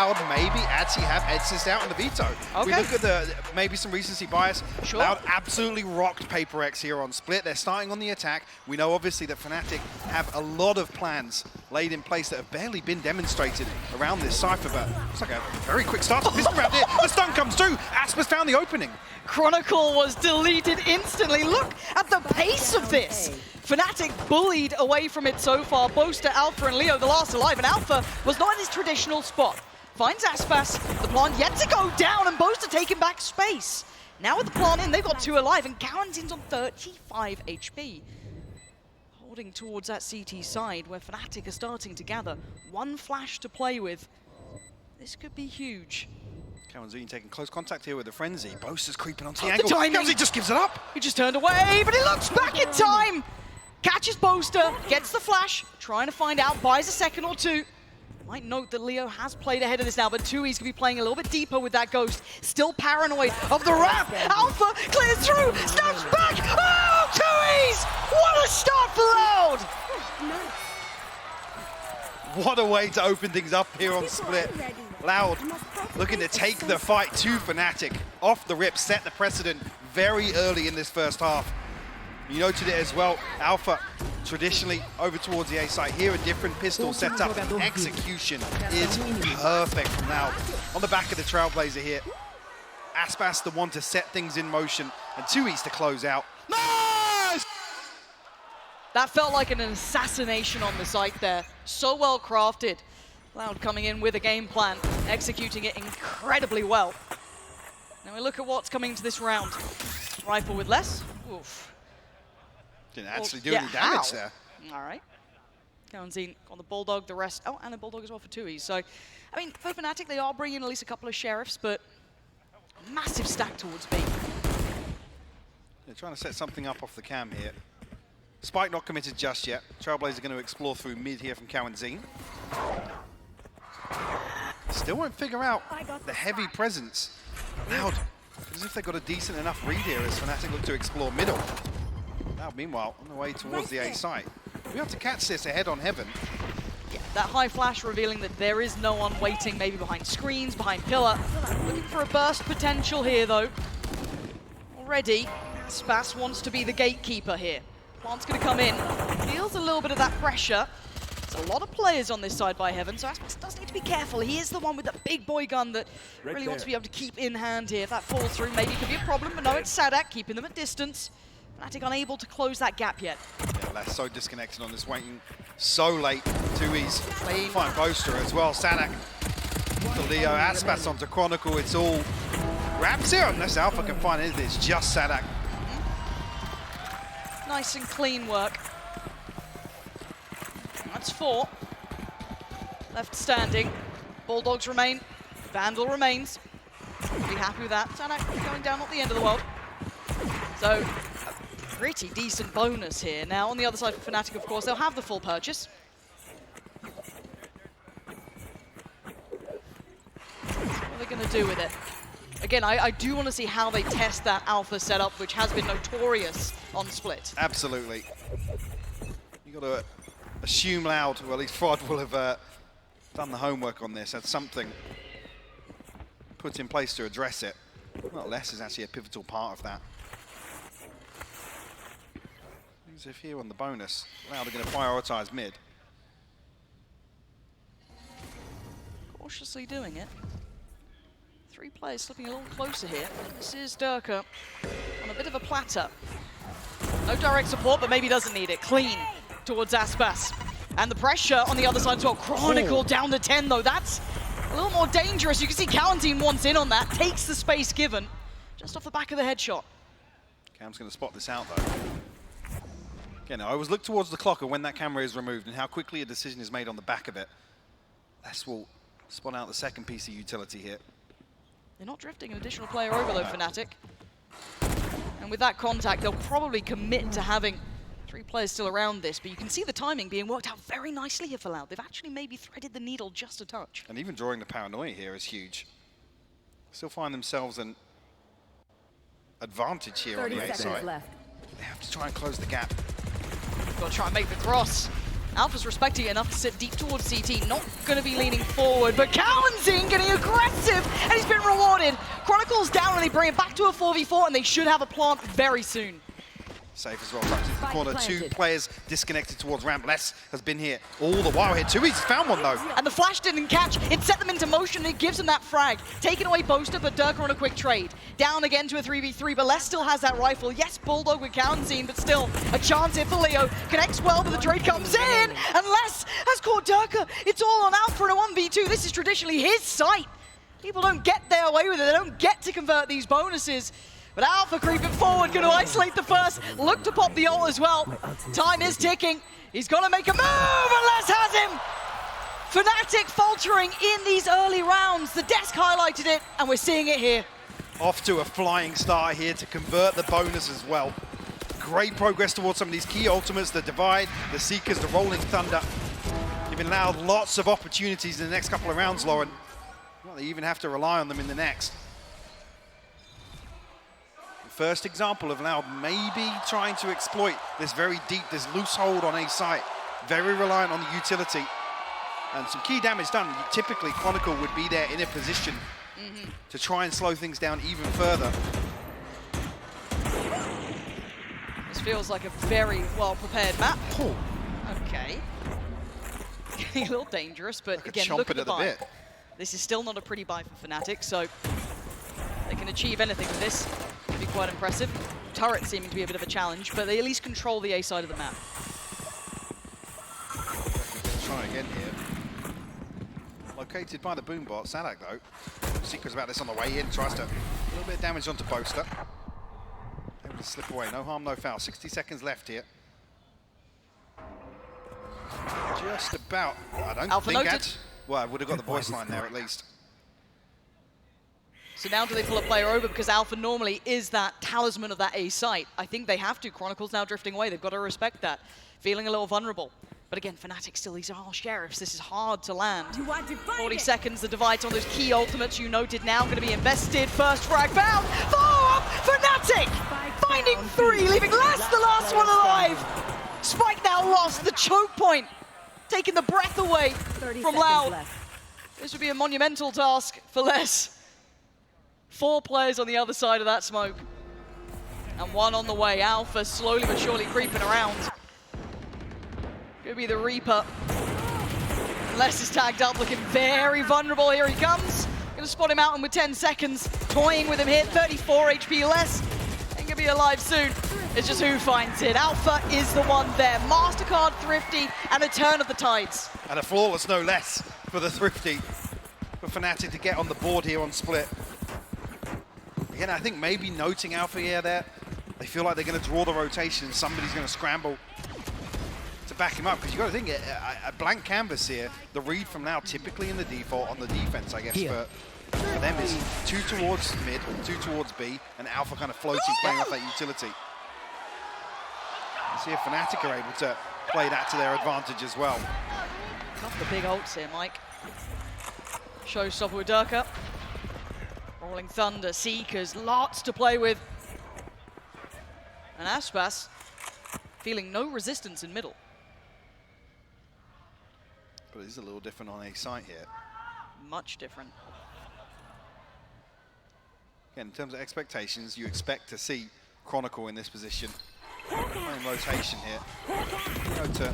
Loud maybe actually have Edsist out on the veto. Okay. We look at maybe some recency bias. Sure. Loud absolutely rocked Paper X here on Split. They're starting on the attack. We know obviously that Fnatic have a lot of plans laid in place that have barely been demonstrated around this Cypher, but it's like a very quick start to pistol round here. The stun comes through. Aspas found the opening. Chronicle was deleted instantly. Look at the pace of this. Fnatic bullied away from it so far. Boaster, Alpha, and Leo, the last alive, and Alpha was not in his traditional spot. Finds Aspas, the plant yet to go down, and Boaster taking back space. Now with the plant in, they've got 2 alive, and Quarantine's on 35 HP. Holding towards that CT side, where Fnatic are starting to gather. 1 flash to play with. This could be huge. Quarantine taking close contact here with the Frenzy. Boaster's creeping onto the The angle. timing. Quarantine just gives it up. He just turned away, but he looks back in time! Catches Boaster, gets the flash, trying to find out, buys a second or 2. Might note that Leo has played ahead of this now, but 2E's going to be playing a little bit deeper with that Ghost. Still paranoid of the wrap. Alpha clears through, snaps back. Oh, 2E's! What a start for Loud! What a way to open things up here on Split. Loud looking to take the fight to Fnatic. Off the rip, set the precedent very early in this first half. You noted it as well. Alpha traditionally over towards the A site. Here a different pistol setup. Execution is perfect from Loud. On the back of the Trailblazer here. Aspas the one to set things in motion, and 2E's to close out. Nice! That felt like an assassination on the site there. So well crafted. Loud coming in with a game plan, executing it incredibly well. Now we look at what's coming to this round. Rifle with less. Oof. Didn't actually do any damage there. All right. Quarantine on the Bulldog, the rest. Oh, and a Bulldog as well for 2E. So, I mean, for Fnatic, they are bringing at least a couple of Sheriffs, but massive stack towards B. They're trying to set something up off the cam here. Spike not committed just yet. Trailblazer going to explore through mid here from Quarantine. Still won't figure out the heavy presence. Loud, as if they got a decent enough read here as Fnatic look to explore middle. Now, meanwhile, on the way towards the A site. We have to catch this ahead on Heaven. Yeah, that high flash revealing that there is no one waiting, maybe behind screens, behind pillar. Looking for a burst potential here, though. Already, Spas wants to be the gatekeeper here. Plant's going to come in. Feels a little bit of that pressure. There's a lot of players on this side by Heaven, so Aspas does need to be careful. He is the one with the big boy gun that really wants to be able to keep in hand here. If that falls through, maybe it could be a problem, but no, it's Sadak keeping them at distance. Fnatic unable to close that gap yet. Yeah, that's so disconnected on this, waiting so late. 2E's fine Boaster as well. Sadak to Leo, Aspas onto Chronicle. It's all wraps here, unless Alpha can find anything. It's just Sadak. Nice and clean work. That's 4. Left standing. Bulldogs remain. Vandal remains. Be happy with that. Sadak going down, not the end of the world. So, a pretty decent bonus here. Now, on the other side for Fnatic, of course, they'll have the full purchase. What are they going to do with it? Again, I do want to see how they test that Alpha setup, which has been notorious on Split. Absolutely. You got to assume Loud, or at least Frod will have done the homework on this, had something put in place to address it. Not less is actually a pivotal part of that. As if here on the bonus, Loud are going to prioritise mid. Cautiously doing it. 3 players slipping a little closer here. This is Durka on a bit of a platter. No direct support, but maybe doesn't need it. Clean towards Aspas. And the pressure on the other side as well. Chronicle down to 10 though. That's a little more dangerous. You can see Quarantine wants in on that. Takes the space given. Just off the back of the headshot. Cam's going to spot this out though. Again, I always look towards the clock of when that camera is removed and how quickly a decision is made on the back of it. This will spot out the second piece of utility here. They're not drifting an additional player over though, Fnatic. And with that contact, they'll probably commit to having 3 players still around this, but you can see the timing being worked out very nicely here for Loud. They've actually maybe threaded the needle just a touch. And even drawing the paranoia here is huge. Still find themselves an advantage here on the A side. They have to try and close the gap. Got to try and make the cross. Alpha's respecting it enough to sit deep towards CT. Not going to be leaning forward, but Quarantine getting Cruncle's down and they bring it back to a 4v4 and they should have a plant very soon. Safe as well, tucked into the corner. Two players disconnected towards ramp. Les has been here all the while here. Too easy, found one though. And the flash didn't catch. It set them into motion and it gives them that frag. Taking away Boaster, but Durka on a quick trade. Down again to a 3v3, but Les still has that rifle. Yes, Bulldog with Counting, but still a chance here for Leo. Connects well, but the trade comes in. And Les has caught Durka. It's all on Alpha in a 1v2. This is traditionally his site. People don't get their way with it. They don't get to convert these bonuses. But Alpha creeping forward, going to isolate the first. Look to pop the ult as well. Time is ticking. He's going to make a move, and Les has him. Fnatic faltering in these early rounds. The desk highlighted it, and we're seeing it here. Off to a flying start here to convert the bonus as well. Great progress towards some of these key ultimates, the Divide, the Seekers, the Rolling Thunder. You've been allowed lots of opportunities in the next couple of rounds, Lauren. Well, they even have to rely on them in the next. First example of Loud maybe trying to exploit this very deep, this loose hold on a site. Very reliant on the utility. And some key damage done. Typically, Chronicle would be there in a position to try and slow things down even further. This feels like a very well-prepared map. Oh. Okay. Getting a little dangerous, but Like again, look at the buy. bit. This is still not a pretty buy for Fnatic, so they can achieve anything with this. Be quite impressive. Turret seeming to be a bit of a challenge, but they at least control the A side of the map. Try again here. Located by the boombot. Sadak though. Secrets about this on the way in. Tries to a little bit of damage onto Boaster. Able to slip away. No harm, no foul. 60 seconds left here. Just about. I don't Alpha think noted. well, I would have got the voice line there at least. So now do they pull a player over because Alpha normally is that talisman of that A site? I think they have to. Chronicle's now drifting away. They've got to respect that. Feeling a little vulnerable. But again, Fnatic still, these are all sheriffs. This is hard to land. 40 seconds, the Divide's on those key ultimates you noted now. Going to be invested. First frag found. Follow up, Fnatic! Finding three, leaving Les the last one alive. Spike now lost, the choke point. Taking the breath away from Loud. This would be a monumental task for Les. 4 players on the other side of that smoke. And 1 on the way. Alpha slowly but surely creeping around. Could be the Reaper. Les is tagged up, looking very vulnerable. Here he comes. Gonna spot him out and with 10 seconds. Toying with him here, 34 HP less. Ain't gonna be alive soon. It's just who finds it. Alpha is the one there. MasterCard, Thrifty, and a turn of the tides. And a flawless no less for the Thrifty. For Fnatic to get on the board here on Split. Again, I think maybe noting Alpha here there. They feel like they're going to draw the rotation. Somebody's going to scramble to back him up. Because you've got to think, a blank canvas here. The read from now typically in the default on the defense, I guess, for them is 2 towards mid, 2 towards B, and Alpha kind of floating, playing off that utility. See if Fnatic are able to play that to their advantage as well. Off the big ults here, Mike. Showstopper with Durka. Rolling Thunder, Seekers, lots to play with. And Aspas feeling no resistance in middle. But it is a little different on a site here. Much different. Again, in terms of expectations, you expect to see Chronicle in this position. Playing rotation here. Go to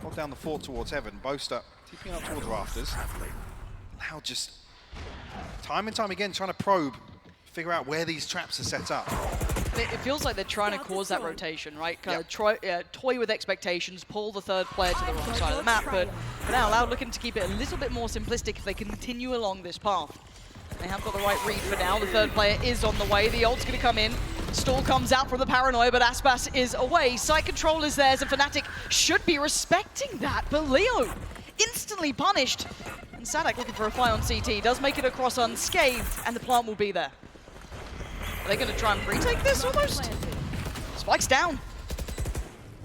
hold down the fort towards heaven. Boaster keeping up towards rafters. Now just time and time again trying to probe, figure out where these traps are set up. It feels like they're trying to cause that rotation, right? Kind of toy with expectations, pull the third player to the wrong side of the map, but for now, Loud looking to keep it a little bit more simplistic if they continue along this path. They have got the right read for now. The third player is on the way. The ult's going to come in. Stall comes out from the paranoia, but Aspas is away. Site control is theirs, and Fnatic should be respecting that, but Leo instantly punished. And Sadak looking for a fly on CT, does make it across unscathed, and the plant will be there. Are they going to try and retake this almost? Spike's down.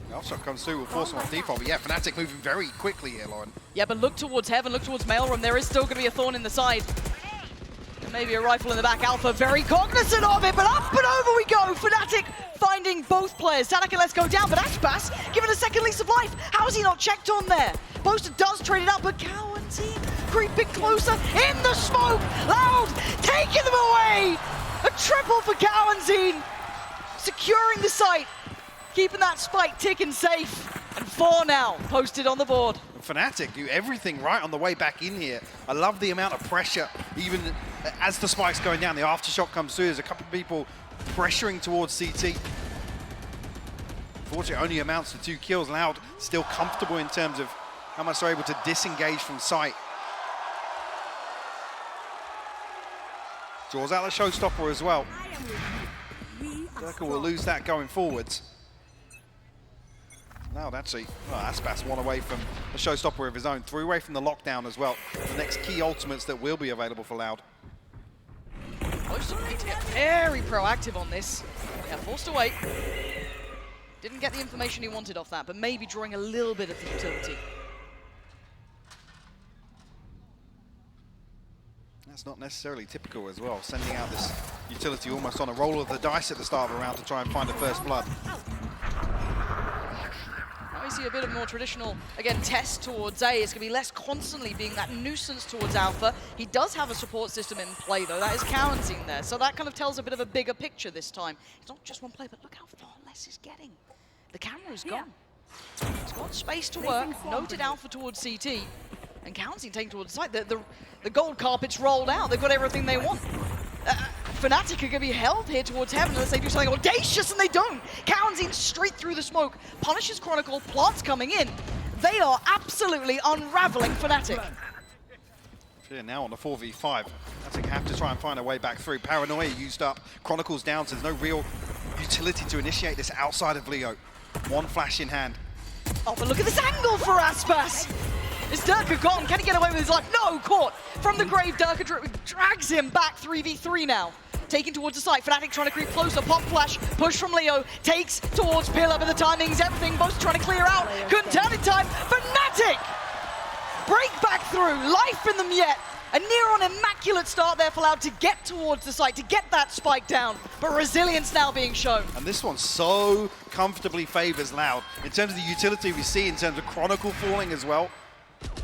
The off shot comes through, will force him off default, but yeah, Fnatic moving very quickly here, Lauren. Yeah, but look towards heaven, look towards Maelstrom. There is still going to be a thorn in the side. And maybe a rifle in the back. Alpha very cognizant of it, but up and over we go. Fnatic finding both players. Sadak and Let's go down, but Aspas given a second lease of life. How is he not checked on there? Boaster does trade it up, but Cow and team creeping closer in the smoke. Loud taking them away. for Cowanzine, securing the site, keeping that spike ticking safe. And 4 now posted on the board. Fnatic do everything right on the way back in here. I love the amount of pressure, even as the spike's going down, the aftershock comes through. There's a couple of people pressuring towards CT. Unfortunately, only amounts to 2 kills. Loud still comfortable in terms of how much they're able to disengage from sight. Draws out the showstopper as well. Durka will lose that going forwards. Now actually, Aspas one away from a showstopper of his own. 3 away from the lockdown as well. The next key ultimates that will be available for Loud. Most of them need to get very proactive on this. Yeah, forced away. Didn't get the information he wanted off that, but maybe drawing a little bit of the utility. That's not necessarily typical as well, sending out this utility almost on a roll of the dice at the start of a round to try and find a first blood. Now we see a bit of more traditional, again, test towards A. It's going to be less constantly being that nuisance towards Alpha. He does have a support system in play, though. That is Cowanzine there. So that kind of tells a bit of a bigger picture this time. It's not just one play, but look how far less he's getting. The camera's gone. He's got space to work. Noted Alpha towards CT. And Cowanzine taking towards the site. The gold carpet's rolled out. They've got everything they want. Fnatic are going to be held here towards heaven unless they do something audacious, and they don't. Cowanzine straight through the smoke. Punishes Chronicle. Plants coming in. They are absolutely unraveling Fnatic. Yeah, now on the 4v5. Fnatic have to try and find a way back through. Paranoia used up. Chronicles down, so there's no real utility to initiate this outside of Leo. 1 flash in hand. Oh, but look at this angle for Aspas. Is Durka gone? Can he get away with his life? No, caught from the grave. Durka drags him back 3v3 now. Taken towards the site. Fnatic trying to creep closer. Pop flash. Push from Leo. Takes towards Pillar, but the timing is everything. Both trying to clear out. Couldn't turn in time. Fnatic break back through. Life in them yet. A near on immaculate start there for Loud to get towards the site, to get that spike down. But resilience now being shown. And this one so comfortably favors Loud. In terms of the utility we see, in terms of Chronicle falling as well.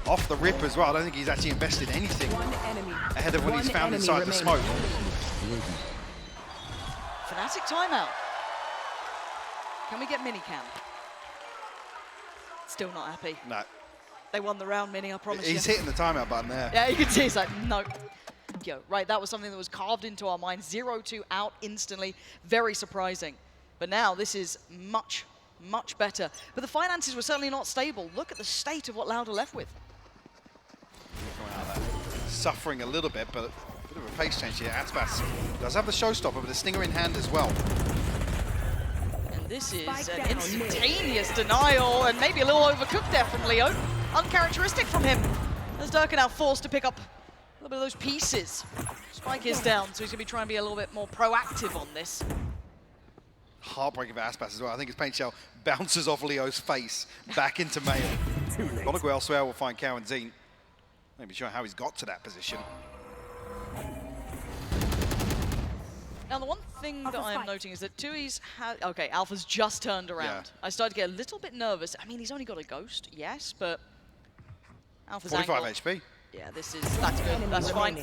Off the rip as well. I don't think he's actually invested anything ahead of when he's found inside the smoke. Fnatic timeout. Can we get minicam? Still not happy. No. They won the round, Mini, I promise you. He's hitting the timeout button there. Yeah, you can see he's like, no. Yo, right, that was something that was carved into our mind. 0-2 out instantly. Very surprising. But now this is much, much better. But the finances were certainly not stable. Look at the state of what Loud are left with. Coming out of that. Suffering a little bit, but a bit of a pace change here. Aspas does have the showstopper, but a stinger in hand as well. And this is an instantaneous denial, and maybe a little overcooked there from Leo. Uncharacteristic from him. As Durka now forced to pick up a little bit of those pieces. Spike is down, so he's going to be trying to be a little bit more proactive on this. Heartbreaking for Aspas as well. I think his paint shell bounces off Leo's face back into Mayo. Gotta go elsewhere, we'll find Cowanzine. Maybe sure how he's got to that position. Now, the one thing that I am noting is that Tui's had... Okay, Alpha's just turned around. Yeah. I started to get a little bit nervous. I mean, he's only got a ghost, yes, but... Alpha's 45 angle, HP. Yeah, that's good. That's fine.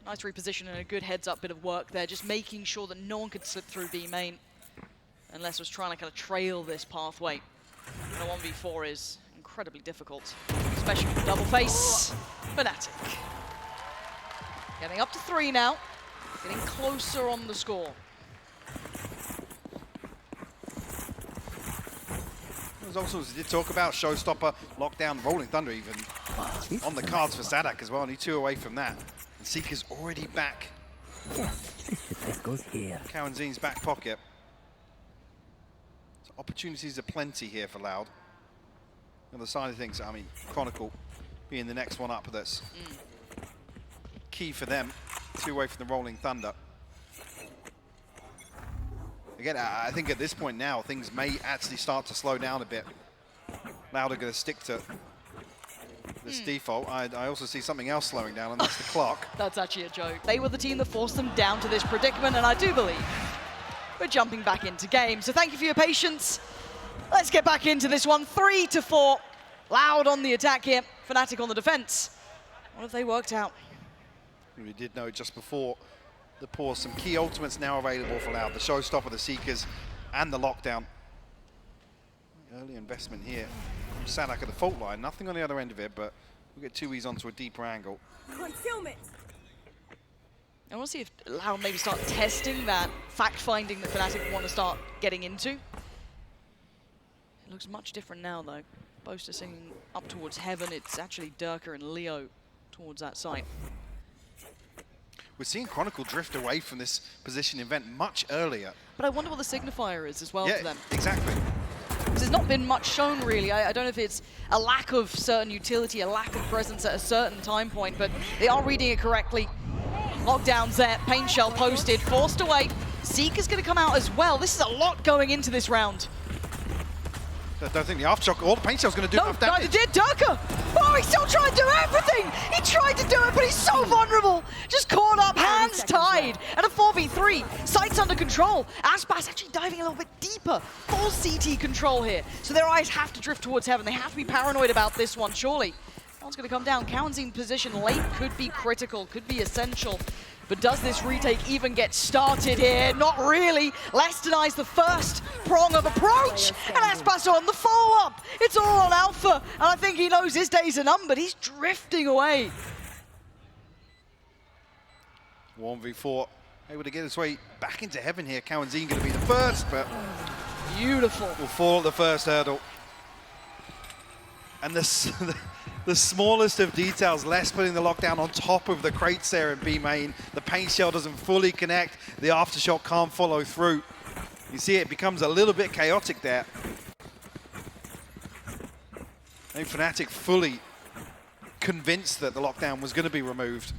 Nice reposition and a good heads-up bit of work there, just making sure that no one could slip through B main. Unless was trying to kind of trail this pathway. And a 1v4 is incredibly difficult, especially with the double face. Fnatic. Getting up to 3 now. Getting closer on the score. There's also, as we did talk about, showstopper, lockdown, rolling thunder even on the cards for Sadak as well. Only 2 away from that. And Seeker's already back. That goes here. Cowanzine's back pocket. So opportunities are plenty here for Loud. On the side of things, I mean, Chronicle being the next one up, that's key for them. 2 away from the rolling thunder. Again, I think at this point now, things may actually start to slow down a bit. Loud are going to stick to this default. I also see something else slowing down, and that's the clock. That's actually a joke. They were the team that forced them down to this predicament, and I do believe we're jumping back into game. So thank you for your patience. Let's get back into this one. 3-4. Loud on the attack here. Fnatic on the defense. What have they worked out? We did know just before the pause. Some key ultimates now available for Loud. The showstopper, the Seekers, and the lockdown. Early investment here. Sadak at the fault line. Nothing on the other end of it, but we'll get 2Es onto a deeper angle. Concealment. I want to see if Loud maybe start testing that fact-finding that Fnatic want to start getting into. It looks much different now, though. Boaster singing up towards heaven. It's actually Durka and Leo towards that side. We're seeing Chronicle drift away from this position event much earlier. But I wonder what the signifier is as well for them. Exactly. Because there's not been much shown, really. I don't know if it's a lack of certain utility, a lack of presence at a certain time point, but they are reading it correctly. Lockdown's there, Pain Shell posted, forced away. Seeker's going to come out as well. This is a lot going into this round. I don't think the Aftershock or the Pain Shell's going to do enough damage. No, it did, Durka! Oh, he's still trying to do everything! He tried to do it, but he's so vulnerable! Just caught up, hands tied, and a 4v3. Sights under control. Aspas actually diving a little bit deeper. Full CT control here. So their eyes have to drift towards heaven. They have to be paranoid about this one, surely. One's going to come down. Cowan's position late could be critical, could be essential. But does this retake even get started here? Not really. Less denies the first prong of approach. And Aspas on the follow-up. It's all on Alpha. And I think he knows his days are numbered. He's drifting away. 1v4. Able to get his way back into heaven here. Cowan's going to be the first, but beautiful. Will fall at the first hurdle. And the smallest of details, Les putting the lockdown on top of the crates there in B main. The Pain Shell doesn't fully connect. The Aftershock can't follow through. You see it becomes a little bit chaotic there. I think Fnatic fully convinced that the lockdown was going to be removed.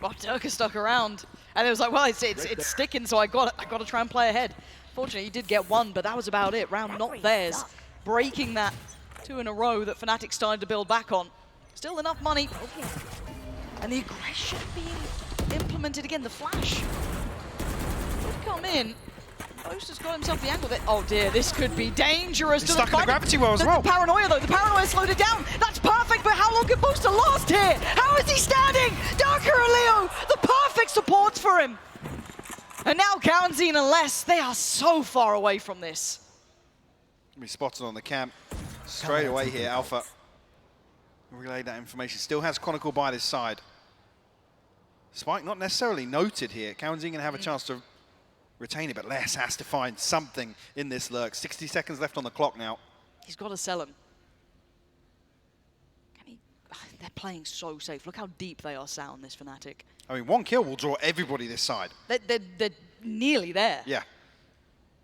Well, Durka stuck around. And it was like, well, it's sticking, so I got to try and play ahead. Fortunately, he did get one, but that was about it. Round not theirs. Breaking that 2 in a row that Fnatic started to build back on. Still enough money. And the aggression being implemented again. The flash would come in. Boaster's got himself the angle. Oh dear, this could be dangerous. He's stuck in the gravity well as well. The paranoia though, the paranoia slowed it down. That's perfect, but how long can Boaster last here? How is he standing? Durka and Leo, the perfect supports for him. And now Cowanzine and Les, they are so far away from this. Be spotted on the camp. Straight away here, Alpha. Relay that information. Still has Chronicle by his side. Spike not necessarily noted here. Cowan's going to have a chance to retain it, but Les has to find something in this lurk. 60 seconds left on the clock now. He's got to sell him. Can he? They're playing so safe. Look how deep they are sat on this Fnatic. I mean, one kill will draw everybody this side. They're nearly there. Yeah.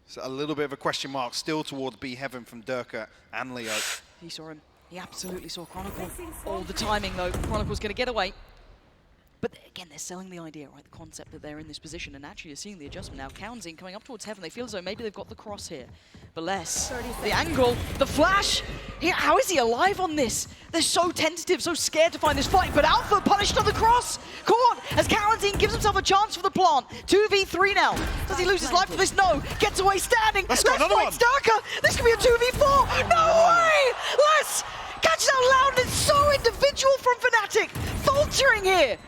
So a little bit of a question mark still towards B Heaven from Durka and Leo. He saw him. He absolutely saw Chronicle. All the timing, though. Chronicle's going to get away. But again, they're selling the idea, right? The concept that they're in this position, and actually you're seeing the adjustment now. Cowanzine coming up towards heaven. They feel as though maybe they've got the cross here. But Les, the angle, the flash. How is he alive on this? They're so tentative, so scared to find this fight. But Alpha punished on the cross. Caught as Cowanzine gives himself a chance for the plant. 2v3 now. Does he lose his life for this? No. Gets away standing. Let's go, another one. Durka. This could be a 2v4. No way! Les catches out Loud. It's so individual from Fnatic. Faltering here.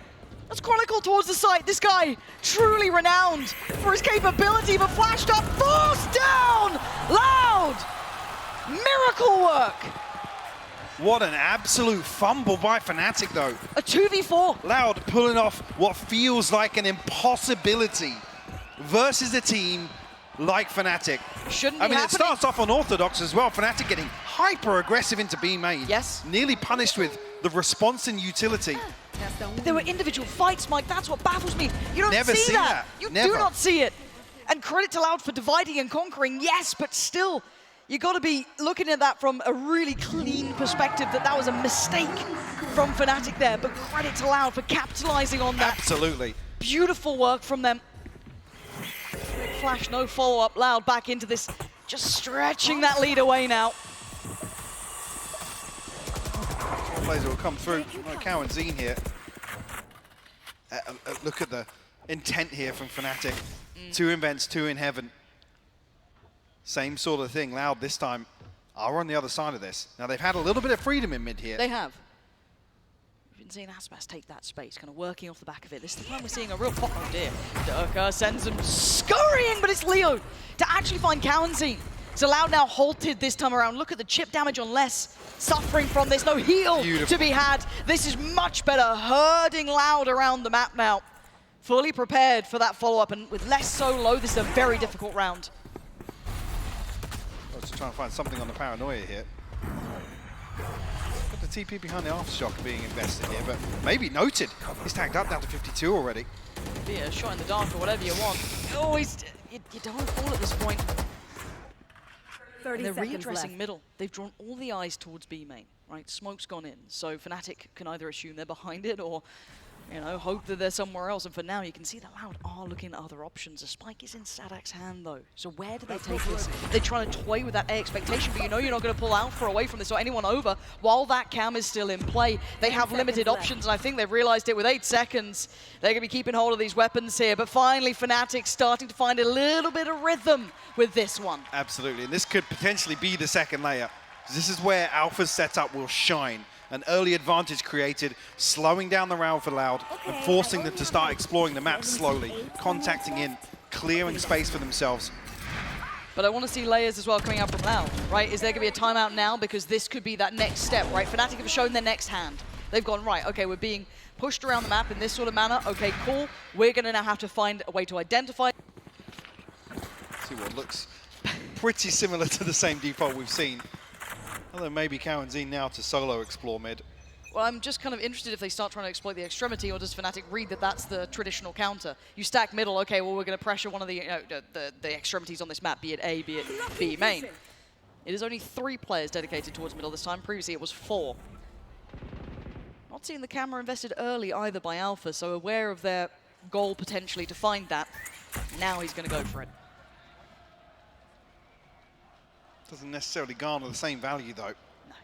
Let's Chronicle towards the site. This guy, truly renowned for his capability, but flashed up, forced down! Loud! Miracle work! What an absolute fumble by Fnatic, though. A 2v4. Loud pulling off what feels like an impossibility versus a team like Fnatic. Shouldn't be I mean, happening. it starts off unorthodox as well. Fnatic getting hyper-aggressive into B main. Yes. Nearly punished with the response and utility. But there were individual fights, Mike. That's what baffles me. You don't Never see that. You Never. do not see it. And credit to Loud for dividing and conquering, yes, but still, you got to be looking at that from a really clean perspective that was a mistake from Fnatic there. But credit to Loud for capitalizing on that. Absolutely. Beautiful work from them. Quick flash, no follow-up. Loud back into this, just stretching that lead away now. Players will come through. Cowanzine here. Look at the intent here from Fnatic. 2 invents, 2 in heaven. Same sort of thing. Loud this time are on the other side of this. Now they've had a little bit of freedom in mid here. They have. seeing Aspas take that space, kind of working off the back of it. This is the time we're seeing a real pop. Oh dear. Durka sends them scurrying, but it's Leo to actually find Kawanzine. It's Loud now halted this time around. Look at the chip damage on Less. Suffering from this, no heal to be had. This is much better, herding Loud around the map now. Fully prepared for that follow-up, and with Less so low, this is a very difficult round. Let's try and find something on the paranoia here. Got the TP behind the aftershock being invested here, but maybe noted. He's tagged up down to 52 already. Be a shot in the dark or whatever you want. Oh, you don't fall at this point. And they're readdressing middle. They've drawn all the eyes towards B main, right? Smoke's gone in, so Fnatic can either assume they're behind it or, you know, hope that they're somewhere else. And for now, you can see that Loud are looking at other options. A spike is in Sadak's hand, though. So where do they take this? They're trying to toy with that A expectation, but you know you're not going to pull Alpha away from this or anyone over while that cam is still in play. They have limited options, and I think they've realized it with 8 seconds. They're going to be keeping hold of these weapons here, but finally Fnatic starting to find a little bit of rhythm with this one. Absolutely, and this could potentially be the second layer. This is where Alpha's setup will shine. An early advantage created, slowing down the round for Loud and forcing them to start exploring the map slowly, contacting in, clearing space for themselves. But I want to see layers as well coming out from Loud, right? Is there going to be a timeout now? Because this could be that next step, right? Fnatic have shown their next hand. They've gone, right, okay, we're being pushed around the map in this sort of manner. Okay, cool. We're going to now have to find a way to identify. See what looks pretty similar to the same default we've seen. Although maybe Kawanzine now to solo explore mid. Well, I'm just kind of interested if they start trying to exploit the extremity, or does Fnatic read that that's the traditional counter? You stack middle, okay, well, we're going to pressure one of the, the extremities on this map, be it A, be it B main. It is only 3 players dedicated towards middle this time. Previously, it was 4. Not seeing the camera invested early either by Alpha, so aware of their goal potentially to find that. Now he's going to go for it. Doesn't necessarily garner the same value, though. No.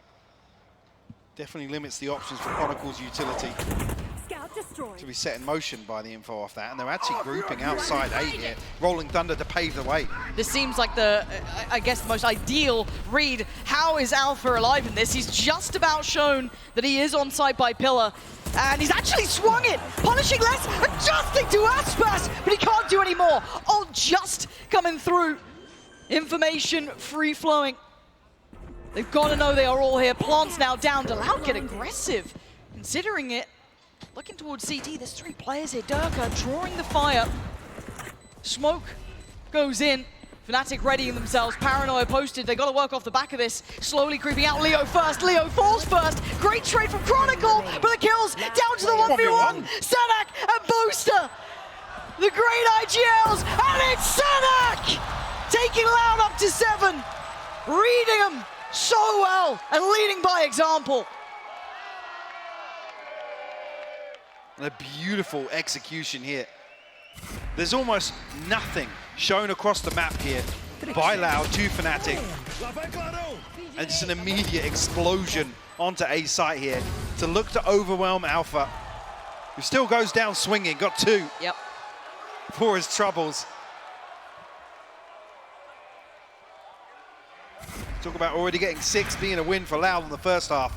Definitely limits the options for Chronicle's utility Scout destroyed. to be set in motion by the info off that. And they're actually grouping outside A here, Rolling Thunder to pave the way. This seems like the, I guess, the most ideal read. How is Alpha alive in this? He's just about shown that he is on site by Pillar. And he's actually swung it, punishing Less, adjusting to Aspas, but he can't do any more. Oh, just coming through. Information free-flowing. They've got to know they are all here. Plants now down. Loud get aggressive. Considering it, looking towards CT, there's 3 players here. Durka drawing the fire. Smoke goes in. Fnatic readying themselves. Paranoia posted. They got to work off the back of this. Slowly creeping out. Leo first. Leo falls first. Great trade from Chronicle, but the kills down to the 1v1. Sanak and Booster. The great IGLs, and it's Sanak! Taking Loud up to 7, reading them so well and leading by example. And a beautiful execution here. There's almost nothing shown across the map here by Loud to Fnatic. And just an immediate explosion onto A site here to look to overwhelm Alpha, who still goes down swinging, got 2 for his troubles. Talk about already getting 6 being a win for Loud in the first half.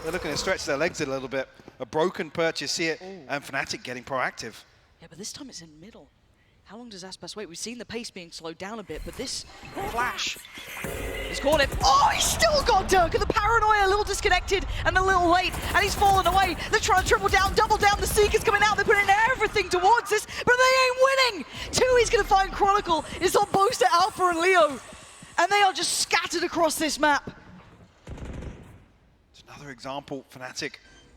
They're looking to stretch their legs a little bit. A broken purchase here, and Fnatic getting proactive. Yeah, but this time it's in middle. How long does Aspas wait? We've seen the pace being slowed down a bit, but this flash, he's caught it. Oh, he's still got Durka. The Paranoia a little disconnected and a little late, and he's fallen away. They're trying to triple down, double down. The Seeker's coming out. They're putting everything towards this, but they ain't winning. 2 he's going to find Chronicle. It's on Boaster, Alpha, and Leo. And they are just scattered across this map. It's another example, Fnatic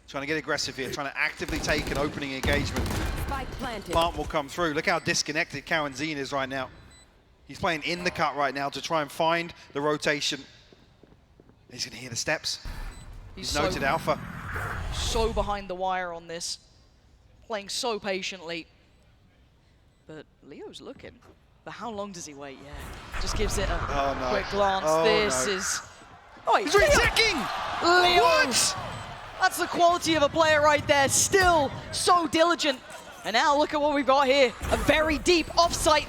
trying to get aggressive here, trying to actively take an opening engagement. Plant will come through. Look how disconnected Kawanzine is right now. He's playing in the cut right now to try and find the rotation. He's going to hear the steps. He's noted Alpha. So behind the wire on this. Playing so patiently. But Leo's looking. But how long does he wait? Yeah, just gives it a quick glance. This is... Oh, he's retacking! Leo! What? That's the quality of a player right there. Still so diligent. And now look at what we've got here. A very deep offsite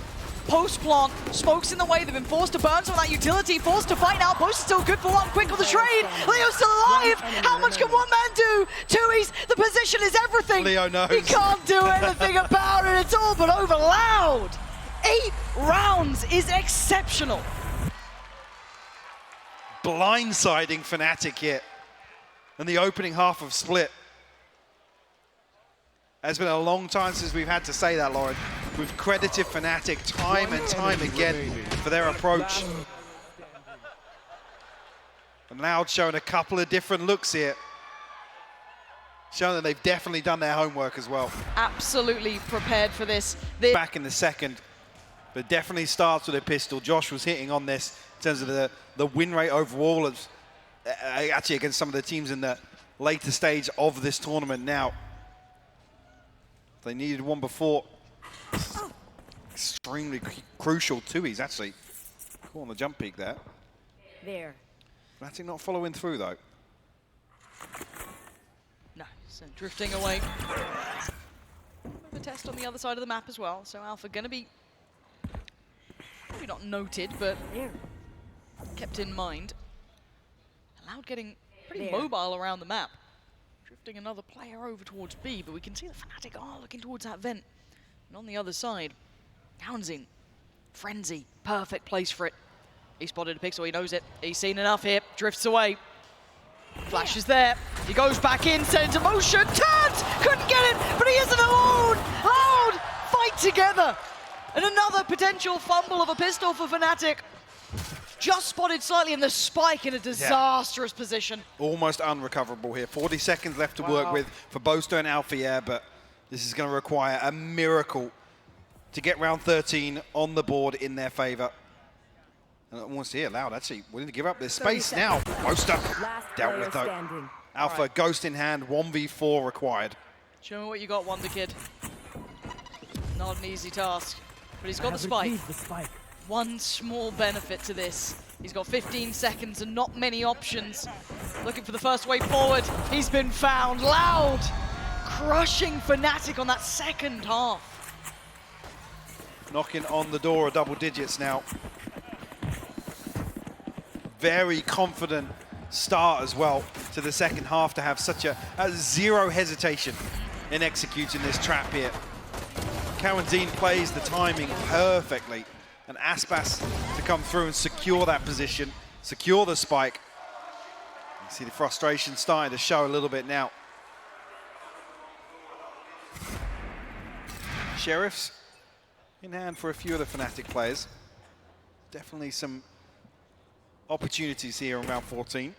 post-plant, Smoke's in the way, they've been forced to burn some of that utility, forced to fight now, Boast is still good for one, quick on the trade, Leo's still alive, how much can one man do? Tui's, the position is everything. Leo knows. He can't do anything about it at all, but over Loud. 8 rounds is exceptional. Blindsiding Fnatic here in the opening half of Split. It's been a long time since we've had to say that, Lauren. We've credited Fnatic time and time again for their approach. And Loud showing a couple of different looks here. Showing that they've definitely done their homework as well. Absolutely prepared for this. Back in the second, but definitely starts with a pistol. Josh was hitting on this in terms of the win rate overall, actually against some of the teams in the later stage of this tournament now. They needed one before. Extremely crucial. Tui's actually cool on the jump peak there. There. Fnatic not following through though. No, so drifting away. A test on the other side of the map as well, so Alpha gonna be maybe not noted, but There. kept in mind. Loud getting pretty There. mobile around the map. Drifting another player over towards B, but we can see the Fnatic are looking towards that vent. And on the other side, Townsend, Frenzy, perfect place for it. He spotted a pixel, he knows it. He's seen enough here, drifts away. Flash is there, he goes back in, set into motion, turns, couldn't get it, but he isn't alone! Loud, fight together! And another potential fumble of a pistol for Fnatic. Just spotted slightly in the spike in a disastrous position. Almost unrecoverable here. 40 seconds left to work with for Boaster and Alpha, but this is going to require a miracle to get round 13 on the board in their favor. And almost here, Loud actually willing to give up this space now. Boaster dealt with though. Alpha, Ghost in hand, 1v4 required. Show me what you got, Wonder Kid. Not an easy task, but he's got the spike. One small benefit to this. He's got 15 seconds and not many options. Looking for the first way forward. He's been found. Loud, crushing Fnatic on that second half. Knocking on the door of double digits now. Very confident start as well to the second half to have such a zero hesitation in executing this trap here. Quarantine plays the timing perfectly. And Aspas to come through and secure that position, secure the spike. You see the frustration starting to show a little bit now. Sheriffs in hand for a few of the Fnatic players. Definitely some opportunities here in round 14.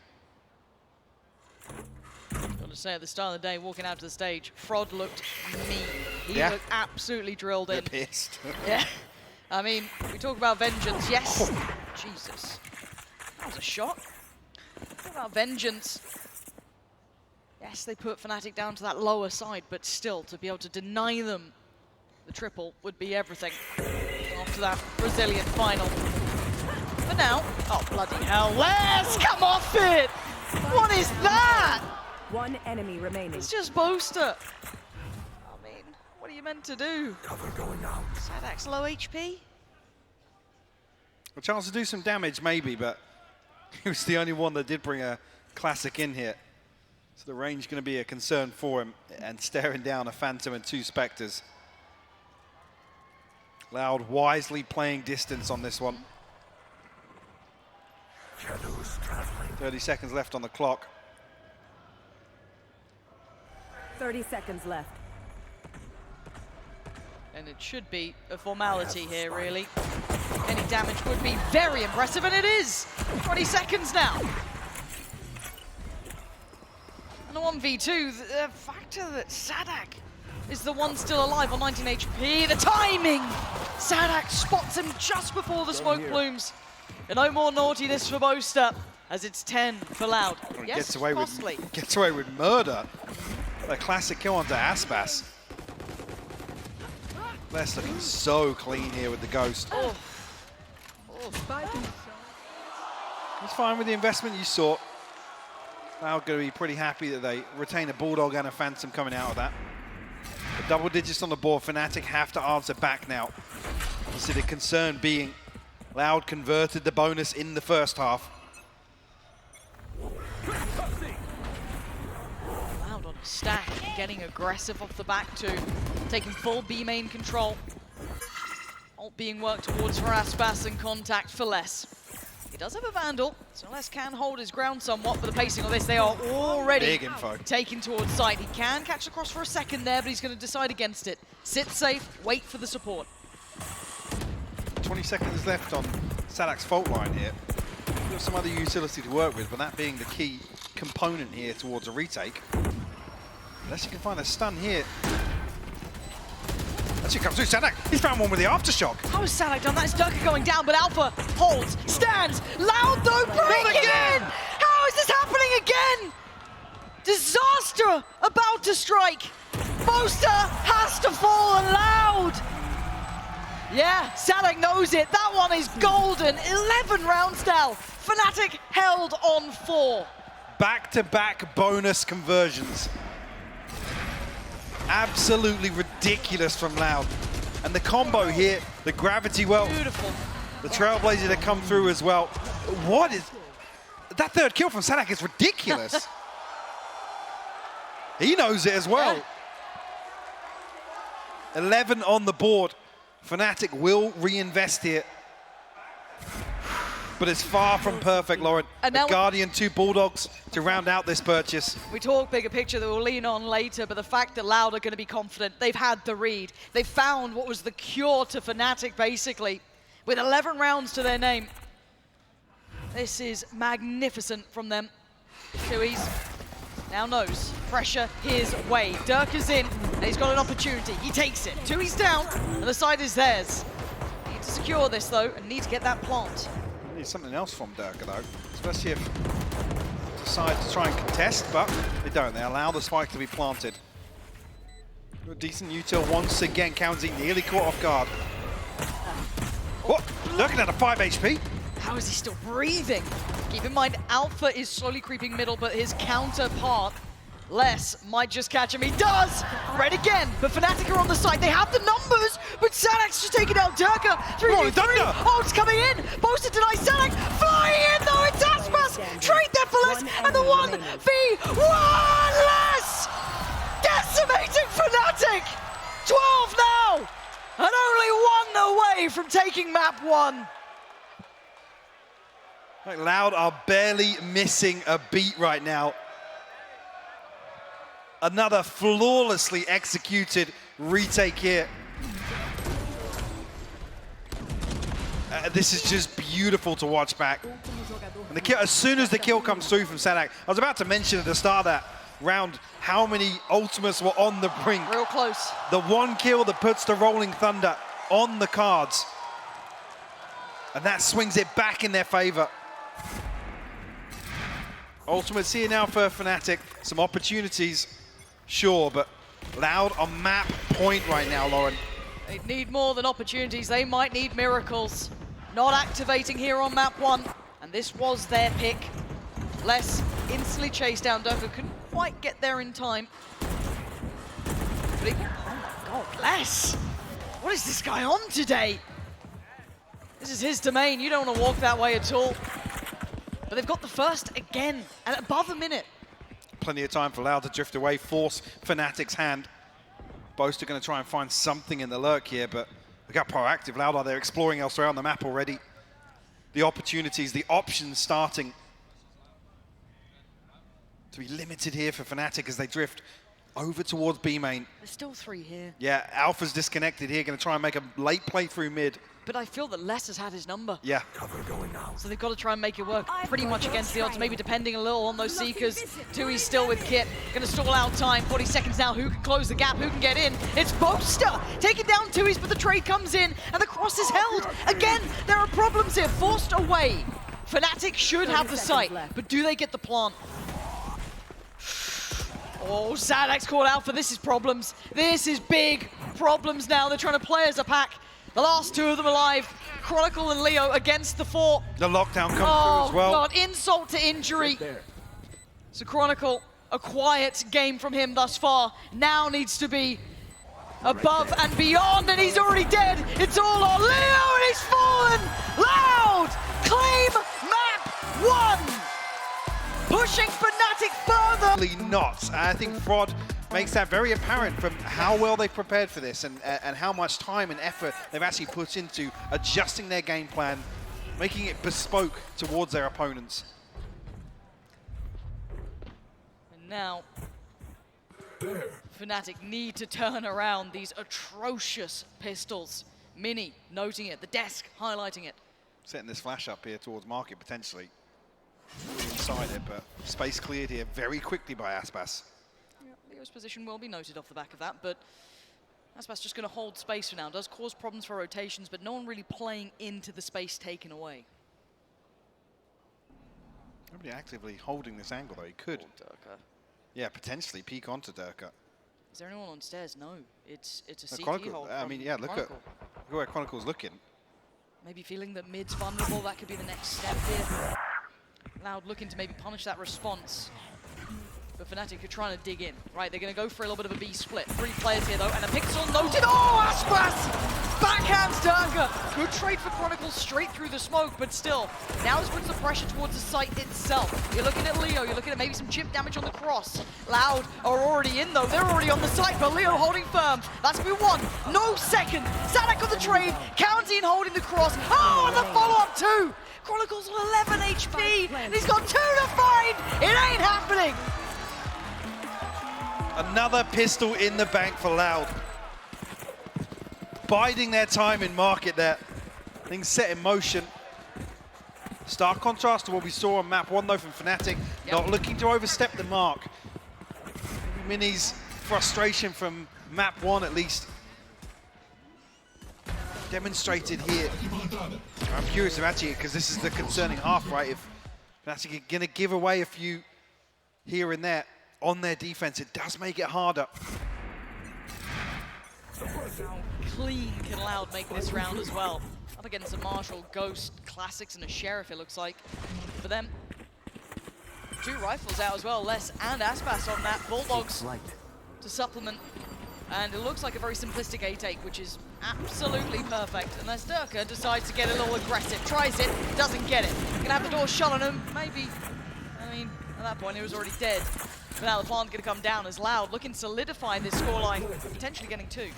Got to say, at the start of the day, walking out to the stage, Frod looked mean. He looked absolutely drilled in. They're pissed. Yeah. I mean, we talk about vengeance, yes. Jesus. That was a shot. Talk about vengeance. Yes, they put Fnatic down to that lower side, but still, to be able to deny them the triple would be everything. After that Brazilian final. But now, oh bloody hell, Les, come off it! What is that? One enemy remaining. It's just Boaster. I mean, what are you meant to do? Cover going out. Sadak's low HP? A chance to do some damage maybe, but he was the only one that did bring a classic in here. So the range going to be a concern for him, and staring down a Phantom and 2 Spectres. Loud wisely playing distance on this one. Shadows traveling. 30 seconds left on the clock. 30 seconds left. And it should be a formality here, really. Any damage would be very impressive, and it is! 20 seconds now. And a 1v2, the factor that Sadak is the one still alive on 19 HP. The timing! Sadak spots him just before the smoke plumes. And no more naughtiness for Boaster, as it's 10 for Loud. Yes, Gets away costly. with murder. A classic kill onto Aspas. Les looking so clean here with the Ghost. Oh. He's fine with the investment you saw. Loud going to be pretty happy that they retain a Bulldog and a Phantom coming out of that. The double digits on the board. Fnatic have to answer back now. Obviously the concern being Loud converted the bonus in the first half. Loud on a stack, getting aggressive off the back too, taking full B main control. Ult being worked towards for Aspas and contact for Less. He does have a Vandal, so Less can hold his ground somewhat, but the pacing of this, they are already Big info. taking towards side. He can catch the cross for a second there, but he's going to decide against it. Sit safe, wait for the support. 20 seconds left on Sadak's fault line here. We have some other utility to work with, but that being the key component here towards a retake. Unless you can find a stun here. Actually comes through Sadak. He's found one with the aftershock. How has Sadak done that? It's Durka going down, but Alpha holds, stands. Loud though, breaking in! How is this happening again? Disaster about to strike. Boaster has to fall, and Loud. Yeah, Sadak knows it. That one is golden. 11 rounds now. Fnatic held on 4. Back-to-back bonus conversions. Absolutely ridiculous from Loud. And the combo here, the gravity well, Beautiful. the Trailblazer that come through as well. What is... That third kill from Sadak is ridiculous. He knows it as well. Yeah. 11 on the board. Fnatic will reinvest here. But it's far from perfect, Lauren. And A now Guardian, 2 Bulldogs to round out this purchase. We talk bigger picture that we'll lean on later, but the fact that Loud are going to be confident, they've had the read. They found what was the cure to Fnatic, basically, with 11 rounds to their name. This is magnificent from them. Tui's now knows pressure his way. Dirk is in, and he's got an opportunity. He takes it. Tui's down, and the side is theirs. Need to secure this, though, and need to get that plant. Need something else from Durka, though, especially if they decide to try and contest, but they don't. They allow the spike to be planted. A decent util once again. County nearly caught off guard. What? Looking at a 5 HP. How is he still breathing? Keep in mind, Alpha is slowly creeping middle, but his counterpart, Less, might just catch him. He does! Red again, but Fnatic are on the side. They have the numbers, but Sadak's just taking out Durka. 3v3. Oh, it's coming in. Boaster denies Sadak. Flying in, though. It's Aspas. Trade there for Less, and the 1v1 Less! Decimating Fnatic! 12 now! And only 1 away from taking map 1. Like Loud are barely missing a beat right now. Another flawlessly executed retake here. This is just beautiful to watch back. And the kill, as soon as the kill comes through from Sadak, I was about to mention at the start of that round how many ultimates were on the brink. Real close. The 1 kill that puts the Rolling Thunder on the cards. And that swings it back in their favor. Ultimates here now for Fnatic. Some opportunities, sure, but Loud on map point right now, Lauren. They need more than opportunities. They might need miracles. Not activating here on map 1. And this was their pick. Less instantly chased down. Durka couldn't quite get there in time. But oh my god, Less! What is this guy on today? This is his domain. You don't want to walk that way at all. But they've got the first again, and above a minute. Plenty of time for Loud to drift away, force Fnatic's hand. Boaster going to try and find something in the lurk here, but they got proactive. Loud are there exploring elsewhere on the map already. The opportunities, the options starting to be limited here for Fnatic as they drift over towards B main. There's still 3 here. Yeah, Alpha's disconnected here, going to try and make a late play through mid. But I feel that Less has had his number. Yeah. Cover going out. So they've got to try and make it work pretty much against the odds, maybe depending a little on those Seekers. Tui's still with Kit, going to stall out time. 40 seconds now, who can close the gap, who can get in? It's Boaster taking down Tui's, but the trade comes in, and the cross is held. Again, there are problems here, forced away. Fnatic should have the site, but do they get the plant? Oh, Sadak's called out for this is problems. This is big problems now. They're trying to play as a pack. The last 2 of them alive. Chronicle and Leo against the 4. The lockdown comes through as well. God, insult to injury. So Chronicle, a quiet game from him thus far. Now needs to be above and beyond, and he's already dead. It's all on Leo, and he's fallen. Loud claim map 1, pushing Fnatic further. Not. I think Fraud makes that very apparent from how well they've prepared for this and how much time and effort they've actually put into adjusting their game plan, making it bespoke towards their opponents. And now, Fnatic need to turn around these atrocious pistols. Mini noting it, the desk highlighting it. Setting this flash up here towards market potentially. Inside it, but space cleared here very quickly by Aspas. Yeah, Leo's position will be noted off the back of that, but Aspas just going to hold space for now. Does cause problems for rotations, but no one really playing into the space taken away. Nobody actively holding this angle though. He could. Yeah, potentially peek onto Durka. Is there anyone on stairs? No. It's a CT Chronicle, hold. I mean, yeah, look at where Chronicle's looking. Maybe feeling that mid's vulnerable. That could be the next step here. Loud looking to maybe punish that response. But Fnatic are trying to dig in. Right, they're going to go for a little bit of a B split. 3 players here, though, and a pixel noted. Oh, Aspas! Backhands Durka. Good trade for Chronicle straight through the smoke, but still, now this puts the pressure towards the site itself. You're looking at Leo, you're looking at maybe some chip damage on the cross. Loud are already in, though. They're already on the site, but Leo holding firm. That's be 1, no second. Sadak on the trade, counting and holding the cross. Oh, and the follow-up too. Chronicle's on 11 HP, and he's got 2 to find. It ain't happening. Another pistol in the bank for Loud. Biding their time in market there. Things set in motion. Stark contrast to what we saw on map 1 though from Fnatic. Yep. Not looking to overstep the mark. Mini's frustration from map 1 at least. Demonstrated here. I'm curious about it because this is the concerning half, right? If Fnatic are going to give away a few here and there on their defense, it does make it harder. How clean can Loud make this round as well? Up against a Marshall, Ghost, Classics, and a Sheriff, it looks like. For them, 2 rifles out as well, Les and Aspas on that. Bulldogs to supplement. And it looks like a very simplistic A take, which is absolutely perfect. Unless Durka decides to get a little aggressive. Tries it, doesn't get it. Gonna have the door shut on him, maybe. I mean, at that point, he was already dead. But now the plan's gonna come down as Loud, looking to solidify this scoreline, potentially getting 2.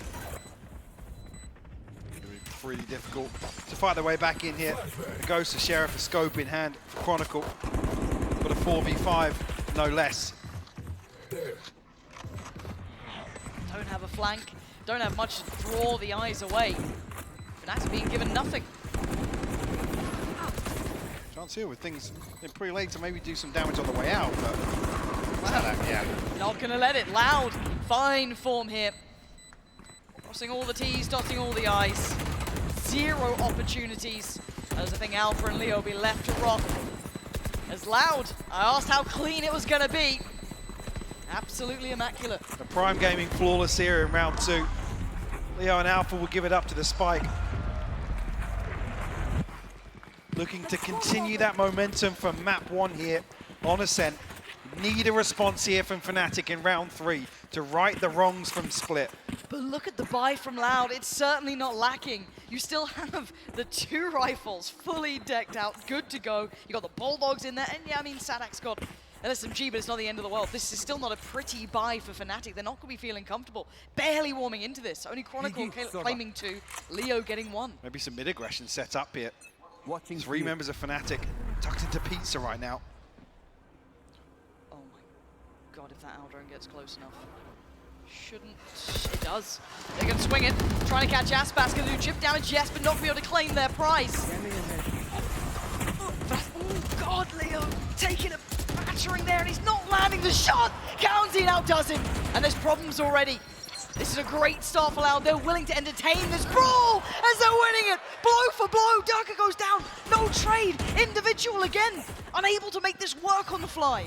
Really difficult to fight their way back in here. The Ghost, the Sheriff, a scope in hand for Chronicle. Got a 4v5, no less. Don't have a flank, don't have much to draw the eyes away. Fnatic being given nothing. Chance here with things in pretty late to maybe do some damage on the way out, but yeah. Not gonna let it. Loud, fine form here. Crossing all the T's, dotting all the I's. 0 opportunities. As I think Alpha and Leo will be left to rot. As Loud, I asked how clean it was gonna be. Absolutely immaculate. The Prime Gaming flawless here in round 2. Leo and Alpha will give it up to the Spike. Looking to continue that momentum from map 1 here on Ascent. Need a response here from Fnatic in round 3 to right the wrongs from Split. But look at the buy from Loud, it's certainly not lacking. You still have the 2 rifles fully decked out, good to go. You got the Bulldogs in there, and yeah, I mean, Sadak's got LSMG, but it's not the end of the world. This is still not a pretty buy for Fnatic. They're not going to be feeling comfortable. Barely warming into this. Only Chronicle claiming 2, Leo getting 1. Maybe some mid-aggression set up here. Watching 3 members of Fnatic tucked into pizza right now. Oh my god, if that Aldrone gets close enough. Shouldn't. It does. They're going to swing it. Trying to catch Aspas. Going to do chip damage, yes, but not going to be able to claim their prize. Oh god, Leo taking a battering there, and he's not landing the shot. County outdoes him, and there's problems already. This is a great start for Loud. They're willing to entertain this brawl as they're winning it. Blow for blow. Durka goes down. No trade. Individual again. Unable to make this work on the fly.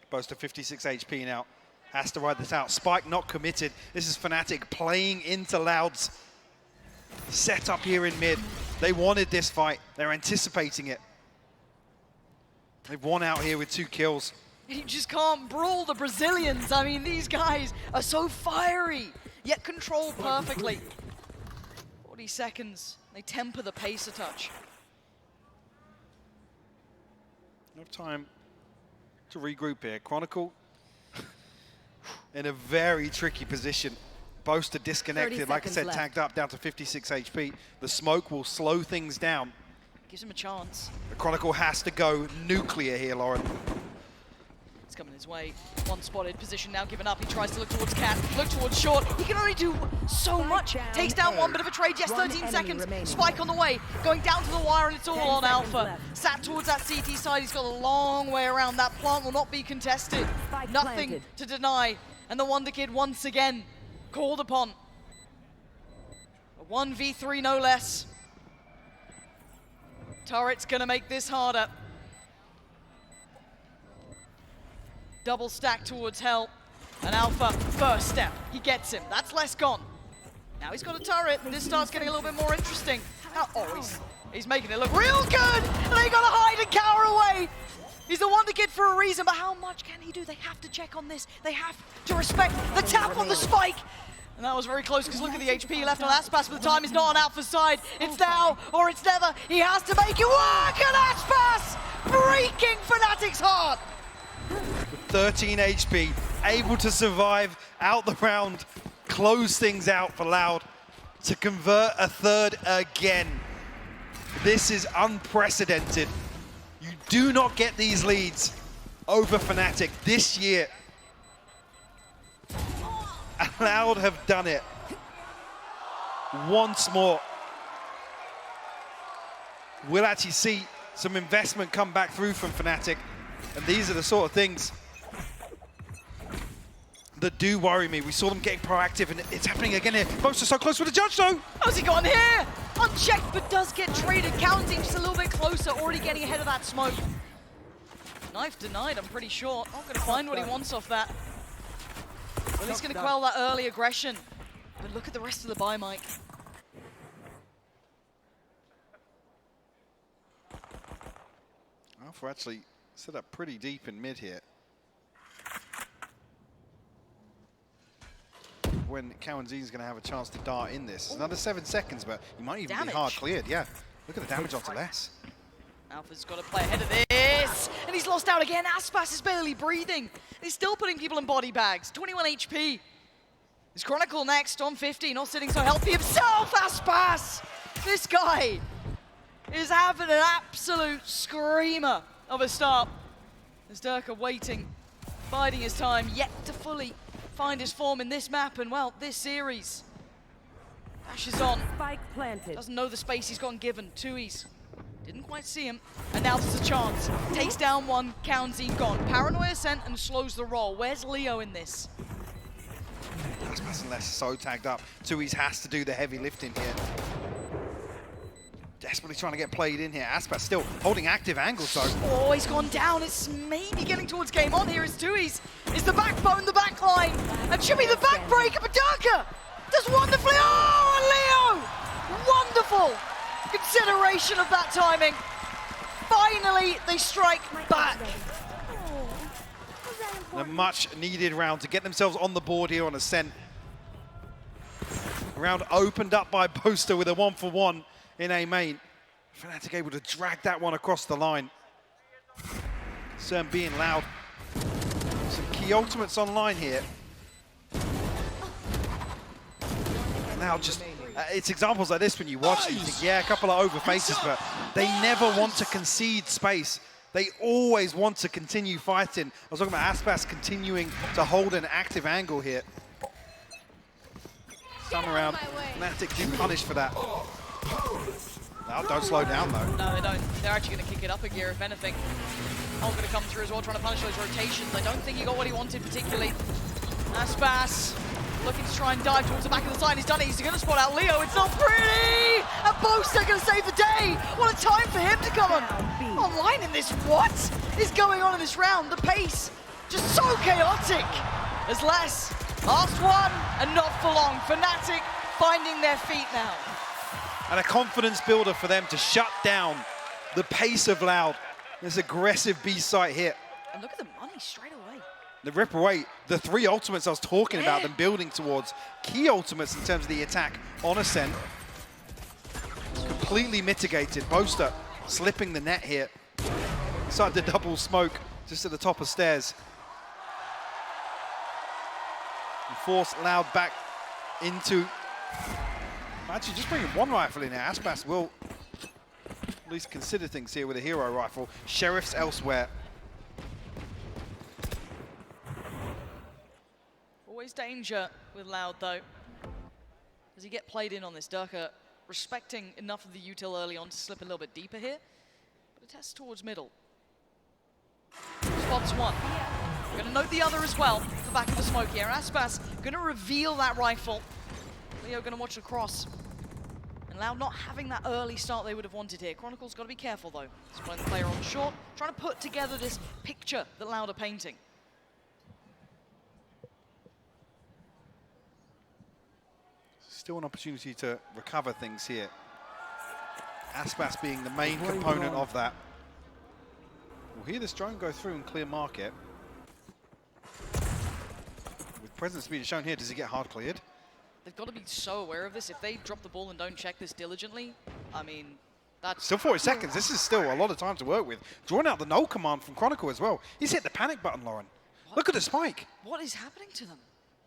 Close to 56 HP now. Has to ride this out. Spike not committed. This is Fnatic playing into Loud's setup here in mid. They wanted this fight. They're anticipating it. They've won out here with 2 kills. You just can't brawl the Brazilians. I mean, these guys are so fiery. yet controlled perfectly. 40 seconds, they temper the pace a touch. Enough time to regroup here. Chronicle in a very tricky position. Boaster disconnected, like I said, left. tagged up down to 56 HP. The smoke will slow things down. Gives him a chance. The Chronicle has to go nuclear here, Lauren. It's coming his way. One spotted, position now given up. He tries to look towards Cat, look towards Short. He can only do so much. Takes down one bit of a trade. Yes, 13 seconds. Spike on the way. Going down to the wire, and it's all on Alpha. Sat towards that CT side. He's got a long way around. That plant will not be contested. Nothing to deny. And the Wonder Kid once again called upon. A 1v3 no less. Turret's gonna make this harder. Double stack towards Hell. And Alpha, first step, he gets him. That's less gone. Now he's got a turret, and this starts getting a little bit more interesting. Oh, he's making it look real good! And they gotta hide and cower away! He's the Wonder Kid for a reason, but how much can he do? They have to check on this. They have to respect the tap on the spike. And that was very close, because look at the HP left on Aspas, but the time is not on Alpha's side. It's now or it's never. He has to make it work, and Aspas breaking Fnatic's heart. 13 HP, able to survive out the round, close things out for Loud to convert a third again. This is unprecedented. You do not get these leads over Fnatic this year. And Loud have done it once more. We'll actually see some investment come back through from Fnatic, and these are the sort of things that do worry me. We saw them getting proactive, and it's happening again here. Boaster so close with the judge, though. How's he gone here? Unchecked, but does get traded. Counting just a little bit closer, already getting ahead of that smoke. Knife denied, I'm pretty sure. Not going to find what he wants off that. Well, he's going to quell that early aggression. But look at the rest of the buy, Mike. Alpha actually set up pretty deep in mid here. When Kawanzin's going to have a chance to dart in this. Another 7 seconds, but he might even be hard cleared. Yeah, look at the damage onto less. Alpha's got to play ahead of this, and he's lost out again. Aspas is barely breathing. He's still putting people in body bags. 21 HP. Is Chronicle next on 50, not sitting so healthy himself. Aspas! This guy is having an absolute screamer of a start. As Durka waiting, biding his time, yet to fully find his form in this map, and well, this series. Dashes on. Spike planted. Doesn't know the space he's gotten given. Tui's didn't quite see him, and now there's a chance. Takes down one, Kawanzin gone. Paranoia sent and slows the roll. Where's Leo in this? Aspas and Less so tagged up. Tui's has to do the heavy lifting here. Desperately trying to get played in here. Aspas still holding active angles though. Oh, he's gone down. It's maybe getting towards game on here. It's Tui's. It's the backbone, the backline. And should be the backbreaker, but Durka does wonderfully. Oh, and Leo! Wonderful consideration of that timing. Finally, they strike back. A much needed round to get themselves on the board here on Ascent. Round opened up by Boaster with a 1-for-1 in A main. Fnatic able to drag that one across the line. Concern being Loud. Some key ultimates online here. Now just, it's examples like this when you watch it, you think, yeah, a couple of over faces, but they never want to concede space. They always want to continue fighting. I was talking about Aspas continuing to hold an active angle here. Some around, Fnatic do punish for that. No, don't slow down though. No, they don't. They're actually going to kick it up a gear, if anything. All going to come through as well, trying to punish those rotations. I don't think he got what he wanted particularly. Aspas looking to try and dive towards the back of the side. He's done it. He's going to spot out Leo. It's not pretty! And Boaster going to save the day. What a time for him to come online in this. What is going on in this round? The pace just so chaotic. There's less. Last one, and not for long. Fnatic finding their feet now. And a confidence builder for them to shut down the pace of Loud. This aggressive B site here. And look at the money straight away. The rip away, the 3 ultimates I was talking about, them building towards. Key ultimates in terms of the attack on Ascent. Completely mitigated. Boaster slipping the net here. Inside the double smoke, just at the top of stairs. And force Loud back into... Actually, just bringing 1 rifle in here. Aspas will at least consider things here with a hero rifle. Sheriff's elsewhere. Always danger with Loud, though. Does he get played in on this? Durka respecting enough of the util early on to slip a little bit deeper here. But a test towards middle. Spots 1. We're going to note the other as well, the back of the smoke here. Aspas going to reveal that rifle. Leo going to watch the cross. And Loud not having that early start they would have wanted here. Chronicle's got to be careful, though. He's playing the player on short, trying to put together this picture that Loud are painting. Still an opportunity to recover things here. Aspas being the main component of that. We'll hear this drone go through and clear market. With presence speed shown here, does he get hard cleared? They've got to be so aware of this. If they drop the ball and don't check this diligently, I mean, that's... Still 40 seconds. This is still a lot of time to work with. Drawing out the null command from Chronicle as well. He's hit the panic button, Lauren. What? Look at the spike. What is happening to them?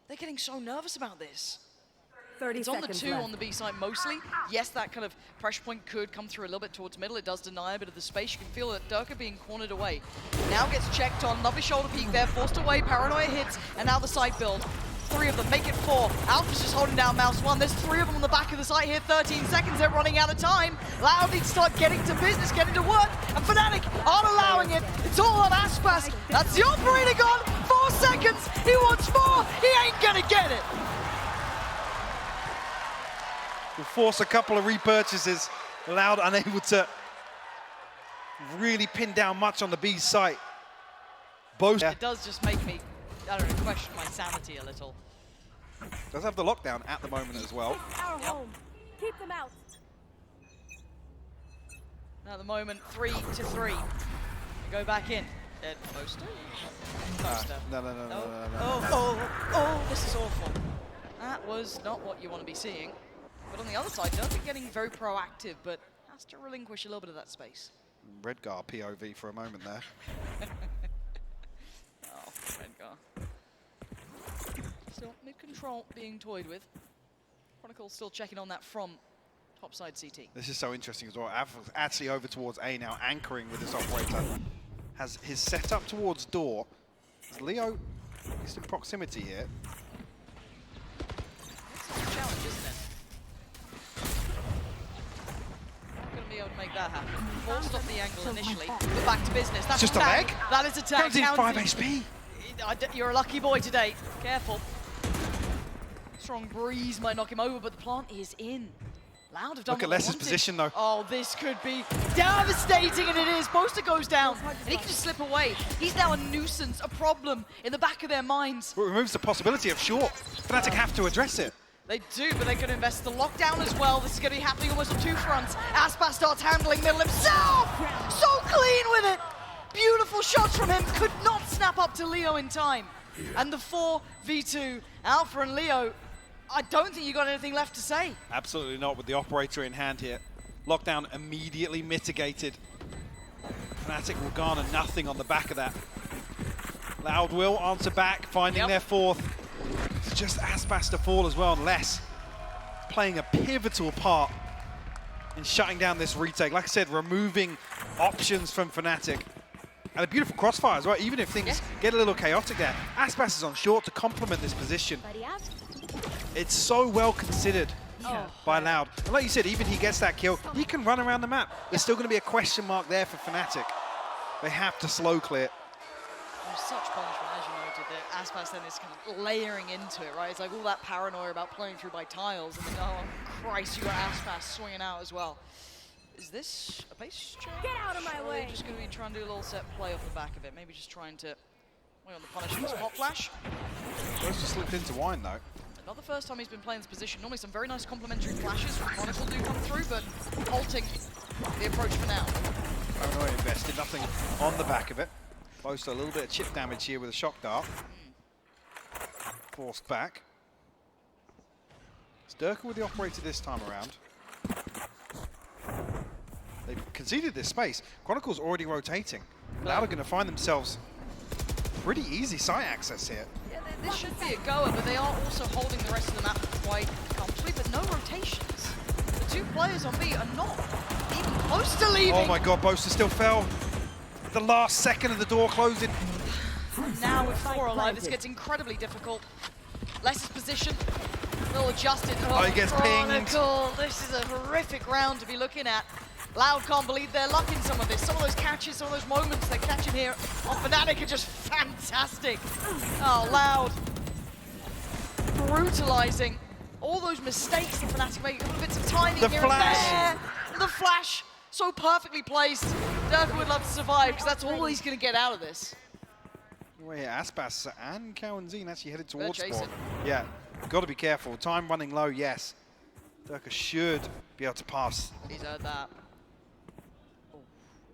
They're getting so nervous about this. 30 It's on the seconds 2 left. on the B side mostly. Yes, that kind of pressure point could come through a little bit towards middle. It does deny a bit of the space. You can feel that Durka being cornered away. Now gets checked on. Lovely shoulder peek there. Forced away. Paranoia hits. And now the side build. 3 of them. Make it 4. Alpha's just holding down Mouse 1. There's 3 of them on the back of the site here. 13 seconds. They're running out of time. Loud needs to start getting to business, getting to work. And Fnatic aren't allowing it. It's all on Aspas. That's the operator gone. 4 seconds. He wants more. He ain't going to get it. Will force a couple of repurchases. Loud unable to really pin down much on the B site. Both It does just make me, I don't know, question my sanity a little. does have the lockdown at the moment as well. Our home. Keep them out. At the moment, 3 to 3. They go back in. Dead Poster? Poster. No. Oh, this is awful. That was not what you want to be seeing. But on the other side, Durka getting very proactive, but has to relinquish a little bit of that space. Redgar POV for a moment there. Oh, Redgar. Still mid-control being toyed with. Chronicle still checking on that from topside CT. This is so interesting as well. Actually over towards A now, anchoring with this operator. Has his setup towards door. As Leo is in proximity here. It's a challenge, isn't it? Not going to be able to make that happen. Forced off the angle initially, but back to business. That's Just a attack. leg? That is attack. Comes in 5 HP. You're a lucky boy today. Careful. Strong breeze might knock him over, but the plant is in. Loud have done Look at what they Les's wanted. position though. Oh, this could be devastating, and it is. Boaster goes down, and he can just slip away. He's now a nuisance, a problem in the back of their minds. It removes the possibility of short. Fnatic have to address it. They do, but they're going to invest the lockdown as well. This is going to be happening almost on 2 fronts. Aspas starts handling middle himself. So clean with it. Beautiful shots from him. Could not snap up to Leo in time. And the 4v2, Alpha and Leo, I don't think you got anything left to say. Absolutely not with the operator in hand here. Lockdown immediately mitigated. Fnatic will garner nothing on the back of that. Loud will answer back, finding their 4th. It's just Aspas to fall as well, and Les playing a pivotal part in shutting down this retake. Like I said, removing options from Fnatic. And a beautiful crossfire as well, even if things get a little chaotic there. Aspas is on short to complement this position. It's so well considered by Loud. And like you said, even he gets that kill, he can run around the map. There's still going to be a question mark there for Fnatic. They have to slow clear. There's such punishment, as you noted, that Aspas then is kind of layering into it, right? It's like all that paranoia about playing through by tiles, and then, oh Christ, you got Aspas swinging out as well. Is this a base change? Get out of my Or are way. they just going to be trying to do a little set play off the back of it? Maybe just trying to wait on the punishments. Hot flash. Close to slipped into wine though. Not the first time he's been playing this position. Normally some very nice complementary flashes from Chronicle do come through, but halting the approach for now. Paranoia invested, nothing on the back of it. Boast a little bit of chip damage here with a shock dart. Forced back. It's Durka with the operator this time around. They've conceded this space. Chronicle's already rotating. Now they're going to find themselves pretty easy site access here. Yeah, this should be a goer, but they are also holding the rest of the map quite comfortably, but no rotations. The two players on B are not even close to leaving. Oh my god, Boaster still fell. The last second of the door closing. And now with 4 alive, this gets incredibly difficult. Less's position, they'll adjust it. Oh, he gets pinged. Chronicle. This is a horrific round to be looking at. Loud can't believe their luck in some of this. Some of those catches, some of those moments they're catching here on Fnatic are just fantastic. Oh, Loud. Brutalizing. All those mistakes that Fnatic make, little bits of timing The here flash. and there. The flash, so perfectly placed. Durka would love to survive because that's all he's going to get out of this. Well, yeah, Aspas and Cowanzine actually headed towards chasing. spawn. Yeah, got to be careful. Time running low, yes. Durka should be able to pass. He's heard that. Oh,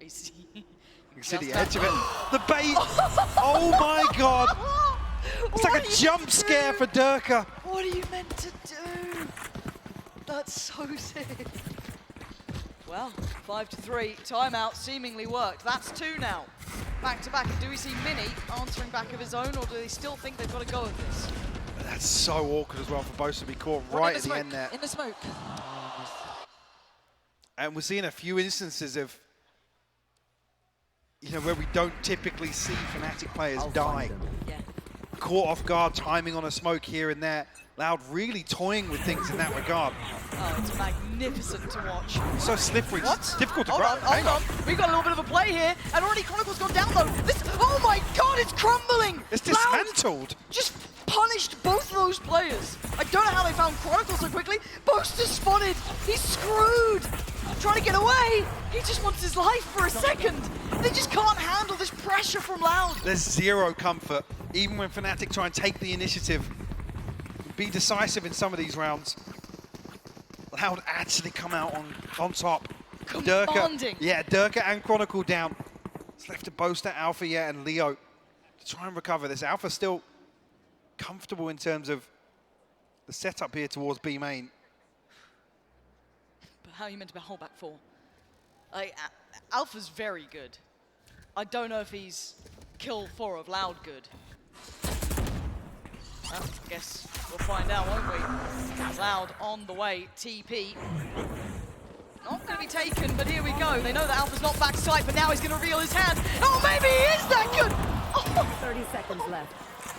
he's You can see the edge of it. The bait! Oh my god! It's like a jump scare for Durka. What are you meant to do? That's so sick. Well, 5-3, timeout seemingly worked. That's 2 now. Back to back. And do we see Mini answering back of his own, or do they still think they've got to go with this? That's so awkward as well for Boast to be caught right at the end there. In the smoke. And we're seeing a few instances of, where we don't typically see Fnatic players die. Yeah. Caught off guard, timing on a smoke here and there. Loud really toying with things in that regard. Oh, it's magnificent to watch. So slippery. What? It's difficult to Hold grab. on, hold on. We've got a little bit of a play here, and already Chronicle's gone down though. This, oh my god, it's crumbling! It's Loud dismantled. just punished both of those players. I don't know how they found Chronicle so quickly. Boaster spotted. He's screwed. Trying to get away. He just wants his life for a second. They just can't handle this pressure from Loud. There's zero comfort, even when Fnatic try and take the initiative. Be decisive in some of these rounds. Loud actually come out on top. Commanding. Durka and Chronicle down. It's left to Boaster, Alpha, and Leo to try and recover this. Alpha still comfortable in terms of the setup here towards B main. But how are you meant to hold back 4? Alpha's very good. I don't know if he's kill 4 of Loud good. Well, I guess we'll find out, won't we? Loud on the way, TP. Not going to be taken, but here we go. They know that Alpha's not back sight, but now he's going to reel his hand. Oh, maybe he is that good! Oh. 30 seconds left.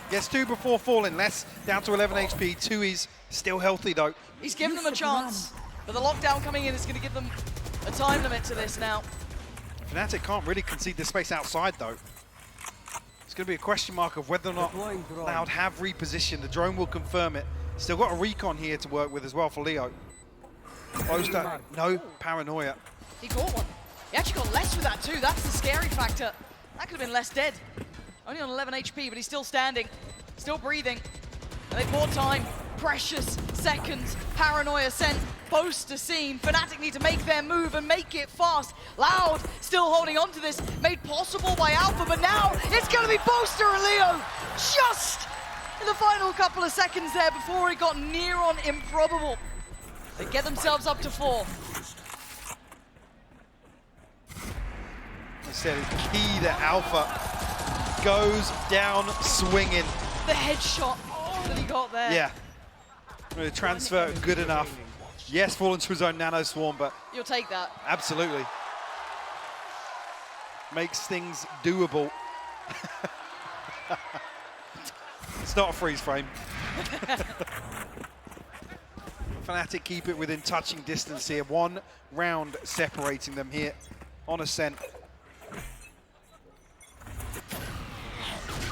Gets 2 before falling. Less down to 11 HP. 2 is still healthy, though. He's given them a chance, but the lockdown coming in is going to give them a time limit to this now. Fnatic can't really concede the space outside, though. It's going to be a question mark of whether or not Loud have repositioned. The drone will confirm it. Still got a recon here to work with as well for Leo. Boaster, no paranoia. He caught one. He actually got less with that too. That's the scary factor. That could have been less dead. Only on 11 HP, but he's still standing, still breathing. And they bought time. Precious seconds. Paranoia sent. Boaster seen. Fnatic need to make their move and make it fast. Loud still holding on to this. Made possible by Alpha, but now it's going to be Boaster and Leo. Just in the final couple of seconds there before it got near on improbable. They get themselves up to 4. I said it's key that Alpha goes down swinging. The headshot that he got there. Yeah. The transfer good enough. Yes, fall into his own nano swarm, but You'll take that. absolutely makes things doable. It's not a freeze frame. Fnatic keep it within touching distance here. 1 round separating them here on Ascent.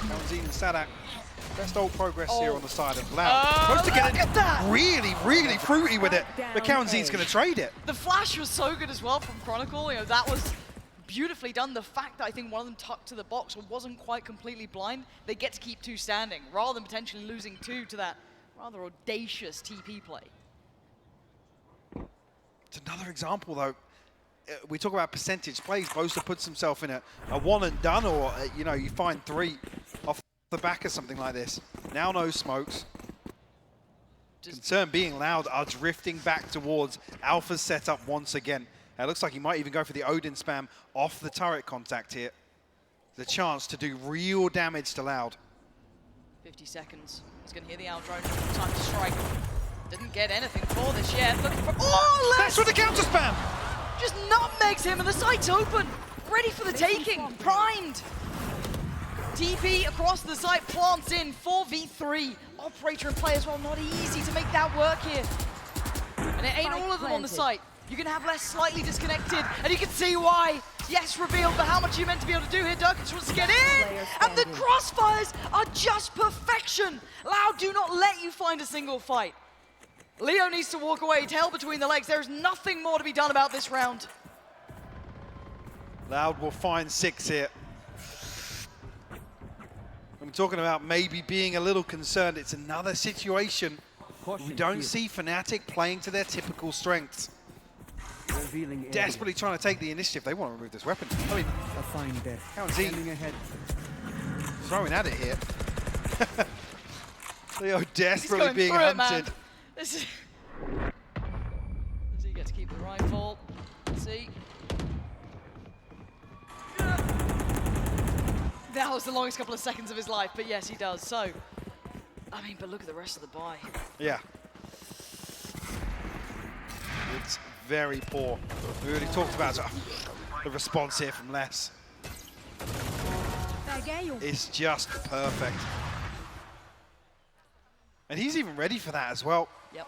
Cowanzine and Sadak. Best old progress here on the side of Loud. Supposed to get it really, really fruity with it, but Cowanzine's going to trade it. The flash was so good as well from Chronicle. That was beautifully done. The fact that I think one of them tucked to the box or wasn't quite completely blind, they get to keep 2 standing, rather than potentially losing 2 to that rather audacious TP play. It's another example, though. we talk about percentage plays. Boaster puts himself in a one and done, or you know, you find 3 off the back of something like this. Now no smokes. Concern being Loud are drifting back towards Alpha's setup once again. It looks like he might even go for the Odin spam off the turret contact here. The chance to do real damage to Loud. 50 seconds. He's going to hear the out drone. Time to strike. Didn't get anything for this yet. Looking for... Oh, That's with the counter spam! Just nutmegs him and the site's open. Ready for the taking. Primed. TP across the site, plants in, 4v3. Operator and play as well, not easy to make that work here. And it ain't all of them on the site. You're gonna have less slightly disconnected, and you can see why. Yes, revealed, but how much are you meant to be able to do here? Durkins wants to get in, and the crossfires are just perfection. Loud do not let you find a single fight. Leo needs to walk away, tail between the legs. There's nothing more to be done about this round. Loud will find 6 here. I'm talking about maybe being a little concerned. It's another situation we don't see Fnatic playing to their typical strengths. Desperately trying to take the initiative. They want to remove this weapon. I mean, KZ throwing at it here. Leo desperately being hunted. This is... Does he get to keep the rifle? Let's see. That was the longest couple of seconds of his life, but yes, he does. So, I mean, but look at the rest of the buy. Yeah. It's very poor. We already talked about the response here from Les. It's just perfect. And he's even ready for that as well. Yep.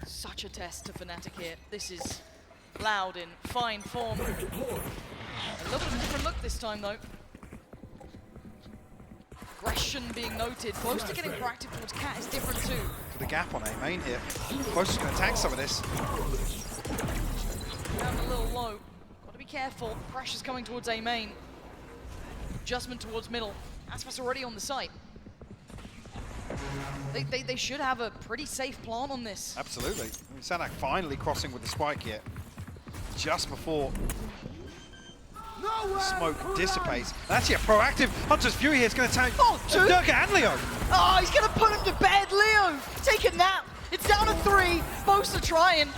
Such a test to Fnatic here. This is Loud in fine form. A little bit of a different look this time, though. Aggression being noted. Boaster getting proactive towards Cat is different too. To the gap on A main here. Boaster's going to attack some of this. Down a little low. Got to be careful. Pressure's coming towards A main. Adjustment towards middle. Aspas already on the site. They should have a pretty safe plant on this. Absolutely. I mean, Sanak finally crossing with the spike here. Just before smoke dissipates. That's proactive. Hunter's Fury here is going to attack Durka and Leo. Oh, he's going to put him to bed. Leo, take a nap. It's down to 3. Boaster trying.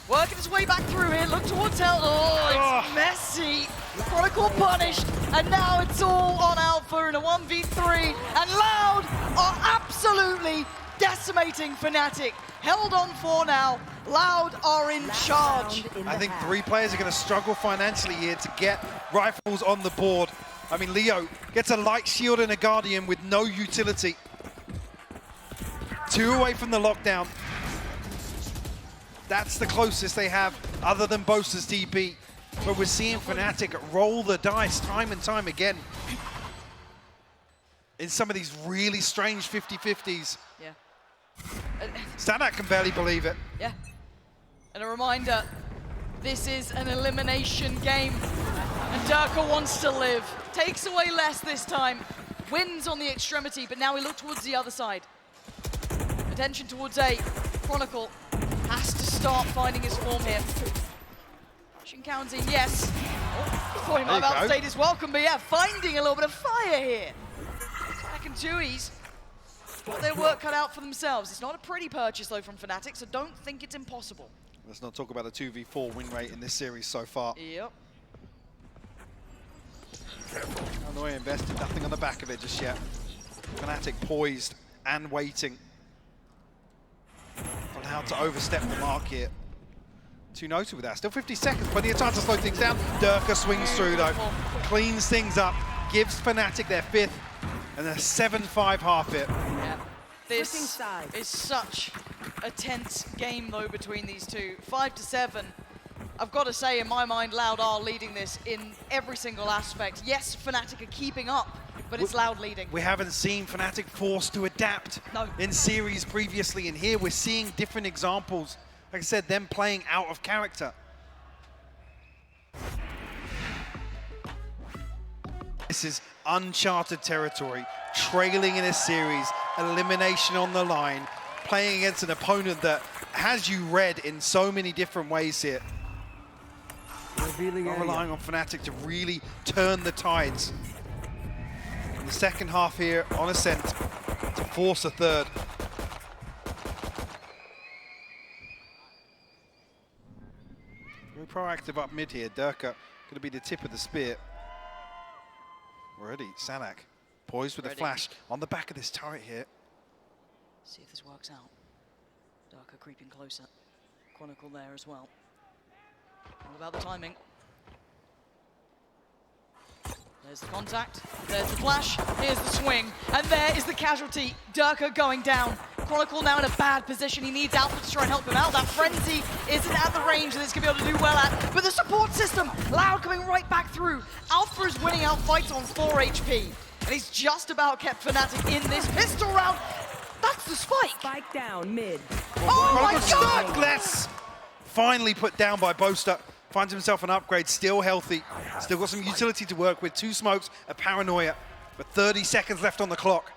Working his way back through here. Look towards hell. Oh, it's messy. Protocol punished. And now it's all on Alpha in a 1v3. And Loud are absolutely decimating Fnatic. Held on 4 now. Loud are in charge. I think 3 players are going to struggle financially here to get rifles on the board. I mean, Leo gets a light shield and a Guardian with no utility. 2 away from the lockdown. That's the closest they have other than Boaster's TP. But we're seeing Fnatic roll the dice time and time again in some of these really strange 50-50s. Yeah. Stanak can barely believe it. Yeah. And a reminder, this is an elimination game. And Durka wants to live. Takes away less this time. Wins on the extremity, but now we look towards the other side. Attention towards A. Chronicle has to start finding his form here. Rushing counts in, yes. Oh, thought he might have outstayed his welcome, but yeah, finding a little bit of fire here. Second Tui's got their work cut out for themselves. It's not a pretty purchase, though, from Fnatic, so don't think it's impossible. Let's not talk about a 2v4 win rate in this series so far. Yep. Hanoi invested nothing on the back of it just yet. Fnatic poised and waiting. On how to overstep the mark here. Too noted with that. Still 50 seconds, plenty of time to slow things down. Durka swings through though. Cleans things up, gives Fnatic their 5th and a 7-5 half hit. Yeah. This is such a tense game though between these two. 5-7. I've got to say, in my mind, Loud are leading this in every single aspect. Yes, Fnatic are keeping up, but it's Loud leading. We haven't seen Fnatic forced to adapt in series previously, and here we're seeing different examples. Like I said, them playing out of character. This is uncharted territory, trailing in a series, elimination on the line. playing against an opponent that has you read in so many different ways here. Not relying on Fnatic to really turn the tides. In the second half here on Ascent to force a third. Very proactive up mid here. Durka going to be the tip of the spear. Already, Sanak poised with a flash on the back of this turret here. See if this works out. Darker creeping closer. Chronicle there as well. All about the timing. There's the contact, there's the flash, here's the swing, and there is the casualty. Durka going down. Chronicle now in a bad position. He needs Alpha to try and help him out. That frenzy isn't at the range that it's going to be able to do well at. But the support system, Loud coming right back through. Alpha is winning out fights on 4 HP. And he's just about kept Fnatic in this pistol round. That's the spike. Spike down mid. Oh my god! Less finally put down by Boaster. Finds himself an upgrade, still healthy. Still got some utility to work with. 2 smokes, a paranoia. But 30 seconds left on the clock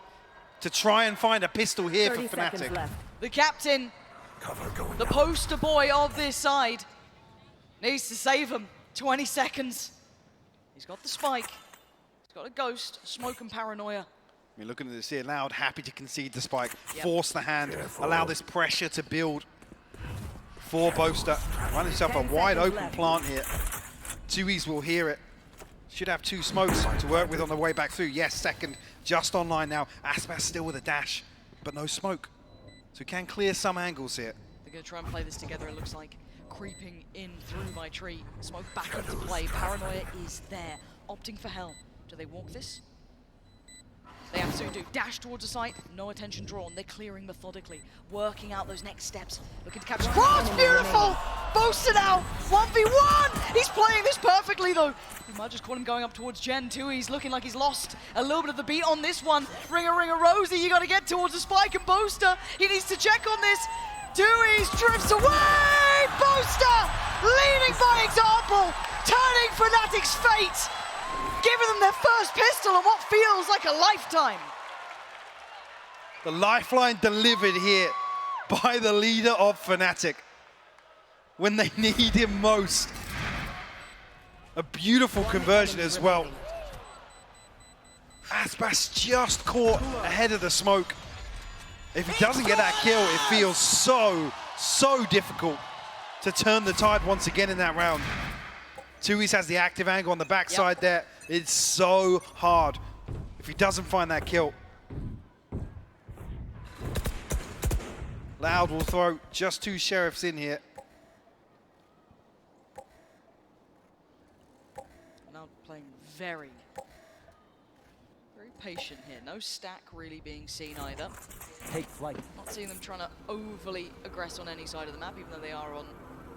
to try and find a pistol here for Fnatic. Left. The captain, the poster boy of this side, needs to save him. 20 seconds. He's got the spike. He's got a ghost, smoke and paranoia. I mean, looking at this here, Loud happy to concede the spike, force the hand, allow this pressure to build for Boaster. Find himself a wide open plant here. 2Es will hear it. Should have 2 smokes to work with on the way back through. Yes, second just online now. Aspas still with a dash, but no smoke. So he can clear some angles here. They're going to try and play this together, it looks like. Creeping in through my tree. Smoke back into play. Paranoia is there. Opting for hell. Do they walk this? They absolutely do. Dash towards the site, no attention drawn. They're clearing methodically, working out those next steps. Looking to capture. Cross, beautiful! Boaster now, 1v1! He's playing this perfectly though. You might just call him going up towards Gen 2. He's looking like he's lost a little bit of the beat on this one. Ringer, Rosie, you gotta get towards the spike and Boaster. He needs to check on this. 2Es drifts away! Boaster leading by example, turning Fnatic's fate. Giving them their first pistol in what feels like a lifetime. The lifeline delivered here by the leader of Fnatic when they need him most. A beautiful conversion as well. Aspas just caught ahead of the smoke. If he doesn't get that kill, it feels so difficult to turn the tide once again in that round. 2Es has the active angle on the backside there. It's so hard if he doesn't find that kill. Loud will throw just 2 sheriffs in here. Now playing very patient here. No stack really being seen either. Take flight. Not seeing them trying to overly aggress on any side of the map, even though they are on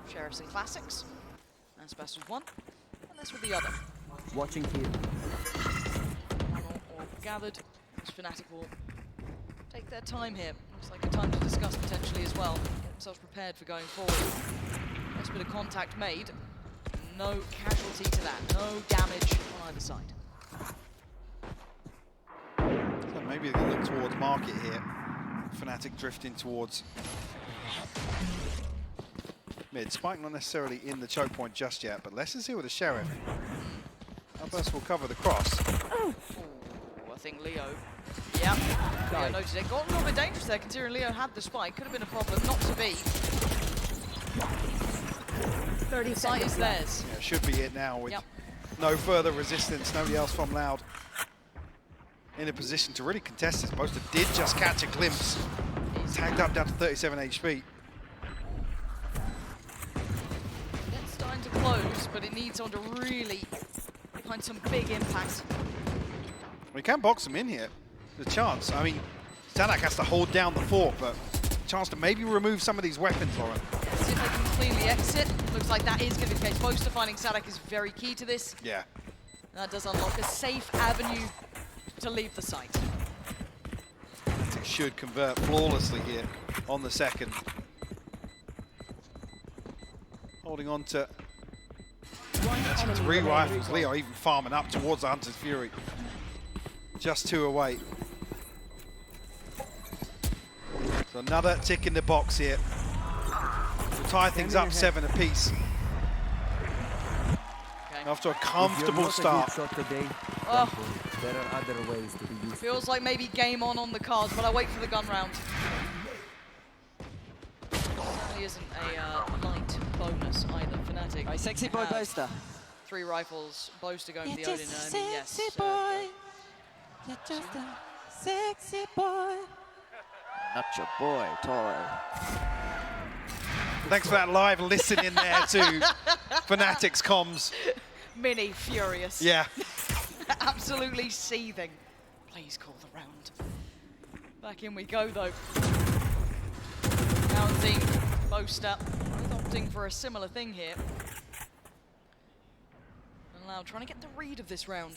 sheriffs and classics. Aspas with one, and this with the other. Watching here. All gathered. This Fnatic will take their time here. Looks like a time to discuss potentially as well. Get themselves prepared for going forward. Nice bit of contact made. No casualty to that. No damage on either side. So maybe they look towards market here. Fnatic drifting towards mid. Spike not necessarily in the choke point just yet, but Less is here with a sheriff. Alpers will cover the cross. Ooh, I think Leo. Yeah, Leo noticed it. Got a little bit dangerous there considering Leo had the spike. Could have been a problem, not to be. 30 The site is theirs. Yeah, should be it now with no further resistance, nobody else from Loud in a position to really contest this. Boaster did just catch a glimpse. He's tagged up down to 37 HP. It's starting to close, but it needs someone to really find some big impact. We can box him in here. The chance. I mean, Sanak has to hold down the fort, but chance to maybe remove some of these weapons, Lauren. See if they can cleanly exit. Looks like that is going to be the case. Boaster finding Sadak is very key to this. Yeah. And that does unlock a safe avenue to leave the site. It should convert flawlessly here on the second. Holding on to 3 rifles. Leo even farming up towards the Hunter's Fury. Just 2 away. So So another tick in the box here. We'll tie things up 7 apiece. Okay. After a comfortable start. Oh. There are other ways to be useful. Feels like maybe game on the cards, but I wait for the gun round. Certainly isn't a light bonus either. Fnatic. My sexy boy have Boaster. 3 rifles, Boaster going for the Odin. I mean, yes. You're just a sexy boy. Not your boy, Toro. Thanks for that live listen in there to Fnatic's comms. Mini furious. Yeah. Absolutely seething. Please call the round. Back in we go though. Bouncing, Boaster, both opting for a similar thing here. And Loud trying to get the read of this round.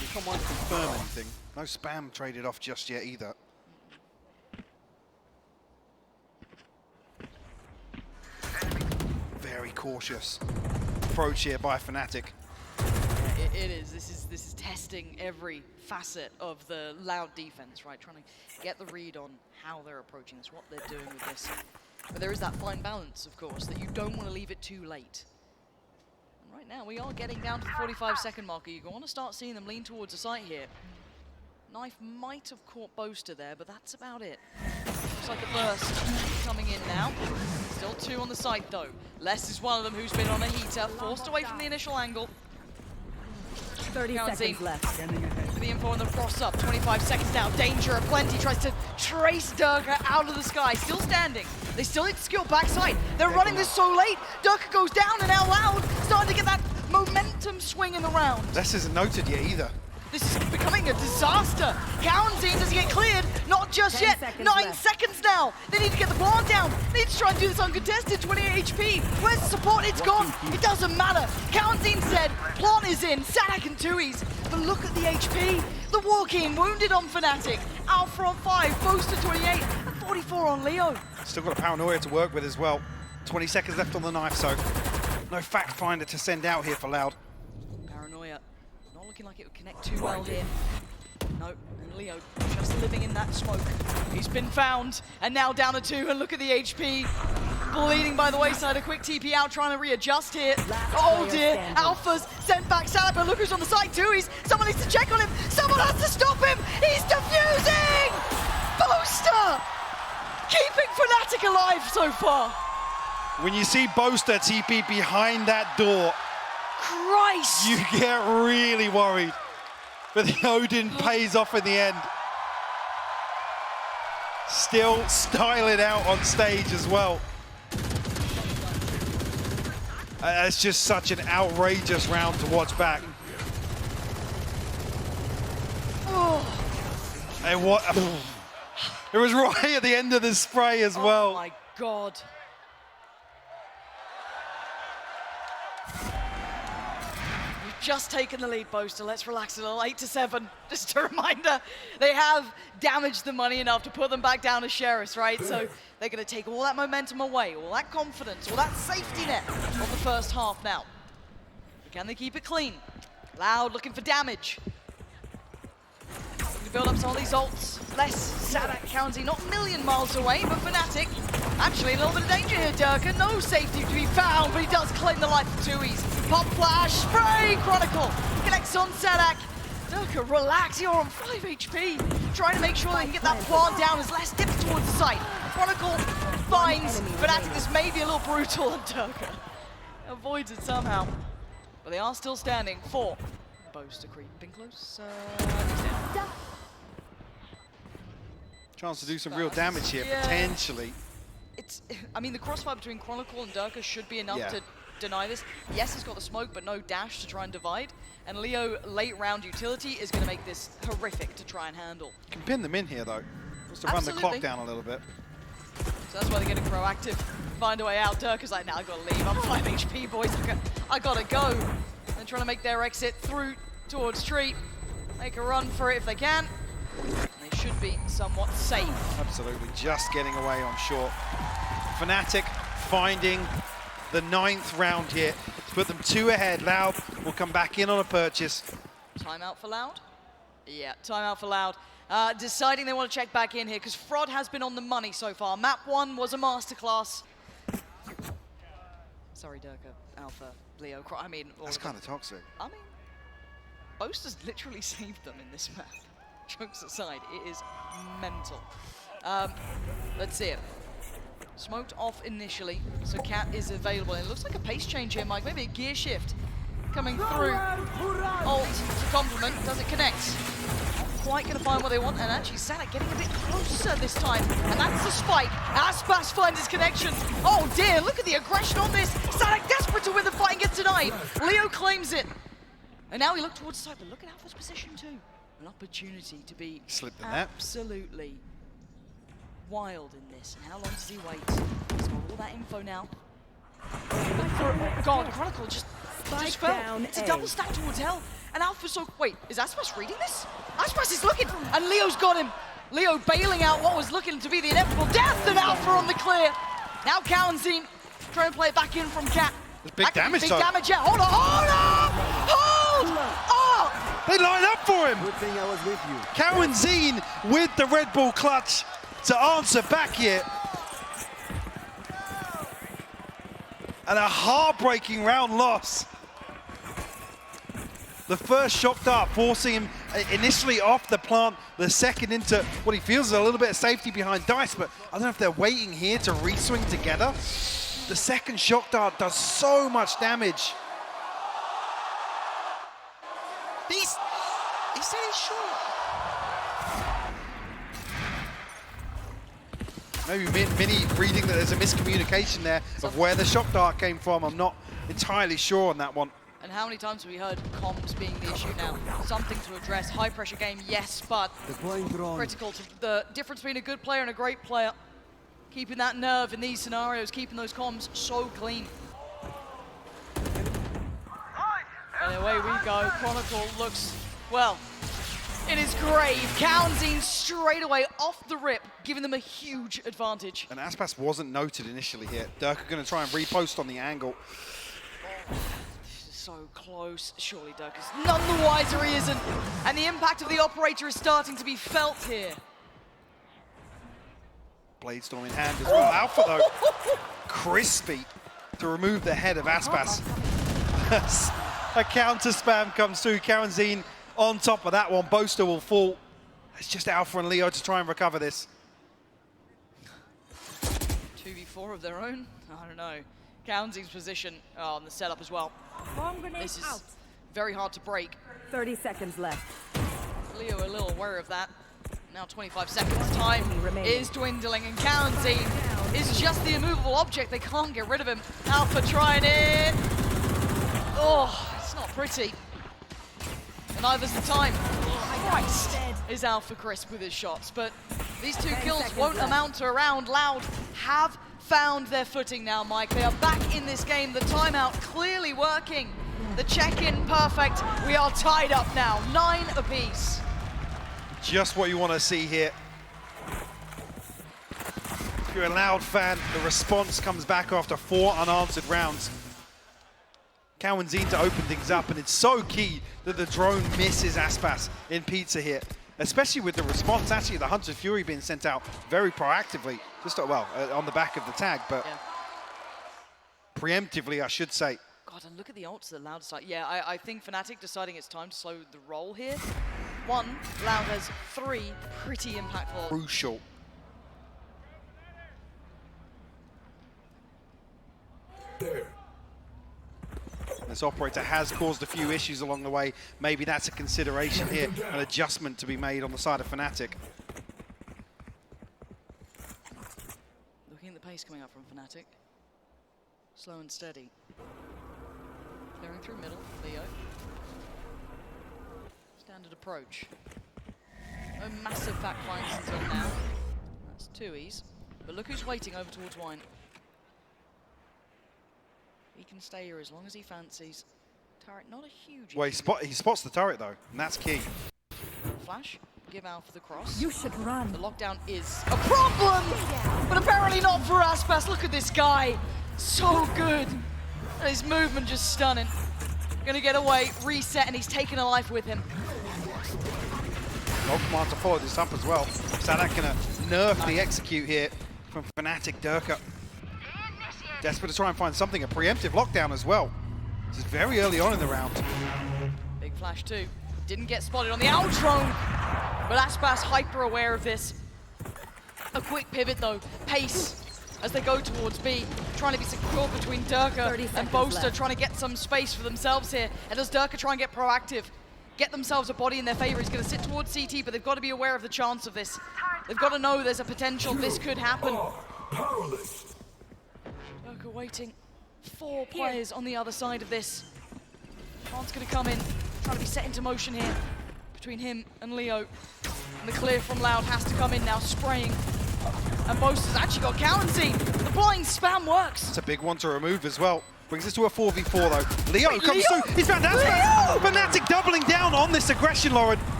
You can't want to confirm anything. No spam traded off just yet either. Very cautious approach here by Fnatic. Yeah, it is. This is testing every facet of the Loud defense, right? Trying to get the read on how they're approaching this, what they're doing with this. But there is that fine balance, of course, that you don't want to leave it too late. And right now, we are getting down to the 45-second marker. You want to start seeing them lean towards the site here. Knife might have caught Boaster there, but that's about it. Looks like a burst coming in now. Still 2 on the site though. Les is one of them who's been on a heater, forced away from the initial angle. 30 seconds left. For the info on the cross up, 25 seconds now. Danger aplenty, tries to trace Durka out of the sky. Still standing. They still need to skill backside. They're running this so late. Durka goes down and out Loud, starting to get that momentum swing in the round. This isn't noted yet either. This is becoming a disaster. Cowanzine doesn't get cleared. Not just 10 yet. seconds 9 left. seconds now. They need to get the plant down. They need to try and do this uncontested. 28 HP. Where's the support? It's gone. It doesn't matter. Cowanzine said plant is in. Sadak and Tui's. But look at the HP. The walk-in wounded on Fnatic. Alpha on 5. Boaster 28. And 44 on Leo. Still got a paranoia to work with as well. 20 seconds left on the knife, so no fact finder to send out here for Loud. Paranoia. Not looking like it would connect too well here. No, and Leo just living in that smoke. He's been found, and now down to 2, and look at the HP. Bleeding by the wayside, a quick TP out, trying to readjust here. Oh dear, Alpha's sent back Sadak, but look who's on the side too. Someone needs to check on him. Someone has to stop him. He's defusing! Boaster! Keeping Fnatic alive so far. When you see Boaster TP behind that door, Christ! you get really worried. But the Odin pays off in the end. Still styling out on stage as well. It's just such an outrageous round to watch back. Oh. And what? It was right at the end of the spray as well. Oh my God. Just taken the lead, Boaster. Let's relax a little. 8-7. Just a reminder, they have damaged the money enough to put them back down to Sheriffs, right? So they're going to take all that momentum away, all that confidence, all that safety net of the first half now. Can they keep it clean? Loud looking for damage. Looking to build up some of these ults. Less Sadak, Cowanzine, not a million miles away, but Fnatic actually a little bit of danger here, Durka. No safety to be found, but he does claim the life of Tui's. Pop flash, spray, Chronicle. Connects on Sadak. Durka, relax, you're on 5 HP. Trying to make sure they can get that plant down as less dips towards the site. Chronicle finds Fnatic. This may be a little brutal on Durka. Avoids it somehow. But they are still standing. 4. Boaster creeping close. Chance to do some real damage here, Yeah. potentially. I mean, the crossfire between Chronicle and Durka should be enough to deny this. Yes, he's got the smoke, but no dash to try and divide. And Leo, late round utility, is going to make this horrific to try and handle. Can pin them in here, though. Just to run the clock down a little bit. So that's why they're getting proactive. Find a way out. Dirk is like, now I gotta leave. I'm 5 HP, boys. I gotta go. They're trying to make their exit through towards Tree. Make a run for it if they can. They should be somewhat safe. Absolutely, just getting away on short. Fnatic finding the 9th round here to put them 2 ahead. Loud will come back in on a purchase. Timeout for Loud? Yeah, timeout for Loud. Deciding they want to check back in here because Fraud has been on the money so far. Map 1 was a masterclass. Sorry, Durka, Alpha, Leo, I mean... That's kind of toxic. I mean, Boaster's literally saved them in this map. Jokes aside, it is mental. Let's see it. Smoked off initially, so Cat is available. It looks like a pace change here, Mike. Maybe a gear shift coming through. Ult to complement. Does it connect? Not quite going to find what they want. And actually, Sanak getting a bit closer this time. And that's the spike. Aspas finds his connection. Oh dear, look at the aggression on this. Sanak desperate to win the fight and gets denied. Leo claims it. And now we look towards the side, but look at Alpha's position too. An opportunity to be absolutely wild in this. And how long does he wait? He's got all that info now. Oh God, Chronicle just fell. It's a double stack towards hell. And Alpha wait, is Aspas reading this? Aspas is looking, and Leo's got him. Leo bailing out what was looking to be the inevitable death, and Alpha on the clear. Now Kawanzine trying to play it back in from Cat. Big damage, big damage, yeah. Hold on, hold on! Hold! Oh! They line up for him. Good thing I was with you. Kawanzine with the Red Bull clutch to answer back here. And a heartbreaking round loss. The first shock dart forcing him initially off the plant, the second into what he feels is a little bit of safety behind Dice, but I don't know if they're waiting here to re-swing together. The second shock dart does so much damage. He said he's short. Maybe Mini reading that there's a miscommunication there of where the shock dart came from. I'm not entirely sure on that one. And how many times have we heard comms being the issue now? Something to address. High pressure game, yes, but critical to the difference between a good player and a great player. Keeping that nerve in these scenarios, keeping those comms so clean. And away we go. Chronicle looks, well, in his grave. Kawanzine straight away off the rip, giving them a huge advantage. And Aspas wasn't noted initially here. Dirk are going to try and repost on the angle. This is so close. Surely Dirk is none the wiser, he isn't. And the impact of the operator is starting to be felt here. Bladestorm in hand as well. Alpha though, crispy to remove the head of Aspas. A counter spam comes through. Kawanzine on top of that one. Boaster will fall. It's just Alpha and Leo to try and recover this. 2v4 of their own? I don't know. Kawanzine's position on the setup as well. This is very hard to break. 30 seconds left. Leo a little aware of that. Now 25 seconds, time is dwindling, and Kawanzine is just the immovable object. They can't get rid of him. Alpha trying it. Oh, it's not pretty. And neither's the time. Christ is Alpha crisp with his shots, but these 2 kills won't amount to a round. Loud have found their footing now, Mike. They are back in this game. The timeout clearly working. The check-in perfect. We are tied up now, 9 apiece. Just what you want to see here. If you're a Loud fan, the response comes back after 4 unanswered rounds. Kawanzine to open things up, and it's so key that the drone misses Aspas in Pizza here, especially with the response. Actually, the Hunter Fury being sent out very proactively, just well, on the back of the tag, but preemptively, I should say. God, and look at the ults that Loud start. Yeah, I think Fnatic deciding it's time to slow the roll here. 1, Loud has 3 pretty impactful. Crucial. There. This operator has caused a few issues along the way. Maybe that's a consideration here, an adjustment to be made on the side of Fnatic. Looking at the pace coming up from Fnatic. Slow and steady. Clearing through middle, Leo. Standard approach. No massive backfires until now. That's 2Es. But look who's waiting over towards Wine. He can stay here as long as he fancies. Turret, not a huge... Well, he spots the turret though, and that's key. Flash, give Alpha the cross. You should run. The lockdown is a problem! But apparently not for Aspas. Look at this guy. So good. And his movement just stunning. Gonna get away, reset, and he's taking a life with him. No command to follow this up as well. Sadak gonna nerf the execute here from Fnatic. Durka desperate to try and find something, a preemptive lockdown as well. This is very early on in the round. Big flash too. Didn't get spotted on the Outrone, but Aspas hyper aware of this. A quick pivot though, pace as they go towards B, trying to be secure between Durka and Boaster, trying to get some space for themselves here. And does Durka try and get proactive, get themselves a body in their favor? He's going to sit towards CT, but they've got to be aware of the chance of this. They've got to know there's a potential this could happen. Durka waiting. 4 players on the other side of this. Khan's going to come in, trying to be set into motion here between him and Leo. And the clear from Loud has to come in now, spraying. And Boaster's actually got Currency. The blind spam works. It's a big one to remove as well. Brings us to a 4v4 though. Leo comes Leo? through. He's found Aspas. Fnatic doubling down on this aggression, Lauren.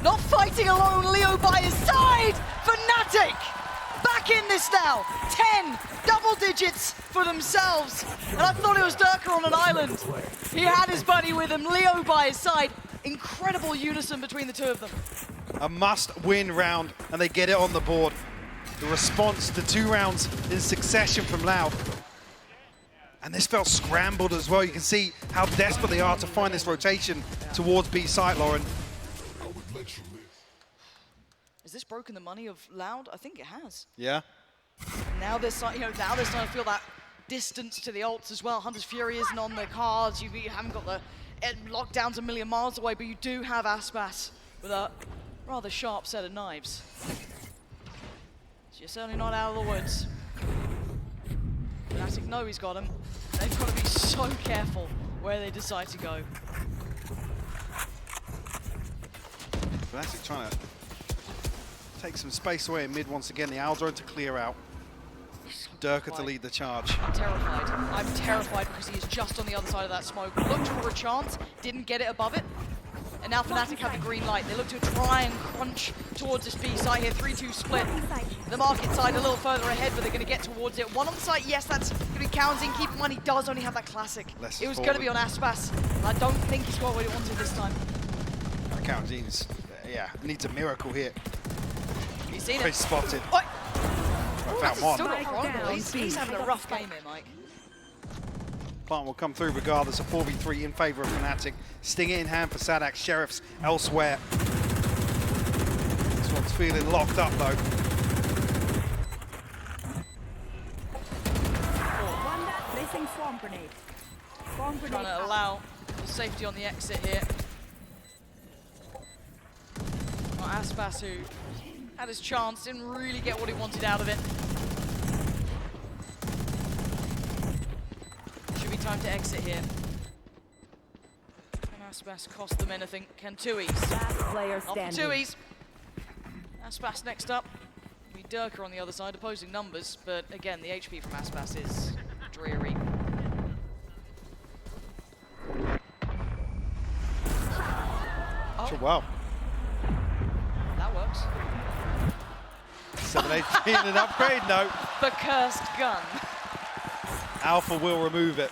Not fighting alone, Leo by his side. Fnatic back in this now. 10 double digits for themselves. And I thought it was Durka on an island. He had his buddy with him, Leo by his side. Incredible unison between the two of them. A must-win round, and they get it on the board. The response to 2 rounds in succession from Loud. And this felt scrambled as well. You can see how desperate they are to find this rotation towards B site, Lauren. Has this broken the money of Loud? I think it has. Yeah. Now they're starting, now they're starting to feel that distance to the ults as well. Hunter's Fury isn't on the cards. You haven't got the lockdowns a million miles away, but you do have Aspas with a rather sharp set of knives. So you're certainly not out of the woods. Fnatic know he's got him. They've got to be so careful where they decide to go. Fnatic trying to take some space away in mid once again. The Aldrone to clear out. Durka to lead the charge. I'm terrified. I'm terrified because he is just on the other side of that smoke. Looked for a chance, didn't get it above it. And now Fnatic have the green light. They look to try and crunch towards this B side here. 3-2 split. The market side a little further ahead, but they're going to get towards it. One on the side, yes, that's going to be counting. Keep in mind, he does only have that classic. It was going to be on Aspas. I don't think he's got what he wanted this time. Countings, yeah, needs a miracle here. He's seen it. He's spotted. Oi! Found one. Still got Chronicle. He's having a rough game here, Mike. Plant will come through regardless. A 4v3 in favor of Fnatic. Stinger in hand for Sadak. Sheriffs elsewhere. This one's feeling locked up though. Placing swamp grenade. Swamp grenade. Trying to allow safety on the exit here. Well, Aspas, who had his chance, didn't really get what he wanted out of it. Should be time to exit here. Can Aspas cost them anything? Can Tui's? Last player Not for standing. Tui's. Aspas next up. We Durka on the other side, opposing numbers, but again, the HP from Aspas is dreary. Oh, Wow. that works. 718 an upgrade, no. The cursed gun. Alpha will remove it.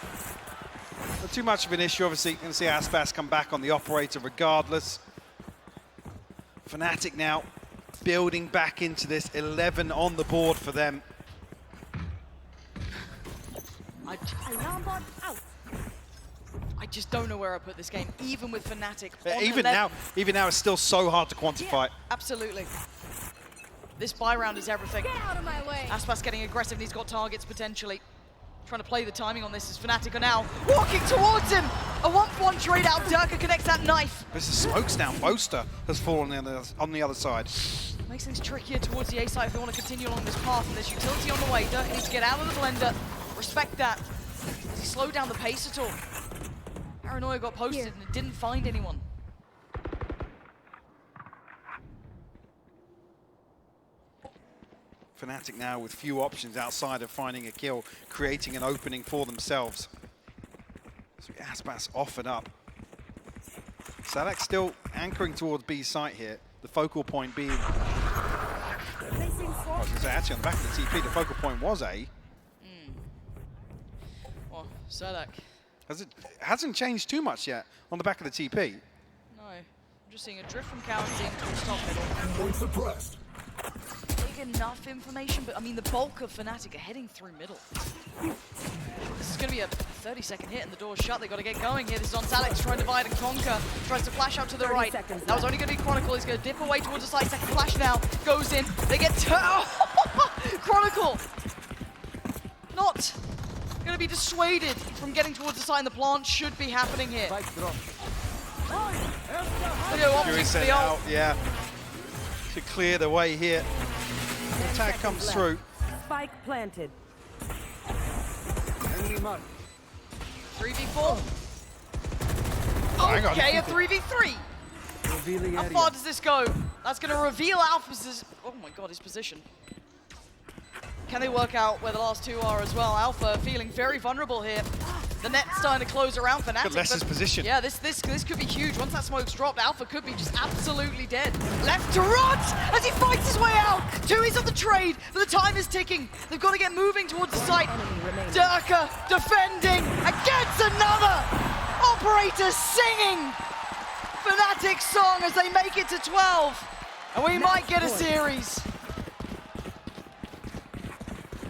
Not too much of an issue, obviously. You can see Aspas come back on the operator regardless. Fnatic now building back into this. 11 on the board for them. Alarm bot out. I just don't know where I put this game, even with Fnatic. Even now, it's still so hard to quantify. Absolutely. This buy round is everything. Get out of my way. Aspas getting aggressive and he's got targets potentially. Trying to play the timing on this as Fnatic are now walking towards him. A 1-for-1 trade out. Durka connects that knife. This is smokes down. Boaster has fallen on the other side. Makes things trickier towards the A side if they want to continue along this path, and there's utility on the way. Durka needs to get out of the blender. Respect that. Does he slow down the pace at all? Paranoia got posted and it didn't find anyone. Fnatic now with few options outside of finding a kill, creating an opening for themselves. So Aspas offered up. Sadak still anchoring towards B site here. The focal point being... Placing I swamp. was going to say, actually on the back of the TP, the focal point was A. Selak. Hasn't changed too much yet on the back of the TP. No. I'm just seeing a drift from County towards top middle. Point suppressed. Big enough information, but I mean, the bulk of Fnatic are heading through middle. This is going to be a 30-second hit and the door's shut. They've got to get going here. This is on Alex trying to divide and conquer. Tries to flash out to the right. That was only going to be Chronicle. He's going to dip away towards the side. Second flash now. Goes in. They get Chronicle! Not going to be dissuaded from getting towards the side, and the plant should be happening here. Spike drop. Fury sent out, yeah. To clear the way here. The attack comes through. Spike planted. Enemy mark. 3v4. Hang on. Okay, a 3v3. Revealing How area. far does this go? That's going to reveal Alpha's, oh my god, his position. Can they work out where the last two are as well? Alpha feeling very vulnerable here. The net's starting to close around Fnatic. Could less his position. Yeah, this could be huge. Once that smoke's dropped, Alpha could be just absolutely dead. Left to Rod as he fights his way out. Tui's on the trade, but the time is ticking. They've got to get moving towards the site. Durka defending against another. Operator singing Fnatic's song as they make it to 12. And we might get a series.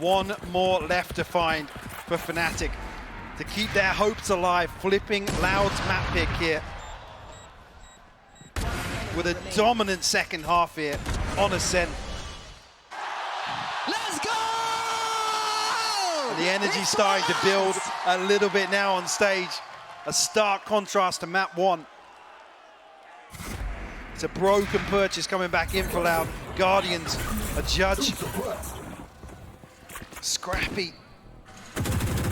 One more left to find for Fnatic to keep their hopes alive. Flipping Loud's map pick here with a dominant second half here on Ascent. Let's go! And the energy starting to build a little bit now on stage. A stark contrast to map one. It's a broken purchase coming back in for Loud. Guardians, a judge. Scrappy.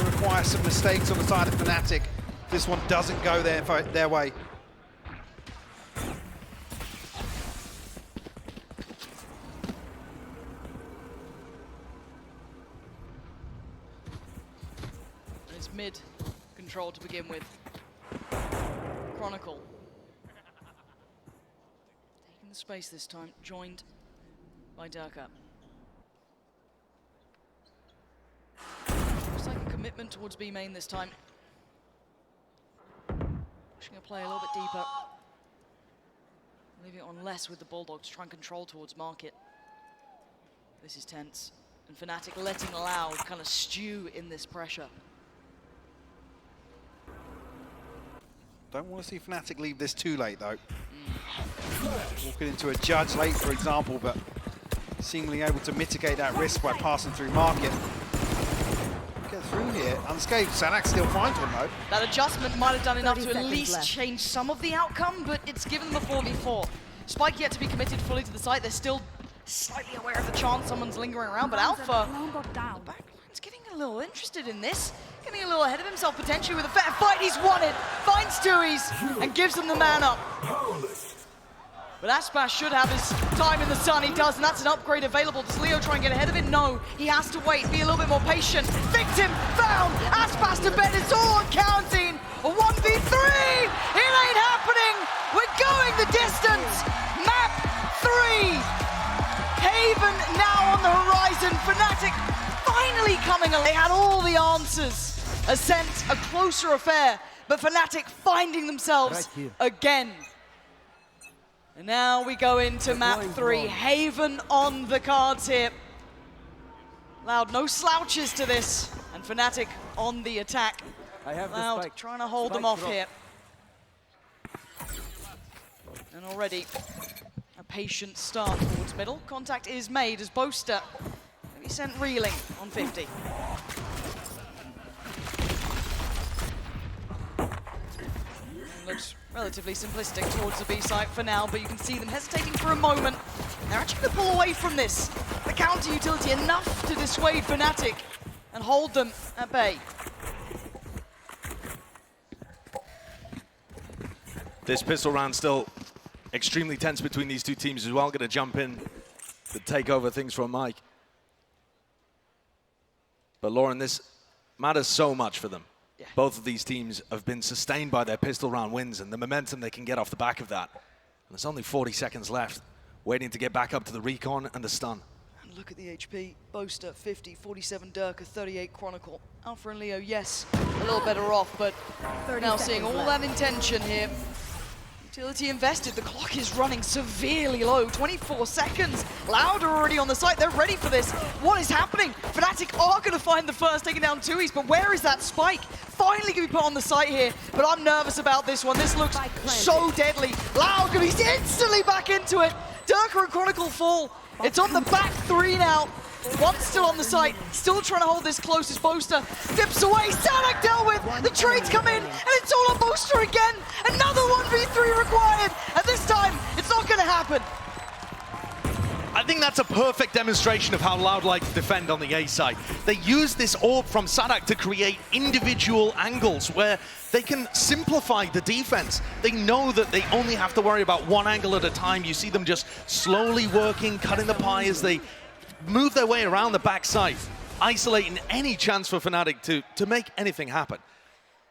Require some mistakes on the side of Fnatic. This one doesn't go their way. It's mid control to begin with. Chronicle. Taking the space this time, joined by Durka. Looks like a commitment towards B main this time. Pushing a play a little bit deeper. Leaving it on less with the Bulldogs to try and control towards market. This is tense. And Fnatic letting Loud kind of stew in this pressure. Don't want to see Fnatic leave this too late though. Walking into a judge late, for example, but seemingly able to mitigate that risk by passing through market. Get through here, unscathed. Sanak still finds one though. That adjustment might have done enough 30 to at seconds least left. change some of the outcome, but it's given them a 4v4. Spike yet to be committed fully to the site. They're still slightly aware of the chance someone's lingering around, but Alpha, Alarm bot down. backline's getting a little interested in this. Getting a little ahead of himself potentially with a fair fight. He's won it, finds Tui's, and gives them the man up. Powerless. But Aspas should have his time in the sun. He does, and that's an upgrade available. Does Leo try and get ahead of it? No, he has to wait, be a little bit more patient. Victim found, Aspas to bed, it's all on counting. A 1v3, it ain't happening. We're going the distance. Map 3. Haven now on the horizon. Fnatic finally coming along. They had all the answers. Ascent, a closer affair, but Fnatic finding themselves Right here. again. And now we go into map 3. Haven on the cards here. Loud, no slouches to this. And Fnatic on the attack. I have the Loud spike. trying to hold them Spike off drop. here. And already a patient start towards middle. Contact is made as Boaster will be sent reeling on 50. Looks relatively simplistic towards the B site for now, but you can see them hesitating for a moment. They're actually going to pull away from this. The counter utility enough to dissuade Fnatic and hold them at bay. This pistol round still extremely tense between these two teams as well. Going to jump in to take over things from Mike. But Lauren, this matters so much for them. Yeah. Both of these teams have been sustained by their pistol round wins and the momentum they can get off the back of that. And there's only 40 seconds left, waiting to get back up to the recon and the stun. Look at the HP. Boaster, 50, 47 Durka, 38 Chronicle. Alpha and Leo, yes, a little better off, but now seeing all that intention here. Utility invested, the clock is running severely low, 24 seconds. Loud are already on the site, they're ready for this. What is happening? Fnatic are gonna find the first, taking down 2Es, but where is that spike? Finally gonna be put on the site here, but I'm nervous about this one. This looks so deadly. Loud gonna be instantly back into it. Durka and Chronicle fall. It's on the back three now. One's still on the site, still trying to hold this close as Boaster dips away. Sanac dealt with, the trades come in, and it's all on Boaster again. Another 1v3 required, and this time, it's not gonna happen. I think that's a perfect demonstration of how Loud like to defend on the A side. They use this orb from Sanac to create individual angles where they can simplify the defense. They know that they only have to worry about one angle at a time. You see them just slowly working, cutting the pie as they move their way around the backside, isolating any chance for Fnatic to make anything happen.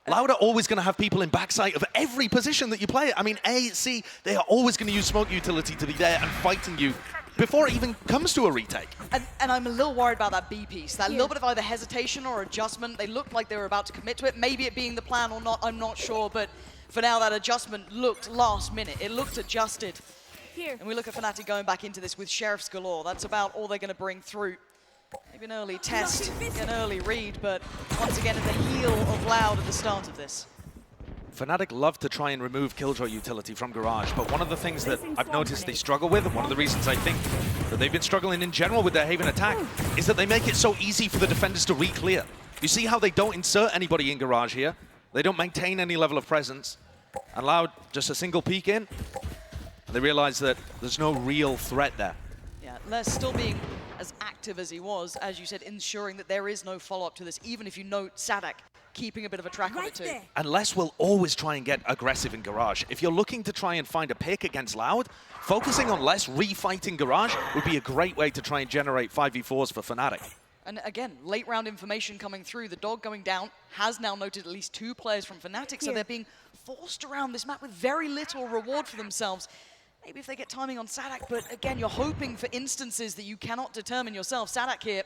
Loud are always going to have people in backside of every position that you play. I mean, A, C, they are always going to use smoke utility to be there and fighting you before it even comes to a retake. And I'm a little worried about that B piece, that little bit of either hesitation or adjustment. They looked like they were about to commit to it. Maybe it being the plan or not, I'm not sure, but for now that adjustment looked last minute. It looked adjusted. And we look at Fnatic going back into this with Sheriffs galore. That's about all they're going to bring through. Maybe an early test, an early read, but once again at the heel of Loud at the start of this. Fnatic love to try and remove Killjoy utility from Garage, but one of the things that I've noticed they struggle with, and one of the reasons I think that they've been struggling in general with their Haven attack, is that they make it so easy for the defenders to re-clear. You see how they don't insert anybody in Garage here? They don't maintain any level of presence. And Loud, just a single peek in, and they realize that there's no real threat there. Yeah, Les still being as active as he was, as you said, ensuring that there is no follow-up to this, even if you note Sanac keeping a bit of a track on it too. And Les will always try and get aggressive in Garage. If you're looking to try and find a pick against Loud, focusing on Les refighting Garage would be a great way to try and generate 5v4s for Fnatic. And again, late round information coming through. The dog going down has now noted at least 2 players from Fnatic, so they're being forced around this map with very little reward for themselves. Maybe if they get timing on Sanac, but again, you're hoping for instances that you cannot determine yourself. Sanac here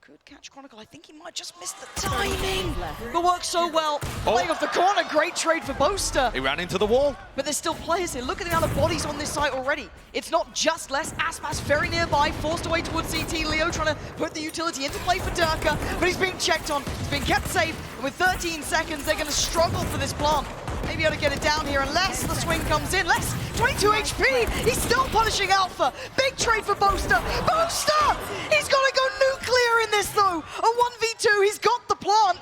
could catch Chronicle. I think he might just miss the timing. But works so well. Playing off the corner, great trade for Boaster. He ran into the wall. But there's still players here. Look at the amount of bodies on this site already. It's not just Les. Aspas very nearby, forced away towards CT. Leo trying to put the utility into play for Durka, but he's being checked on. He's being kept safe. And with 13 seconds, they're going to struggle for this plant. Maybe able to get it down here unless the swing comes in. Les, 22 HP. He's still punishing Alpha. Big trade for Boaster. Boaster! He's got to go nuclear in this though. A 1v2. He's got the plant.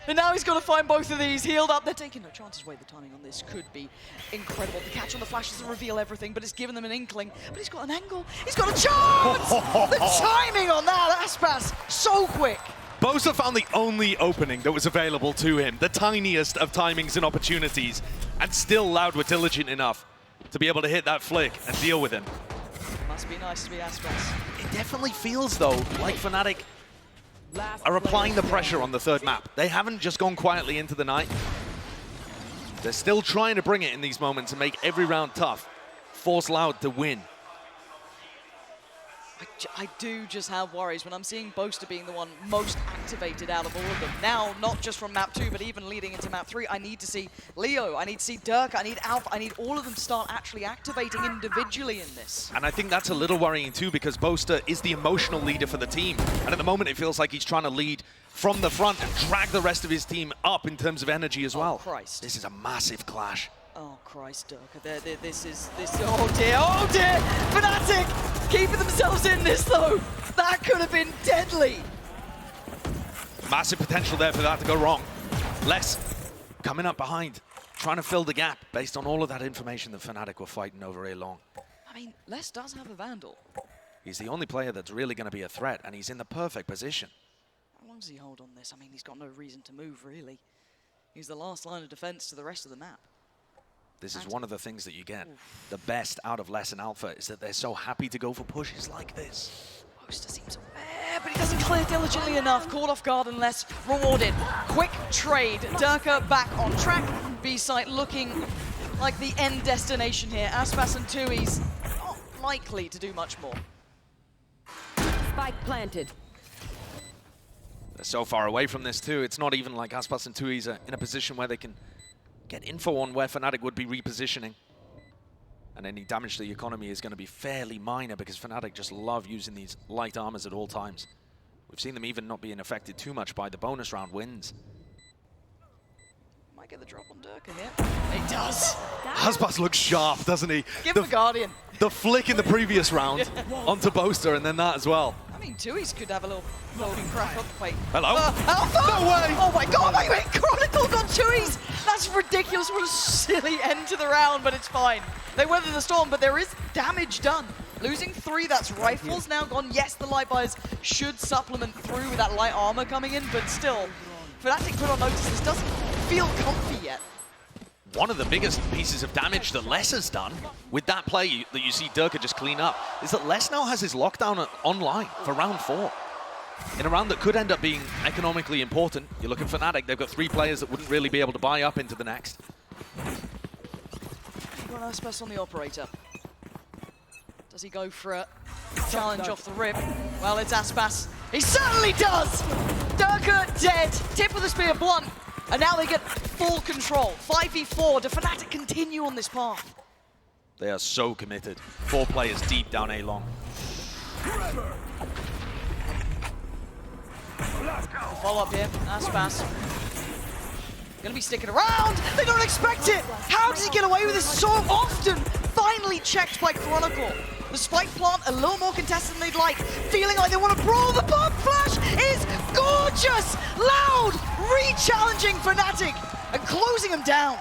And now he's got to find both of these healed up. They're taking no chances. Wait, the timing on this could be incredible. The catch on the flash doesn't reveal everything, but it's given them an inkling. But he's got an angle. He's got a chance! The timing on that, Aspas, so quick. Boaster found the only opening that was available to him, the tiniest of timings and opportunities, and still Loud were diligent enough to be able to hit that flick and deal with him. Must be nice to be Aspas. It definitely feels, though, like Fnatic are applying the pressure on the third map. They haven't just gone quietly into the night. They're still trying to bring it in these moments and make every round tough, force Loud to win. I do just have worries when I'm seeing Boaster being the one most activated out of all of them. Now, not just from map 2, but even leading into map 3, I need to see Leo, I need to see Durka, I need Alpha, I need all of them to start actually activating individually in this. And I think that's a little worrying too, because Boaster is the emotional leader for the team. And at the moment, it feels like he's trying to lead from the front and drag the rest of his team up in terms of energy as well. Oh, Christ. This is a massive clash. Oh, Christ, Durka. This is, oh dear. Fnatic keeping themselves in this, though. That could have been deadly. Massive potential there for that to go wrong. Les coming up behind, trying to fill the gap based on all of that information that Fnatic were fighting over here long. I mean, Les does have a Vandal. He's the only player that's really going to be a threat, and he's in the perfect position. How long does he hold on this? I mean, he's got no reason to move, really. He's the last line of defense to the rest of the map. This is one of the things that you get the best out of Les and Alpha, is that they're so happy to go for pushes like this. Boaster seems aware, but he doesn't clear diligently enough. Caught off guard and less rewarded. Quick trade. Durka back on track. B-site looking like the end destination here. Aspas and 2Es not likely to do much more. Spike planted. They're so far away from this too. It's not even like Aspas and Tui's are in a position where they can get info on where Fnatic would be repositioning. And any damage to the economy is going to be fairly minor because Fnatic just love using these light armors at all times. We've seen them even not being affected too much by the bonus round wins. Might get the drop on Durka here. It does. Aspas looks sharp, doesn't he? Give him a Guardian. The flick in the previous round onto Boaster and then that as well. I mean, Tui's could have a little crack up. Wait. Hello? Alpha! No way! Oh my god, wait, Chronicle got Tui's! That's ridiculous. What a silly end to the round, but it's fine. They weather the storm, but there is damage done. Losing 3, that's rifles now gone. Yes, the light buyers should supplement through with that light armor coming in, but still, Fnatic put on notice this doesn't feel comfy yet. One of the biggest pieces of damage that Les has done with that play that you see Durka just clean up is that Les now has his lockdown online for round 4. In a round that could end up being economically important. You look at Fnatic, they've got 3 players that wouldn't really be able to buy up into the next. Got Aspas on the operator. Does he go for a challenge off the rip? Well, it's Aspas. He certainly does! Durka dead, tip of the spear blunt, and now they get full control. 5v4, do Fnatic continue on this path? They are so committed. 4 players deep down A long. Follow up here, Aspas. Gonna be sticking around. They don't expect it. How does he get away with this so often? Finally checked by Chronicle. The spike plant a little more contested than they'd like. Feeling like they want to brawl. The bomb flash is gorgeous. Loud, re-challenging Fnatic and closing them down.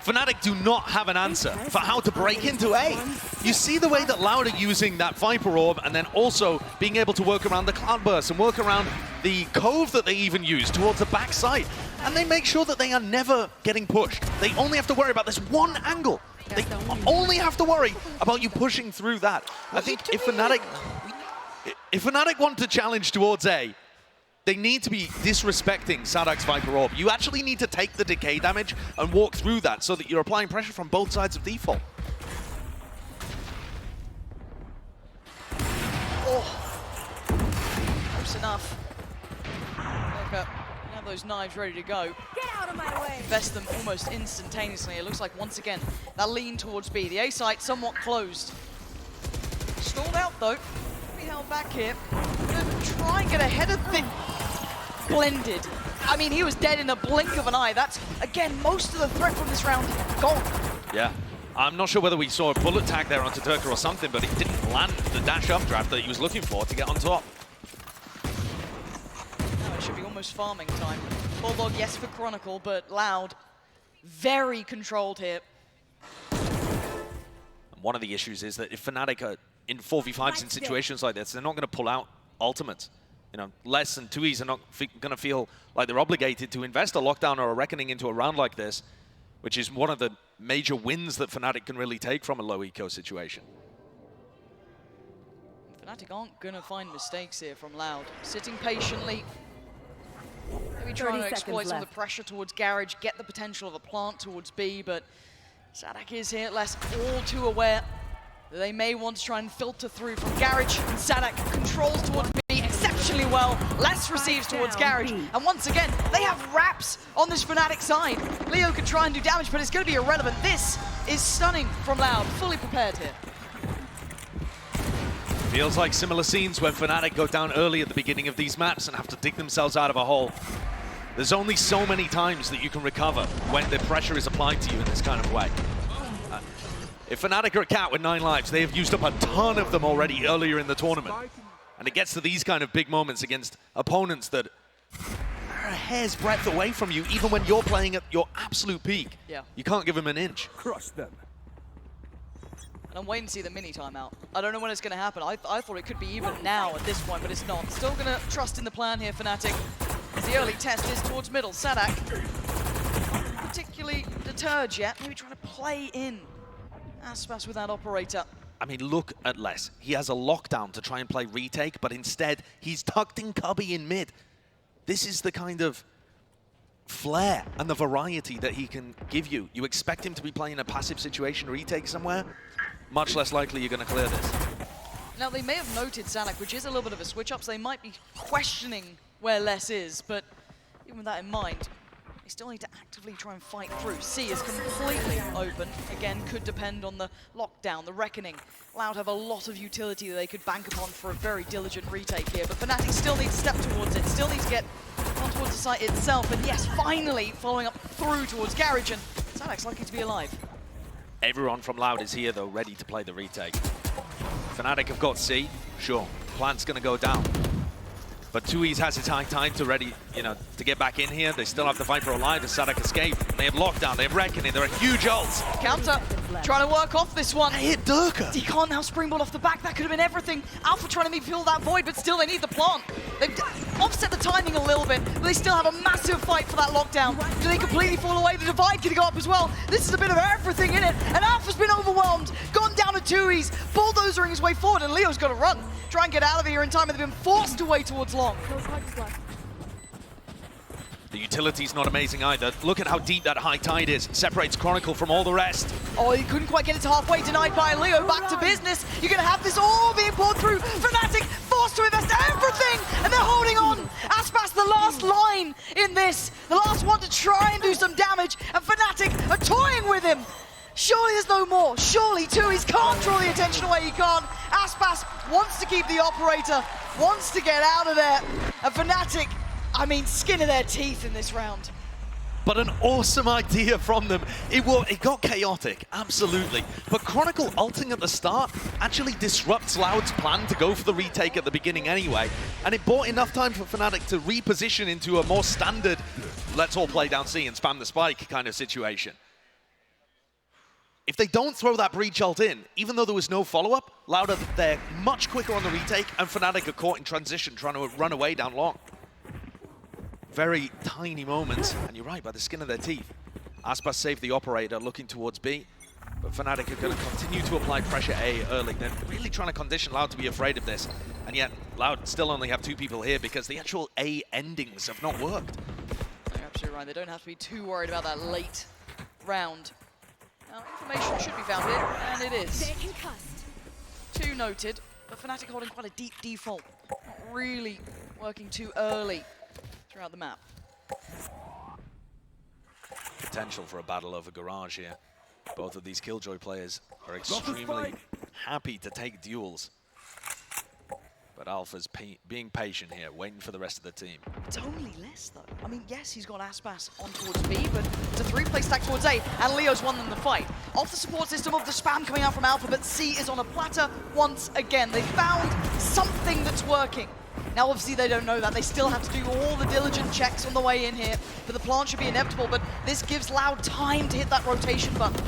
Fnatic do not have an answer for how to break into A. You see the way that Loud are using that Viper Orb and then also being able to work around the Cloudburst and work around the Cove that they even use towards the backside. And they make sure that they are never getting pushed. They only have to worry about this one angle. They only have to worry about you pushing through that. I think if Fnatic want to challenge towards A, they need to be disrespecting Sadak's Viper Orb. You actually need to take the decay damage and walk through that so that you're applying pressure from both sides of default. Oh, close enough. Durka, have those knives ready to go. Get out of my way. Invest them almost instantaneously. It looks like once again that lean towards B. The A site somewhat closed. Stalled out though. We held back here. Gonna try and get ahead of things. Blended. I mean, he was dead in a blink of an eye. That's, again, most of the threat from this round gone. Yeah. I'm not sure whether we saw a bullet tag there onto Durka or something, but it didn't land the dash updraft that he was looking for to get on top. Now it should be almost farming time. Bulldog, yes, for Chronicle, but Loud, very controlled here. And one of the issues is that if Fnatic are in 4v5s in situations like this, they're not going to pull out ultimates. You know, Les and Tui's are not going to feel like they're obligated to invest a lockdown or a reckoning into a round like this, which is one of the major wins that Fnatic can really take from a low eco situation. Fnatic aren't going to find mistakes here from Loud. Sitting patiently, maybe trying to exploit some of the pressure towards Garage, get the potential of a plant towards B, but Sadak is here, Les all too aware that they may want to try and filter through from Garage, and Sadak controls towards B exceptionally well. Les receives towards Garage, and once again, they have wraps on this Fnatic side. Leo could try and do damage, but it's going to be irrelevant. This is stunning from Loud, fully prepared here. Feels like similar scenes when Fnatic go down early at the beginning of these maps and have to dig themselves out of a hole. There's only so many times that you can recover when the pressure is applied to you in this kind of way. If Fnatic are a cat with 9 lives, they have used up a ton of them already earlier in the tournament. And it gets to these kind of big moments against opponents that are a hair's breadth away from you, even when you're playing at your absolute peak. Yeah. You can't give them an inch. Crush them. And I'm waiting to see the mini timeout. I don't know when it's going to happen. I thought it could be even now at this point, but it's not. Still going to trust in the plan here, Fnatic. As the early test is towards middle. Sadak, not particularly deterred yet. Maybe trying to play in Aspas with that operator. I mean, look at Les. He has a lockdown to try and play retake, but instead, he's tucked in Cubby in mid. This is the kind of flair and the variety that he can give you. You expect him to be playing a passive situation retake somewhere, much less likely you're going to clear this. Now, they may have noted Sanak, which is a little bit of a switch up, so they might be questioning where Les is, but even with that in mind, they still need to actively try and fight through. C is completely open. Again, could depend on the lockdown, the reckoning. Loud have a lot of utility that they could bank upon for a very diligent retake here, but Fnatic still needs to step towards it, still needs to get on towards the site itself, and yes, finally following up through towards Garage, and Sanak's lucky to be alive. Everyone from Loud is here, though, ready to play the retake. Fnatic have got C, sure, plant's gonna go down. But 2E's has his high tide to ready, to get back in here. They still have to fight for a life as Sadak escape. They have lockdown, they have reckoning, there are huge ults. Counter, trying to work off this one. They hit Durka. He can't now springboard off the back, that could have been everything. Alpha trying to fill that void, but still they need the plant. They've offset the timing a little bit, but they still have a massive fight for that lockdown. Do they completely fall away? The divide could go up as well. This is a bit of everything in it, and Alpha's been overwhelmed, gone down to 2E's, bulldozering his way forward, and Leo's got to run. Try and get out of here in time, and they've been forced away towards long. The utility's not amazing either. Look at how deep that high tide is. Separates Chronicle from all the rest. Oh, he couldn't quite get it to halfway, denied by Leo. Back to business. You're going to have this all being poured through. Fnatic forced to invest everything, and they're holding on. Aspas, the last line in this. The last one to try and do some damage, and Fnatic are toying with him. Surely there's no more. Surely 2E's can't draw the attention away. He can't. Aspas wants to keep the operator, wants to get out of there. And Fnatic, skin of their teeth in this round. But an awesome idea from them. It got chaotic, absolutely. But Chronicle ulting at the start actually disrupts Loud's plan to go for the retake at the beginning anyway. And it bought enough time for Fnatic to reposition into a more standard, let's all play down C and spam the spike kind of situation. If they don't throw that breach ult in, even though there was no follow-up, Loud are there much quicker on the retake, and Fnatic are caught in transition trying to run away down long. Very tiny moments, and you're right, by the skin of their teeth. Aspas saved the operator, looking towards B, but Fnatic are going to continue to apply pressure A early. They're really trying to condition Loud to be afraid of this, and yet Loud still only have 2 people here because the actual A endings have not worked. You're absolutely right. They don't have to be too worried about that late round. Now, information should be found here, and it is. 2 noted, but Fnatic holding quite a deep default. Not really working too early throughout the map. Potential for a battle over Garage here. Both of these Killjoy players are extremely happy to take duels. But Alpha's being patient here, waiting for the rest of the team. It's only less, though. Yes, he's got Aspas on towards B, but it's a 3-play stack towards A, and Leo's won them the fight. Off the support system of the spam coming out from Alpha, but C is on a platter once again. They found something that's working. Now, obviously, they don't know that. They still have to do all the diligent checks on the way in here, but the plant should be inevitable, but this gives Loud time to hit that rotation button.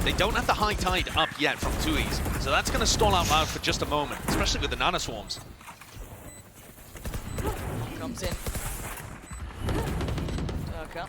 They don't have the high tide up yet from 2E's, so that's going to stall out Loud for just a moment, especially with the nanoswarms. Comes in. Durka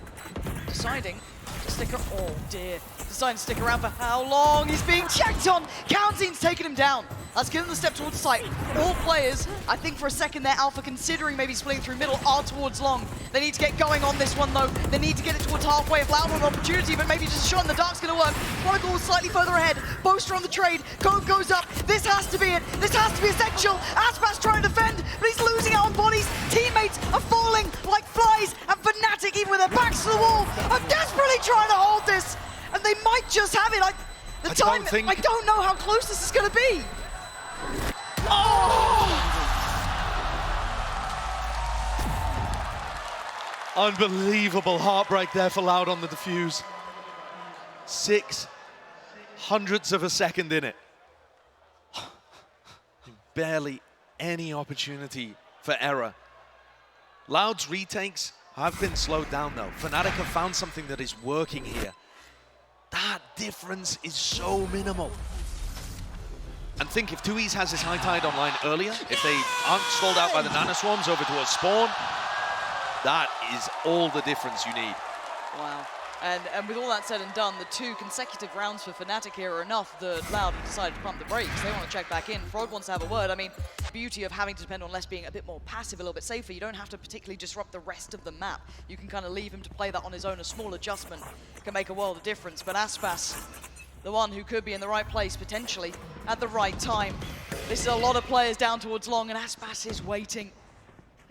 deciding to stick around. Oh dear. Deciding to stick around for how long? He's being checked on. Counting's taken him down. Let's give him the step towards the site. All players, I think for a second there, Alpha considering maybe splitting through middle, are towards long. They need to get going on this one though. They need to get it towards halfway. If Loud want an opportunity, but maybe just a shot in the dark's gonna work. Chronicle is slightly further ahead. Boaster on the trade. Cove goes up. This has to be it. This has to be essential. Aspas trying to defend, but he's losing out on bodies. Teammates are falling like flies, and Fnatic, even with their backs to the wall, are desperately trying to hold this. And they might just have it. I don't know how close this is gonna be. Oh! Unbelievable heartbreak there for Loud on the defuse. 0.06 of a second in it. Barely any opportunity for error. Loud's retakes have been slowed down though. Fnatic have found something that is working here. That difference is so minimal. And think if 2E's has his high tide online earlier, if they aren't stalled out by the nanoswarms over towards spawn, that is all the difference you need. Wow. And with all that said and done, the 2 consecutive rounds for Fnatic here are enough that Loud have decided to pump the brakes. They want to check back in. Frog wants to have a word. Beauty of having to depend on Les being a bit more passive, a little bit safer. You don't have to particularly disrupt the rest of the map. You can kind of leave him to play that on his own. A small adjustment can make a world of difference. But Aspas, the one who could be in the right place potentially at the right time. This is a lot of players down towards long, and Aspas is waiting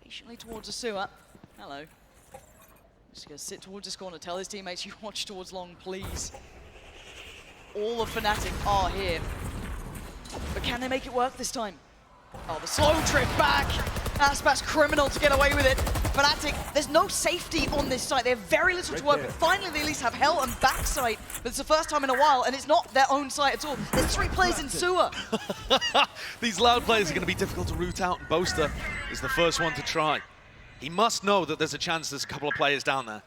patiently towards the sewer. Hello. Just gonna sit towards this corner, tell his teammates you watch towards long, please. All of Fnatic are here. But can they make it work this time? Oh, the slow trip back. Aspas criminal to get away with it. Fnatic, there's no safety on this site. They have very little to work with. Finally, they at least have hell and backside, but it's the first time in a while, and it's not their own site at all. There's 3 players in sewer. These loud players are going to be difficult to root out, and Boaster is the first one to try. He must know that there's a chance there's a couple of players down there.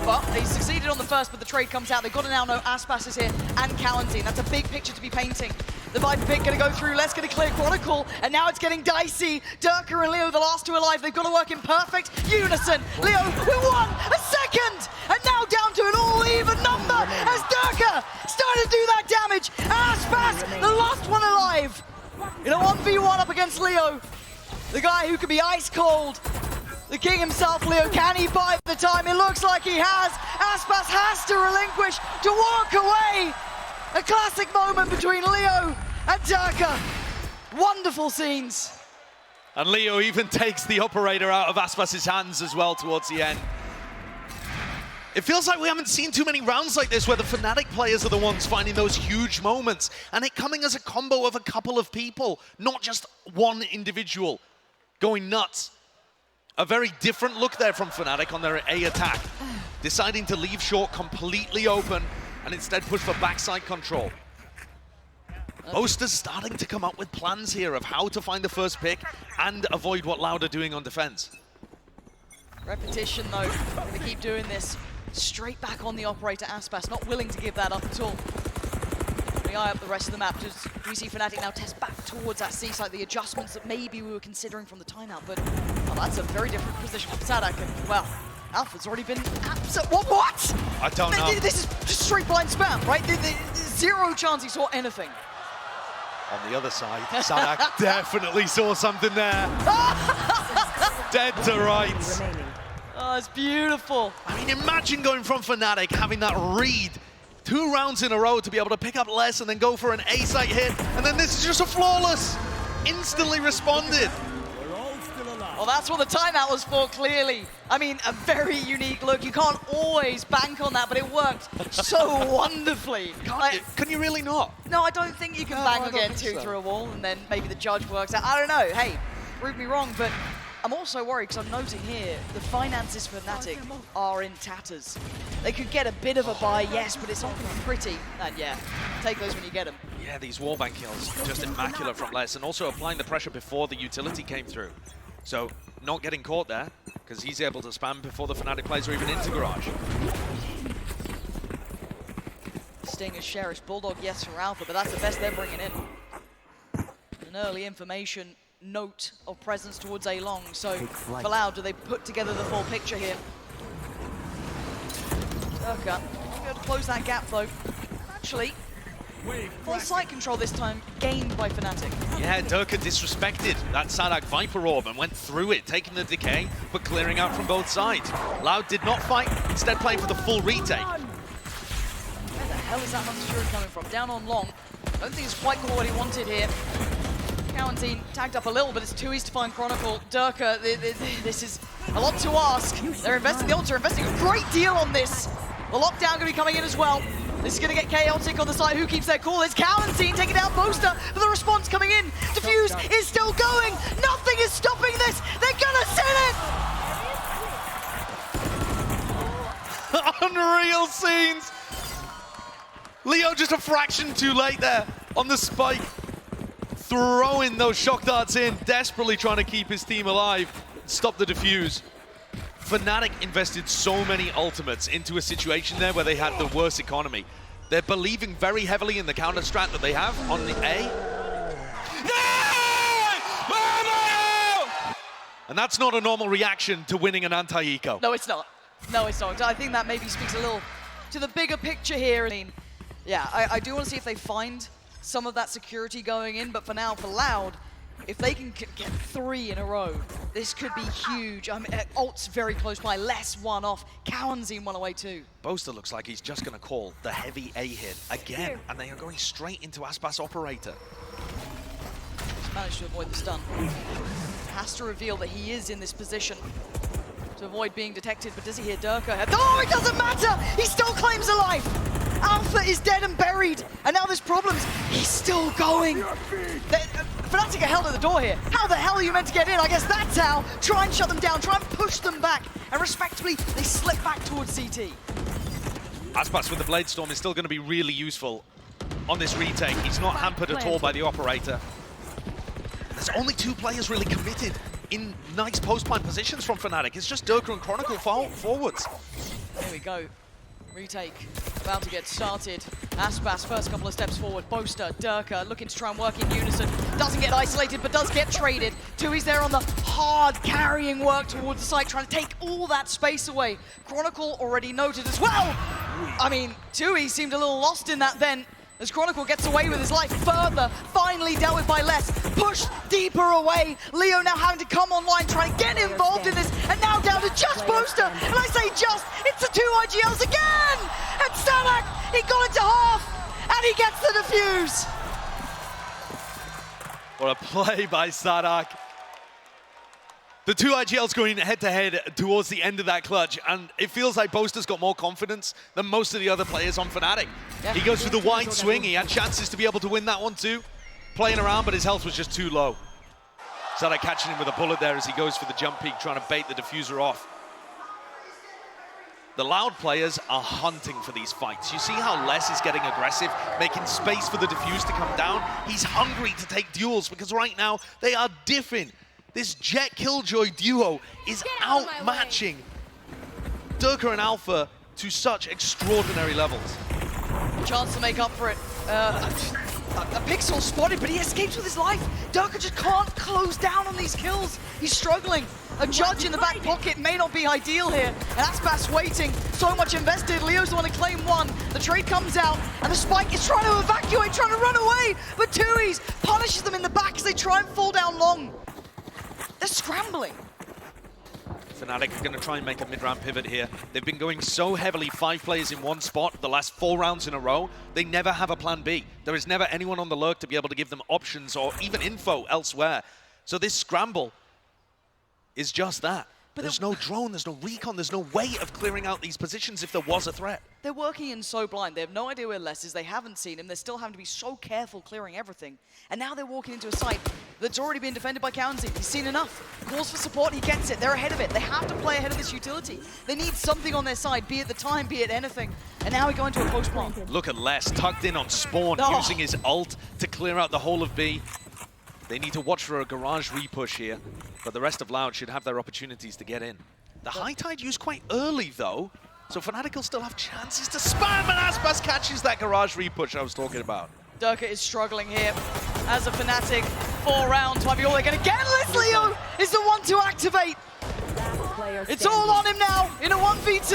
Well, they succeeded on the first, but the trade comes out. They've got to now know Aspas is here and Cowanty. That's a big picture to be painting. The Viper pick going to go through. Let's get a clear Chronicle, and now it's getting dicey. Durka and Leo, the last 2 alive. They've got to work in perfect unison. Leo with 1, a second, and now down to an all-even number as Durka started to do that damage. Aspas, the last one alive. In a 1v1 up against Leo, the guy who can be ice cold. The king himself, Leo, can he buy the time? It looks like he has. Aspas has to relinquish, to walk away. A classic moment between Leo and Durka. Wonderful scenes. And Leo even takes the operator out of Aspas's hands as well towards the end. It feels like we haven't seen too many rounds like this where the Fnatic players are the ones finding those huge moments, and it coming as a combo of a couple of people, not just one individual going nuts. A very different look there from Fnatic on their A attack, deciding to leave short completely open and instead push for backside control. Boaster's starting to come up with plans here of how to find the first pick and avoid what Loud are doing on defense. Repetition though, they keep doing this. Straight back on the operator, Aspas, not willing to give that up at all. We eye up the rest of the map. Just, we see Fnatic now test back towards that C site, the adjustments that maybe we were considering from the timeout, but well, that's a very different position for Sadak, and well, Alpha's already been absolute. What? I don't know. This is just straight blind spam, right? Zero chance he saw anything. On the other side, Sadak definitely saw something there. Dead to rights. Oh, it's beautiful. I mean, imagine going from Fnatic, having that read 2 rounds in a row to be able to pick up less and then go for an A-site hit, and then this is just a flawless, instantly responded. Well, that's what the timeout was for, clearly. I mean, a very unique look. You can't always bank on that, but it worked so wonderfully. Can you really not? No, I don't think you can bang again through a wall, and then maybe the judge works out. I don't know. Hey, prove me wrong, but I'm also worried because I'm noting here the finances for Fnatic are in tatters. They could get a bit of a buy, yes, but it's not going to be pretty. And yeah, take those when you get them. Yeah, these wallbang kills, just immaculate from Les, and also applying the pressure before the utility came through. So, not getting caught there, because he's able to spam before the Fnatic players are even into Garage. Sting is Sheriff's Bulldog, yes, for Alpha, but that's the best they're bringing in. An early information note of presence towards A long, so for Loud, do they put together the full picture here? Durka, be able to close that gap though. Actually, full site control this time, gained by Fnatic. Yeah, Durka disrespected that Sadak Viper Orb and went through it, taking the decay, but clearing out from both sides. Loud did not fight, instead playing for the full retake. Where the hell is that much fury coming from? Down on long. Don't think it's quite got what he wanted here. Cowanty tagged up a little, but it's too easy to find Chronicle. Durka, this is a lot to ask. They're investing, the ults are investing a great deal on this. The lockdown going to be coming in as well. This is going to get chaotic on the side. Who keeps their cool? It's Cowanty taking down Boaster, but the response coming in. Diffuse is still going. Nothing is stopping this. They're going to send it. Unreal scenes. Leo just a fraction too late there on the spike. Throwing those shock darts in, desperately trying to keep his team alive, stop the defuse. Fnatic invested so many ultimates into a situation there where they had the worst economy. They're believing very heavily in the counter strat that they have on the A. And that's not a normal reaction to winning an anti-eco. No, it's not. No, it's not. I think that maybe speaks a little to the bigger picture here. I mean, yeah, I do want to see if they find some of that security going in, but for now, for Loud, if they can get 3 in a row, this could be huge. I mean, ult's very close by, less one off. Cowanty one away too. Boaster looks like he's just going to call the heavy A hit again, and they are going straight into Aspas Operator. managed to avoid the stun. Has to reveal that he is in this position to avoid being detected, but does he hear Durka? Oh, it doesn't matter! He still claims a life! Alpha is dead and buried, and now there's problems. He's still going. Fnatic are held at the door here. How the hell are you meant to get in? I guess that's how. Try and shut them down, try and push them back, and respectively, they slip back towards CT. Aspas with the Blade Storm is still going to be really useful on this retake. He's not hampered at all by the operator. There's only 2 players really committed in nice post-plant positions from Fnatic. It's just Durka and Chronicle forwards. Here we go. Retake about to get started. Aspas first couple of steps forward. Boaster, Durka looking to try and work in unison. Doesn't get isolated, but does get traded. Tui's there on the hard carrying work towards the site, trying to take all that space away. Chronicle already noted as well. I mean, Tui seemed a little lost in that then, as Chronicle gets away with his life further, finally dealt with by less, pushed deeper away. Leo now having to come online, trying to get involved in this, and now down to just Boaster. And I say just, it's the 2 IGLs again! And Sanak, he got into half, and he gets the defuse. What a play by Sadak. The 2 IGLs going head-to-head towards the end of that clutch, and it feels like Boaster's got more confidence than most of the other players on Fnatic. Yeah. He goes for the wide swing. He had chances to be able to win that one too. Playing around, but his health was just too low. Sadak catching him with a bullet there as he goes for the jump peek, trying to bait the diffuser off. The Loud players are hunting for these fights. You see how Les is getting aggressive, making space for the diffuse to come down. He's hungry to take duels because right now they are different. This Jet Killjoy duo is outmatching Durka and Alpha to such extraordinary levels. Chance to make up for it. A Pixel spotted, but he escapes with his life. Durka just can't close down on these kills. He's struggling. A judge in the back pocket may not be ideal here. And Aspas waiting, so much invested. Leo's the one to claim 1. The trade comes out, and the Spike is trying to evacuate, trying to run away. But Tui's punishes them in the back as they try and fall down long. They're scrambling. Fnatic are going to try and make a mid-round pivot here. They've been going so heavily 5 players in one spot the last 4 rounds in a row. They never have a plan B. There is never anyone on the lurk to be able to give them options or even info elsewhere. So this scramble is just that. But there's no drone, there's no recon, there's no way of clearing out these positions if there was a threat. They're working in so blind. They have no idea where Les is. They haven't seen him. They're still having to be so careful clearing everything. And now they're walking into a site that's already been defended by Kaunzi. He's seen enough. Calls for support, he gets it. They're ahead of it. They have to play ahead of this utility. They need something on their side, be it the time, be it anything. And now we go into a post-plant. Look at Les, tucked in on Spawn, using his ult to clear out the whole of B. They need to watch for a garage repush here, but the rest of Loud should have their opportunities to get in. The high tide used quite early though, so Fnatic will still have chances to spam, and Aspas catches that garage repush I was talking about. Durka is struggling here as a Fnatic. 4 rounds might be all they're going to get. Leo is the one to activate. It's all on him now in a 1v2.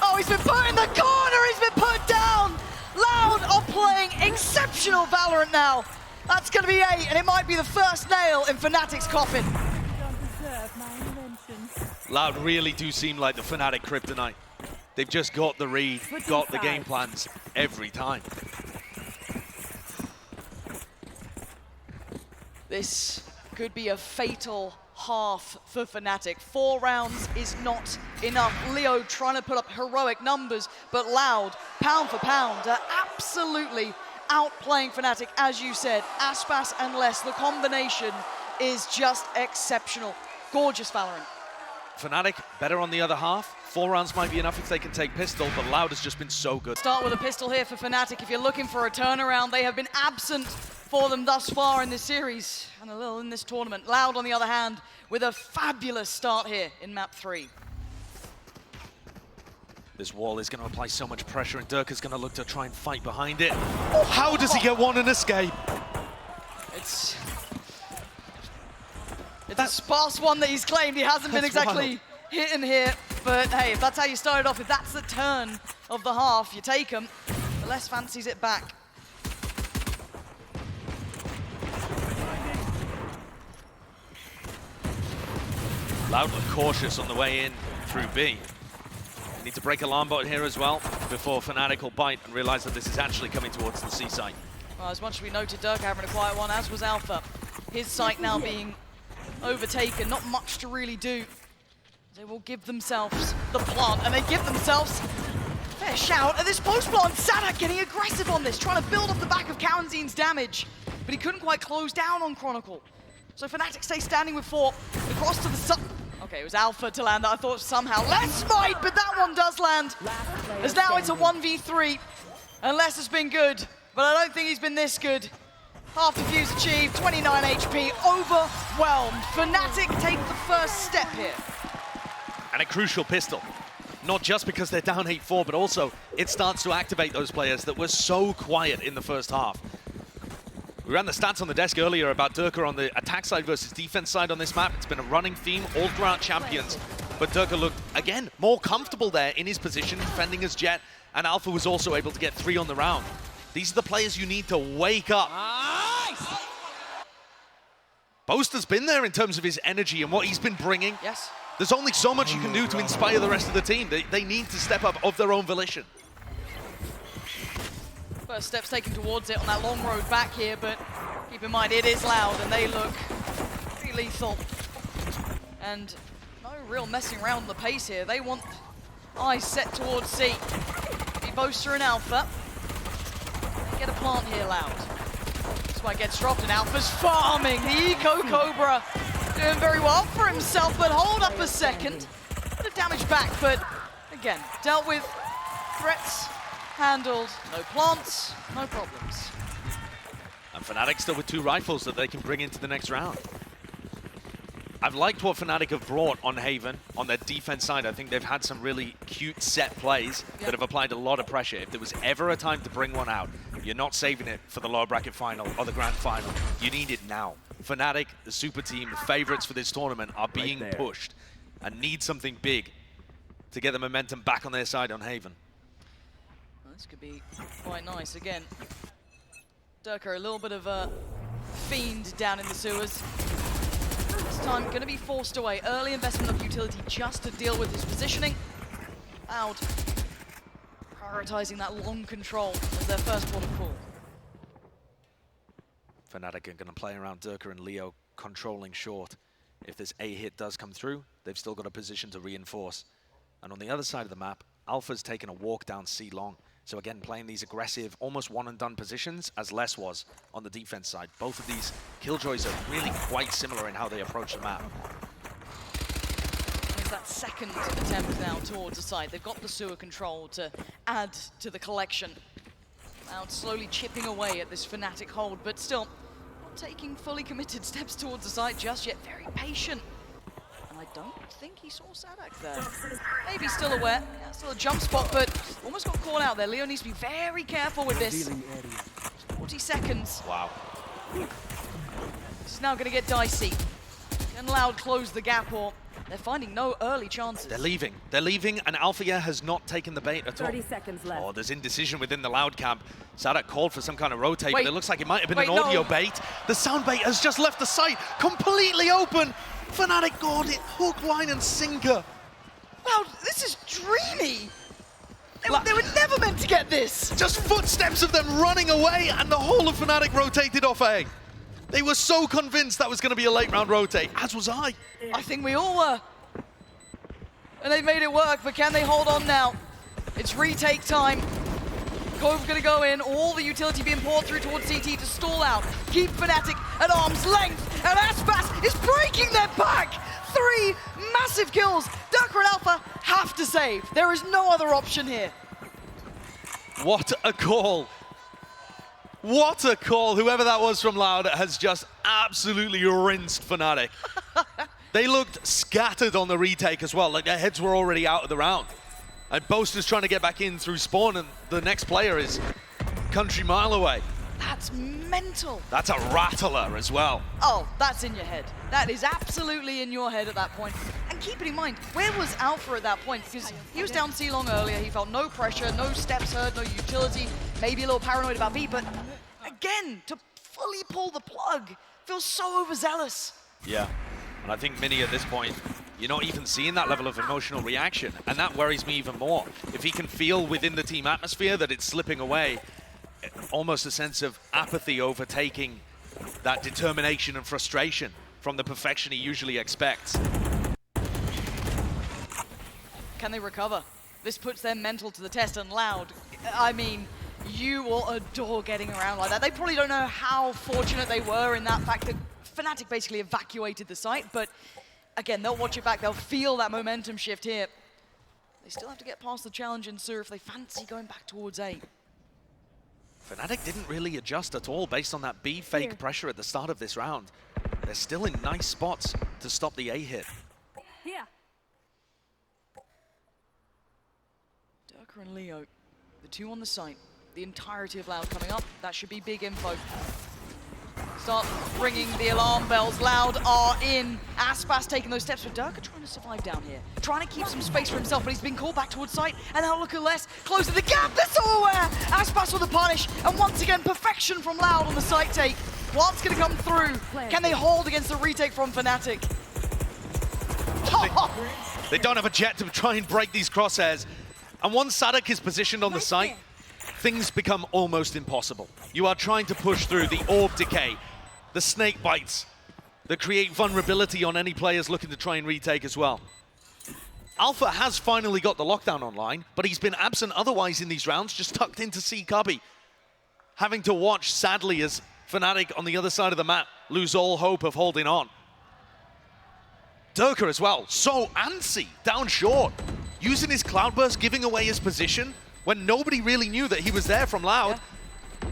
Oh, he's been put in the corner. He's been put down. Loud are playing exceptional Valorant now. That's going to be 8, and it might be the first nail in Fnatic's coffin. Loud really do seem like the Fnatic kryptonite. They've just got the read, got the game plans every time. This could be a fatal half for Fnatic. 4 rounds is not enough. Leo trying to put up heroic numbers, but Loud, pound for pound, are absolutely outplaying Fnatic. As you said, Aspas and Les, the combination is just exceptional. Gorgeous Valorant. Fnatic better on the other half. 4 rounds might be enough if they can take pistol, but Loud has just been so good. Start with a pistol here for Fnatic. If you're looking for a turnaround, they have been absent for them thus far in this series and a little in this tournament. Loud, on the other hand, with a fabulous start here in map 3. This wall is going to apply so much pressure, and Durka's going to look to try and fight behind it. Oh, how does he get one and escape? It's a sparse one that he's claimed. He hasn't been exactly hitting here, but hey, if that's how you started off, if that's the turn of the half, you take them. The Les fancies it back. Loud look cautious on the way in through B. Need to break alarm bot here as well before Fnatic will bite and realize that this is actually coming towards the C site. Well, as much as we noted Durka having a quiet one, as was Alpha. his site now being overtaken. Not much to really do. They will give themselves the plant, and they give themselves fair shout at this post plant. Sadak getting aggressive on this, trying to build off the back of Karanzin's damage, but he couldn't quite close down on Chronicle. So Fnatic stay standing with 4 across to the sub. Okay, it was Alpha to land that. I thought somehow less smite, but that one does land. As now it's a 1v3, and Les has been good, but I don't think he's been this good. Half defuse achieved, 29 HP, overwhelmed. Fnatic take the first step here. And a crucial pistol. Not just because they're down 8-4, but also it starts to activate those players that were so quiet in the first half. We ran the stats on the desk earlier about Durka on the attack side versus defense side on this map. It's been a running theme all throughout Champions. But Durka looked, again, more comfortable there in his position, defending his jet, and Alpha was also able to get 3 on the round. These are the players you need to wake up. Nice. Boaster's been there in terms of his energy and what he's been bringing. Yes. There's only so much you can do to inspire the rest of the team. They need to step up of their own volition. First steps taken towards it on that long road back here, but keep in mind it is loud and they look pretty lethal. And no real messing around on the pace here. They want eyes set towards C. Be Boaster and Alpha. They get a plant here, Loud. This one gets dropped and Alpha's farming. The Eco Cobra doing very well for himself, but hold up a second. Bit of damage back, but again, dealt with. Threats handled. No plants, no problems. And Fnatic still with 2 rifles that they can bring into the next round. I've liked what Fnatic have brought on Haven, on their defense side. I think they've had some really cute set plays that have applied a lot of pressure. If there was ever a time to bring one out, you're not saving it for the lower bracket final or the grand final. You need it now. Fnatic, the super team, the favorites for this tournament, are being pushed and need something big to get the momentum back on their side on Haven. Well, this could be quite nice. Again, Durka, a little bit of a fiend down in the sewers. This time going to be forced away. Early investment of utility just to deal with his positioning. Loud prioritizing that long control as their first port of call. Fnatic are going to play around Durka and Leo controlling short. If this A hit does come through, they've still got a position to reinforce. And on the other side of the map, Alpha's taken a walk down C long. So again, playing these aggressive, almost one-and-done positions, as Les was on the defense side. Both of these Killjoys are really quite similar in how they approach the map. There's that second attempt now towards the side. They've got the sewer control to add to the collection. Now it's slowly chipping away at this Fnatic hold, but still not taking fully committed steps towards the side just yet. Very patient. And I don't think he saw Sadak there. Maybe still aware. Yeah, still a jump spot, but almost got caught out there. Leo needs to be very careful with this. 40 seconds. Wow. This is now going to get dicey. Can Loud close the gap, or they're finding no early chances. They're leaving, and Althea has not taken the bait at all. 30 seconds left. Oh, there's indecision within the Loud camp. Sadak called for some kind of rotate, Wait. but it looks like it might have been Wait, an audio no. bait. The sound bait has just left the site, completely open. Fnatic got it, hook, line, and sinker. Loud, this is dreamy. They were never meant to get this. Just footsteps of them running away, and the whole of Fnatic rotated off A. They were so convinced that was going to be a late round rotate, as was I. I think we all were. And they made it work, but can they hold on now? It's retake time. Cove's gonna go in, all the utility being poured through towards CT to stall out. Keep Fnatic at arm's length, and Aspas is breaking their back! 3 massive kills. Durka and Alpha have to save. There is no other option here. What a call. What a call. Whoever that was from Loud has just absolutely rinsed Fnatic. They looked scattered on the retake as well, like their heads were already out of the round. And Boaster's trying to get back in through spawn, and the next player is country mile away. That's mental. That's a rattler as well. Oh, that's in your head. That is absolutely in your head at that point. And keep it in mind, where was Alpha at that point? Because he was down C long earlier, he felt no pressure, no steps heard, no utility, maybe a little paranoid about B, but again, to fully pull the plug feels so overzealous. Yeah, and I think Mini at this point, you're not even seeing that level of emotional reaction, and that worries me even more. If he can feel within the team atmosphere that it's slipping away, almost a sense of apathy overtaking that determination and frustration from the perfection he usually expects. Can they recover? This puts their mental to the test, and Loud, I mean, you will adore getting around like that. They probably don't know how fortunate they were in that fact that Fnatic basically evacuated the site, but again, they'll watch it back, they'll feel that momentum shift here. They still have to get past the challenge in Sur if they fancy going back towards A. Fnatic didn't really adjust at all based on that B fake pressure at the start of this round. They're still in nice spots to stop the A hit. Here. Durka and Leo, the two on the site. The entirety of Loud coming up. That should be big info. Start ringing the alarm bells. Loud are in. Aspas taking those steps, but Durka trying to survive down here. Trying to keep some space for himself, but he's been called back towards site. And now look at Les, closing the gap. They're so aware. Aspas with the punish. And once again, perfection from Loud on the site take. Plant's going to come through. Can they hold against the retake from Fnatic? They don't have a jet to try and break these crosshairs. And once Sadak is positioned on the site, things become almost impossible. You are trying to push through the orb decay, the snake bites that create vulnerability on any players looking to try and retake as well. Alpha has finally got the lockdown online, but he's been absent otherwise in these rounds, just tucked into C Cubby. Having to watch, sadly, as Fnatic on the other side of the map lose all hope of holding on. Durka as well, so antsy, down short, using his Cloudburst, giving away his position when nobody really knew that he was there from Loud. Yeah.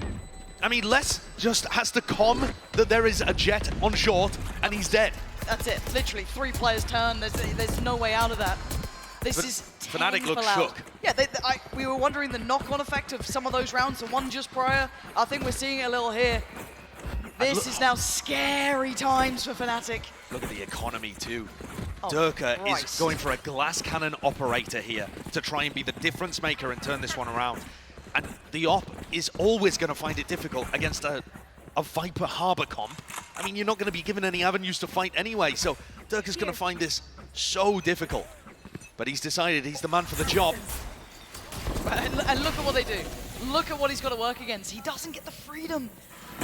I mean, Les just has to comm that there is a jet on short and he's dead. That's it, literally 3 players turn, there's no way out of that. This is Fnatic looks Loud. shook. Yeah, we were wondering the knock-on effect of some of those rounds, the one just prior. I think we're seeing it a little here. This is now scary times for Fnatic. Look at the economy too. Oh, Durka Christ. is going for a glass cannon operator here to try and be the difference maker and turn this one around. And the op is always going to find it difficult against a Viper Harbor comp. I mean, you're not going to be given any avenues to fight anyway, so Durka's going to find this so difficult. But he's decided he's the man for the job. And look at what they do. Look at what he's got to work against. He doesn't get the freedom.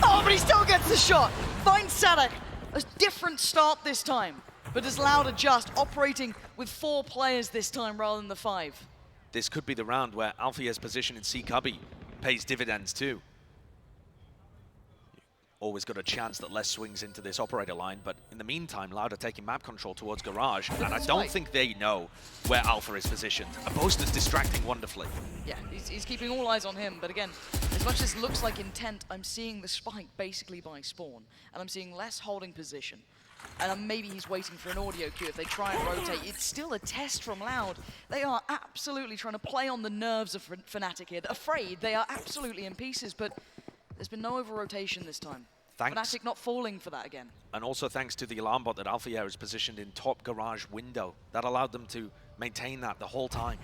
Oh, but he still gets the shot. Finds Sadak. A different start this time. But does Loud adjust, operating with 4 players this time rather than the 5? This could be the round where Alfia's position in C Cubby pays dividends too. Always got a chance that Les swings into this operator line, but in the meantime, Loud are taking map control towards Garage, and I don't think they know where Alpha is positioned. Boaster's distracting wonderfully. Yeah, he's keeping all eyes on him, but again, as much as it looks like intent, I'm seeing the spike basically by spawn, and I'm seeing Les holding position. And maybe he's waiting for an audio cue if they try and rotate. It's still a test from Loud. They are absolutely trying to play on the nerves of Fnatic here. They're afraid, they are absolutely in pieces, but there's been no over-rotation this time. Thanks. Fnatic not falling for that again. And also thanks to the alarm bot that Alfia is positioned in top garage window. That allowed them to maintain that the whole time.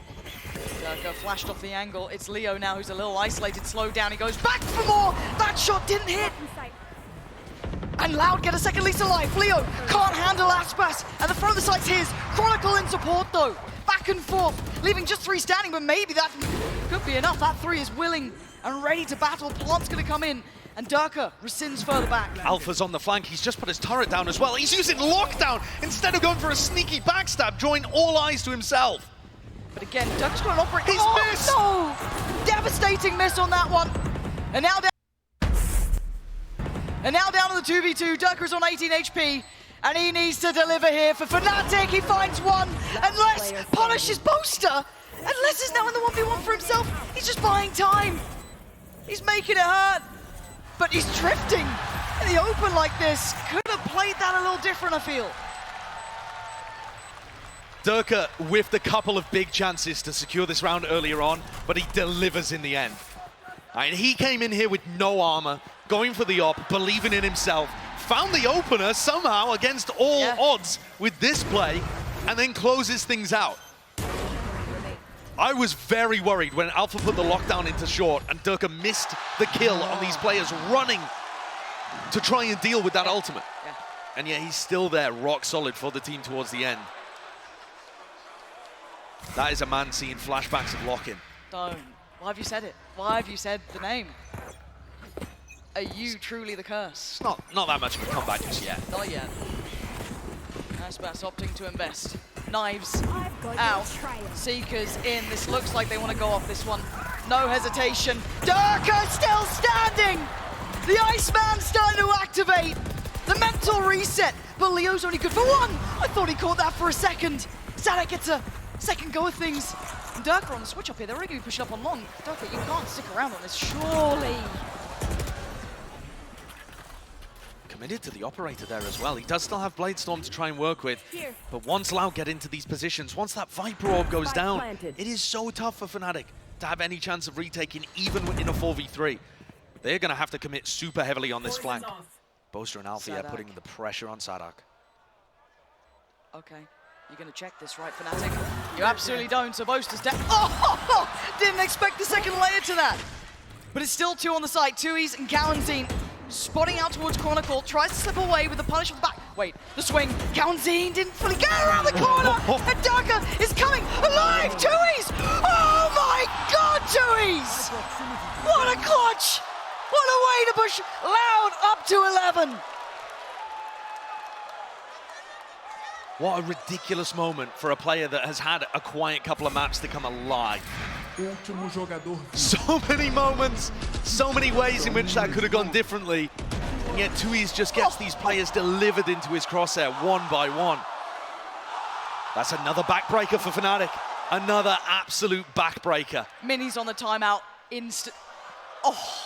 Durka flashed off the angle. It's Leo now who's a little isolated, slowed down. He goes back for more. That shot didn't hit. And Loud get a second lease of life. Leo can't handle Aspas. And the front of the site's his. Chronicle in support though. Back and forth, leaving just 3 standing, but maybe that could be enough. That 3 is willing and ready to battle. Plant's gonna come in. And Durka rescinds further back. Alpha's on the flank. He's just put his turret down as well. He's using lockdown instead of going for a sneaky backstab, drawing all eyes to himself. But again, Durka's got an operator. He's missed! No! Devastating miss on that one. And now down to the 2v2. Durka's on 18 HP. And he needs to deliver here for Fnatic. He finds one. And Les punishes Boaster. And Les is now in the 1v1 for himself. He's just buying time. He's making it hurt. But he's drifting in the open like this. Could have played that a little different, I feel. Durka whiffed a couple of big chances to secure this round earlier on, but he delivers in the end. And he came in here with no armor, going for the op, believing in himself, found the opener somehow against all odds with this play, and then closes things out. I was very worried when Alpha put the lockdown into short and Durka missed the kill on these players running to try and deal with that ultimate. Yeah. And yet he's still there, rock solid for the team towards the end. That is a man seeing flashbacks of lock-in. Don't. Why have you said it? Why have you said the name? Are you truly the curse? It's not that much of a comeback just yet. Not yet. Aspas opting to invest. Knives I've got out. your trail. Seekers in. This looks like they want to go off this one. No hesitation. Durka still standing! The Iceman's starting to activate. The mental reset. But Leo's only good for one. I thought he caught that for a second. Sadak gets a second go of things. And Durka on the switch up here. They're already going to be pushing up on long. Durka, you can't stick around on this, surely. Committed to the operator there as well. He does still have Bladestorm to try and work with. Here. But once Loud get into these positions, once that Viper Orb goes Spike down, planted. it is so tough for Fnatic to have any chance of retaking even in a 4v3. They're going to have to commit super heavily on this flank. Boaster and Althea Sadak. putting the pressure on Sadak. Okay, you're going to check this, right, Fnatic? You absolutely don't, so Boaster's dead. Oh, didn't expect the second layer to that. But it's still two on the side. Tui's and Kawanzine spotting out towards Chronicle, tries to slip away with the punish from the back. Wait, the swing. Kawanzine didn't fully get around the corner, and Durka is coming alive. Tui's! Oh my God, Tui's! What a clutch! What a way to push Loud up to 11. What a ridiculous moment for a player that has had a quiet couple of maps to come alive. Último jogador. So many moments, so many ways in which that could have gone differently. And yet Tui's just gets these players delivered into his crosshair one by one. That's another backbreaker for Fnatic. Another absolute backbreaker. Minis on the timeout. Instant. Oh.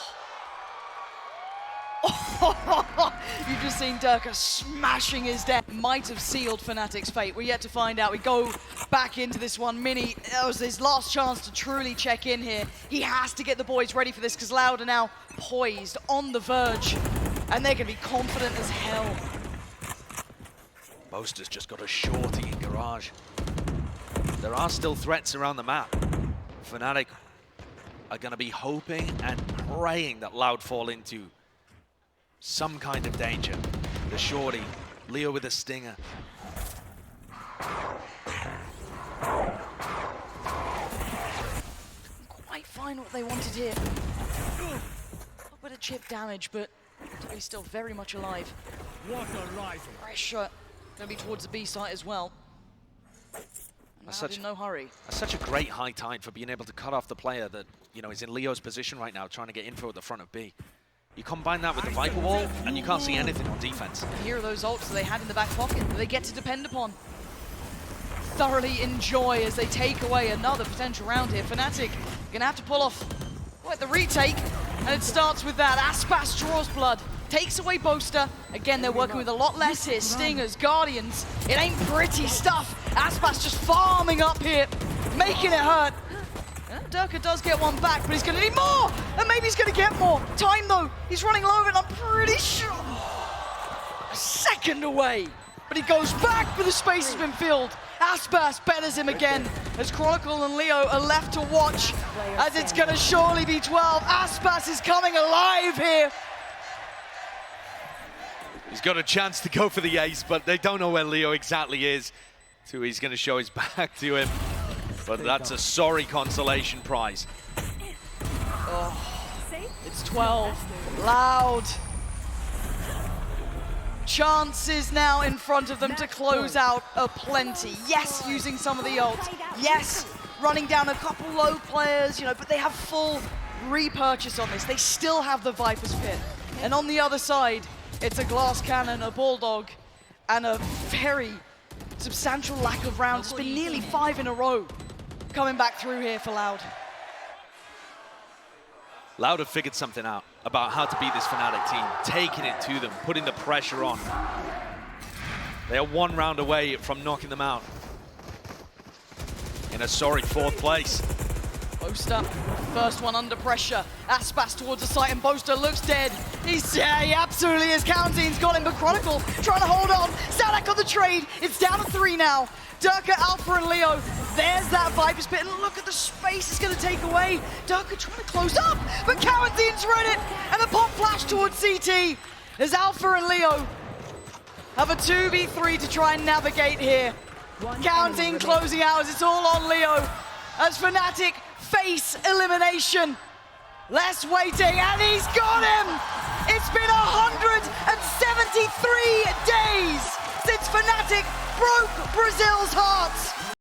You've just seen Durka smashing his deck. Might have sealed Fnatic's fate. We're yet to find out. We go back into this one. Mini, that was his last chance to truly check in here. He has to get the boys ready for this because Loud are now poised on the verge. And they're going to be confident as hell. Boaster's just got a shorty in Garage. There are still threats around the map. Fnatic are going to be hoping and praying that Loud fall into some kind of danger. The shorty, Leo with a stinger. Quite find what they wanted here. A bit of chip damage, but he's still very much alive. Pressure going to be towards the B site as well. Loud in no hurry. That's such a great high tide for being able to cut off the player that, you know, is in Leo's position right now, trying to get info at the front of B. You combine that with the Viper Wall, and you can't see anything on defense. Here are those ults that they had in the back pocket that they get to depend upon. Thoroughly enjoy as they take away another potential round here. Fnatic gonna have to pull off the retake, and it starts with that. Aspas draws blood, takes away Boaster. Again, they're working with a lot less here. Stingers, Guardians, it ain't pretty stuff. Aspas just farming up here, making it hurt. Durka does get one back, but he's going to need more! And maybe he's going to get more. Time, though. He's running low, and I'm pretty sure... A second away. But he goes back, but the space has been filled. Aspas betters him again, as Chronicle and Leo are left to watch, as it's going to surely be 12. Aspas is coming alive here. He's got a chance to go for the ace, but they don't know where Leo exactly is. So he's going to show his back to him. But that's a sorry consolation prize. Oh, it's 12. Loud. Chances now in front of them to close out aplenty. Yes, using some of the ults. Yes, running down a couple low players, you know, but they have full repurchase on this. They still have the Viper's Pit. And on the other side, it's a glass cannon, a bulldog, and a very substantial lack of rounds. It's been nearly 5 in a row coming back through here for Loud. Loud have figured something out about how to beat this Fnatic team, taking it to them, putting the pressure on. They are 1 round away from knocking them out. In a sorry 4th place. Boaster, first one under pressure. Aspas towards the site, and Boaster looks dead. He absolutely is. Kawanzine's got him, but Chronicle trying to hold on. Sadak on the trade. It's down to 3 now. Durka, Alpha, and Leo. There's that Viper's Pit, and look at the space it's going to take away. Durka trying to close up, but Kawanzine's read it, and a pop flash towards CT as Alpha and Leo have a 2v3 to try and navigate here. Kawanzine closing out as it's all on Leo as Fnatic face elimination. Less waiting, and he's got him! It's been 173 days since Fnatic broke Brazil's hearts.